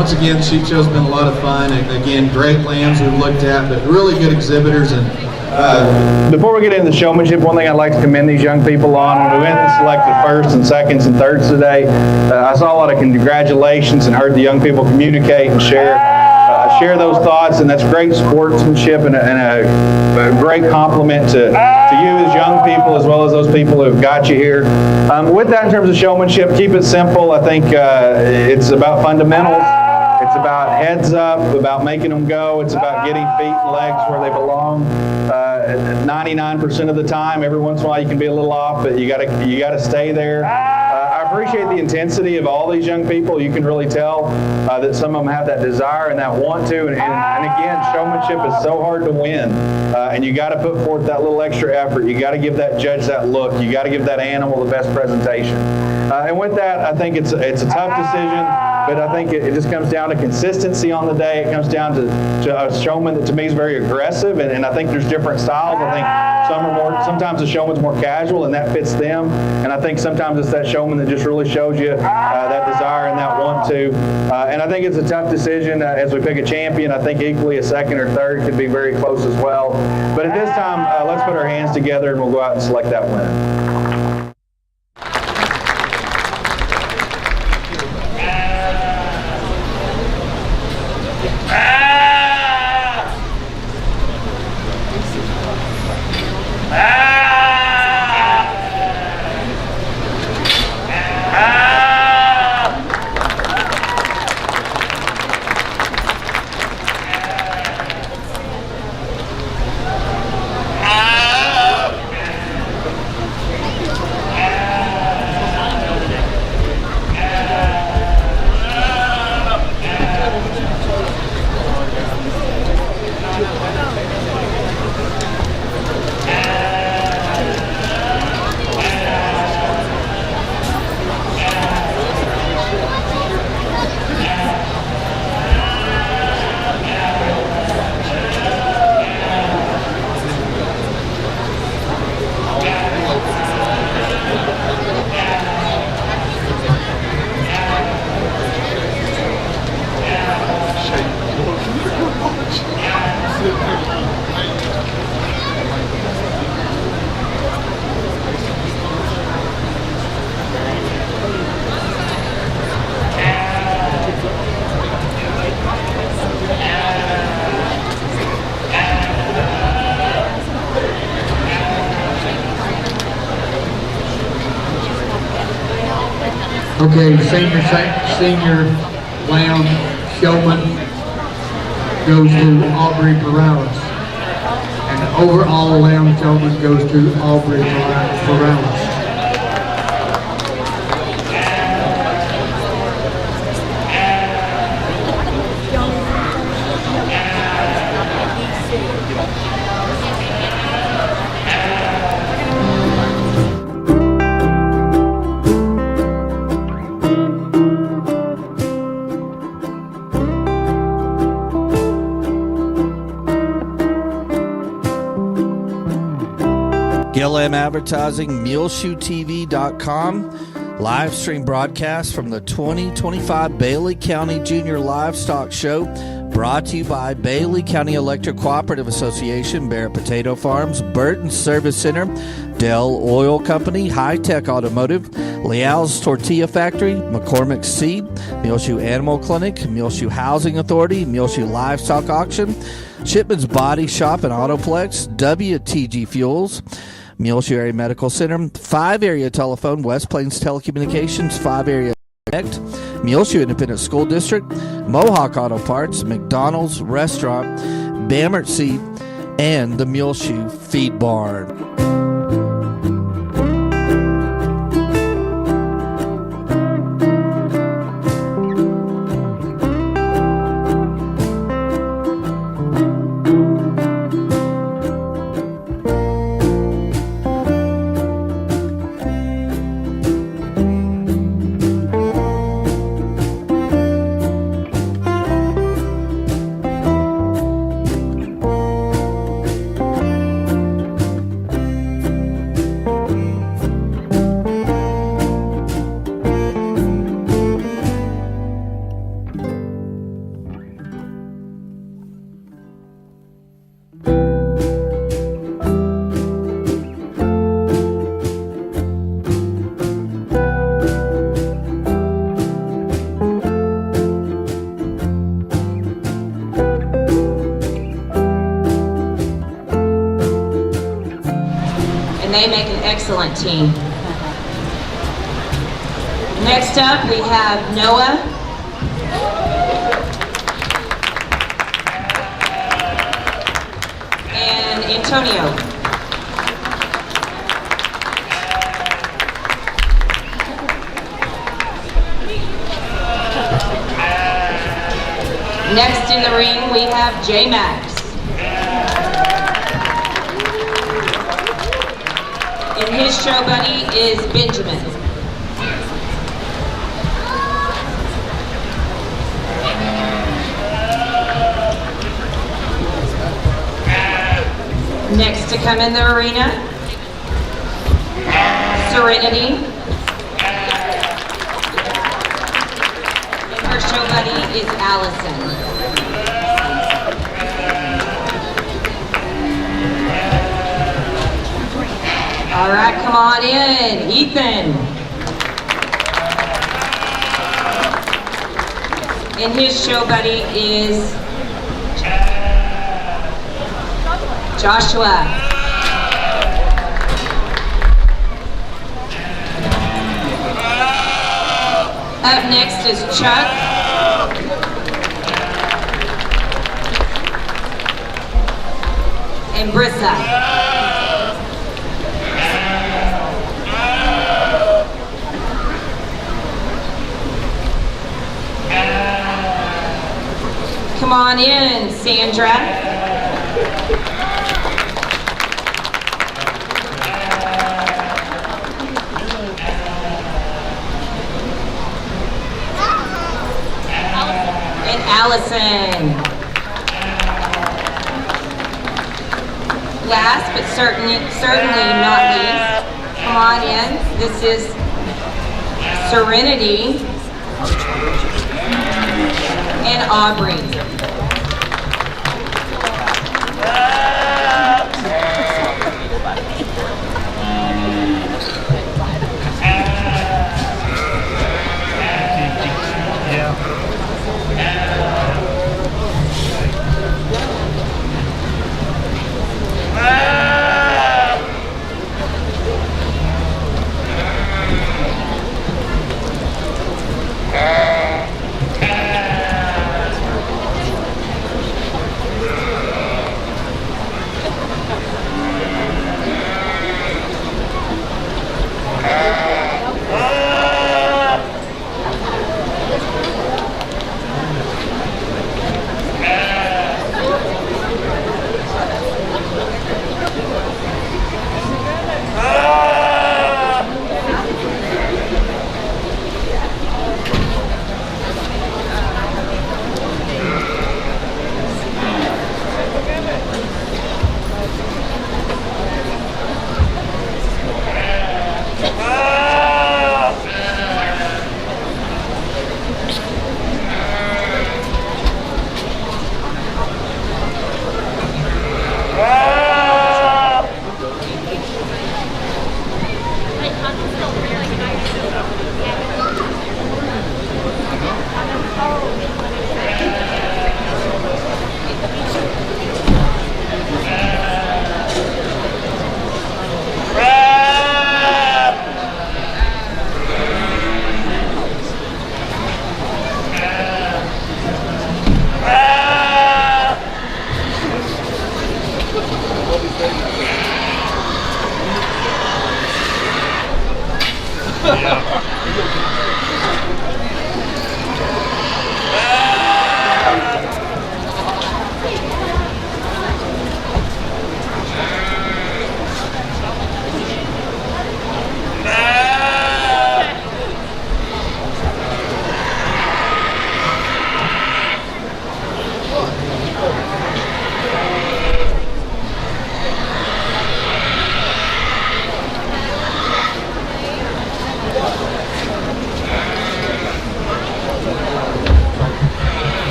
Once again, Sheep Show's been a lot of fun, and again, great lambs we've looked at, but really good exhibitors. And Before we get into the showmanship, one thing I'd like to commend these young people on. When we went and selected first and seconds and thirds today, I saw a lot of congratulations and heard the young people communicate and share those thoughts, and that's great sportsmanship and a great compliment to you as young people as well as those people who have got you here. With that, in terms of showmanship, keep it simple. I think it's about fundamentals. It's about heads up, about making them go. It's about getting feet and legs where they belong. 99% of the time, every once in a while you can be a little off, but you gotta stay there. I appreciate the intensity of all these young people. You can really tell that some of them have that desire and that want to. And again, showmanship is so hard to win. And you got to put forth that little extra effort. You got to give that judge that look. You got to give that animal the best presentation. And with that, I think it's a tough decision. But I think it just comes down to consistency on the day. It comes down to a showman that to me is very aggressive, and I think there's different styles. I think sometimes the showman's more casual, and that fits them. And I think sometimes it's that showman that just really shows you that desire and that want to. And I think it's a tough decision as we pick a champion. I think equally a second or third could be very close as well. But at this time, let's put our hands together and we'll go out and select that winner. Okay, senior lamb showman goes to Aubrey Perales. And the overall lamb showman goes to Aubrey Perales. GLM Advertising, MuleshoeTV.com, live stream broadcast from the 2025 Bailey County Junior Livestock Show, brought to you by Bailey County Electric Cooperative Association, Barrett Potato Farms, Burton Service Center, Dell Oil Company, Hi-Tek Automotive, Leal's Tortilla Factory, McCormick Seed, Muleshoe Animal Clinic, Muleshoe Housing Authority, Muleshoe Livestock Auction, Shipman's Body Shop and Autoplex, WTG Fuels, Muleshoe Area Medical Center, 5-area telephone, West Plains Telecommunications, 5-area Connect, Muleshoe Independent School District, Mohawk Auto Parts, McDonald's Restaurant, Bamert Seed, and the Muleshoe Feed Barn. They make an excellent team. Next up, we have Noah and Antonio. Next in the ring, we have J-Max. And his show buddy is Benjamin. Next to come in the arena, Serenity. And her show buddy is Allison. All right, come on in, Ethan. And his show buddy is Joshua. Up next is Chuck. And Brissa. Come on in, Sandra. And Allison. Last but certainly not least, come on in. This is Serenity and Aubrey.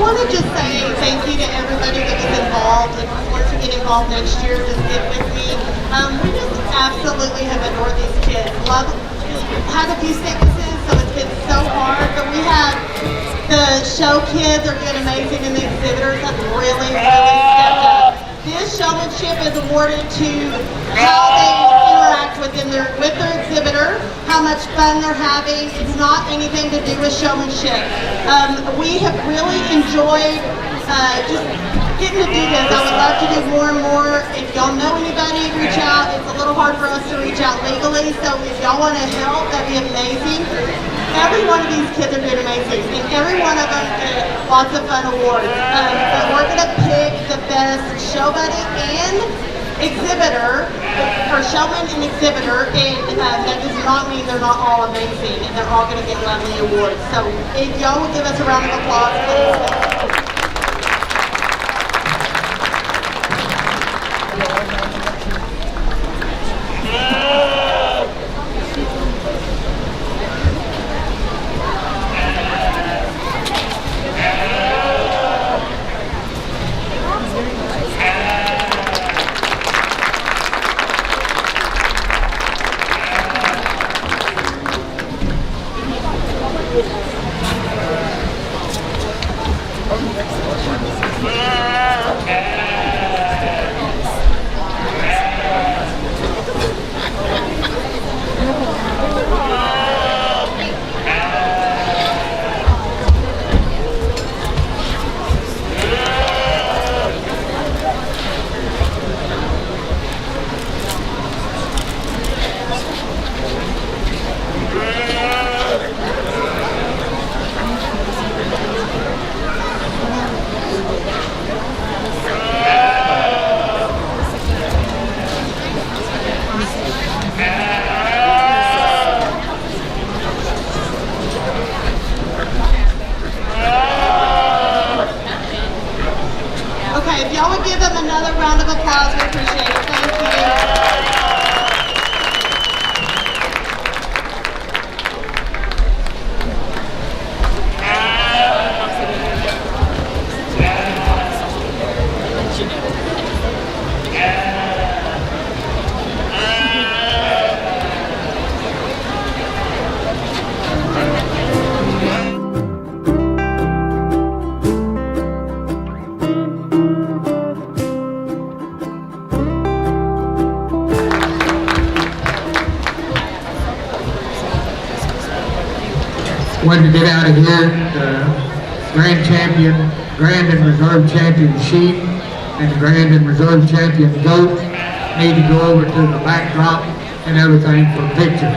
want to just say thank you to everybody that was involved. If you want to get involved next year, just get with me. We just absolutely have adored these kids. Had a few sicknesses, so it's been so hard, but we have the show kids are doing amazing, and the exhibitors have really stepped up. This showmanship is awarded to how they interact with their exhibitor, how much fun they're having. It's not anything to do with showmanship. We have really enjoyed just getting to do this. I would love to do more and more. If y'all know anybody, reach out. It's a little hard for us to reach out legally, so if y'all want to help, that'd be amazing. Every one of these kids are doing amazing, and every one of them get lots of fun awards. But we're going to pick the best show buddy and exhibitor, or showman and exhibitor, and that does not mean they're not all amazing, and they're all going to get lovely awards. So if y'all would give us a round of applause, please. Wanted to get out of here, grand champion, grand and reserve champion sheep, and the grand and reserve champion goat need to go over to the backdrop and everything for pictures.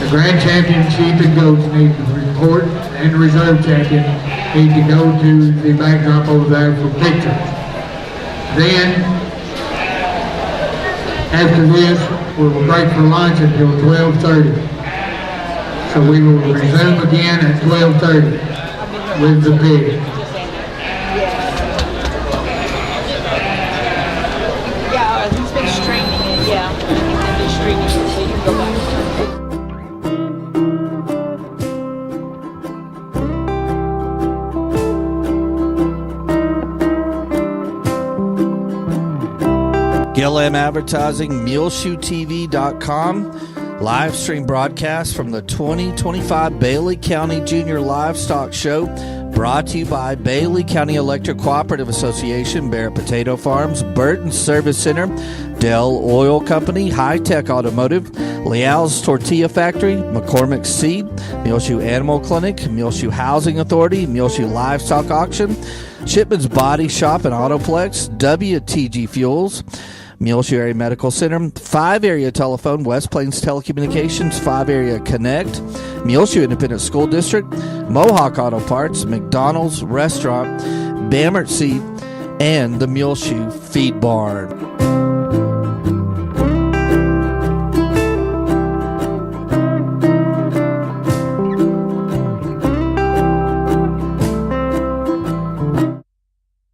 The grand champion sheep and goats need to report, and the reserve champion need to go to the backdrop over there for pictures. Then, after this, we will break for lunch until 12:30. So we will resume again at 12:30 with the pig. Yeah, he's been streaming it. Yeah, he's been streaming it, so you can go back. GLM Advertising, MuleshoeTV.com, live stream broadcast from the 2025 Bailey County Junior Livestock Show, brought to you by Bailey County Electric Cooperative Association, Barrett Potato Farms, Burton Service Center, Dell Oil Company, Hi-Tek Automotive, Leal's Tortilla Factory, McCormick Seed, Muleshoe Animal Clinic, Muleshoe Housing Authority, Muleshoe Livestock Auction, Shipman's Body Shop and Autoplex, WTG Fuels, Muleshoe Area Medical Center, 5 Area Telephone, West Plains Telecommunications, 5 Area Connect, Muleshoe Independent School District, Mohawk Auto Parts, McDonald's Restaurant, Bamert Seed, and the Muleshoe Feed Barn.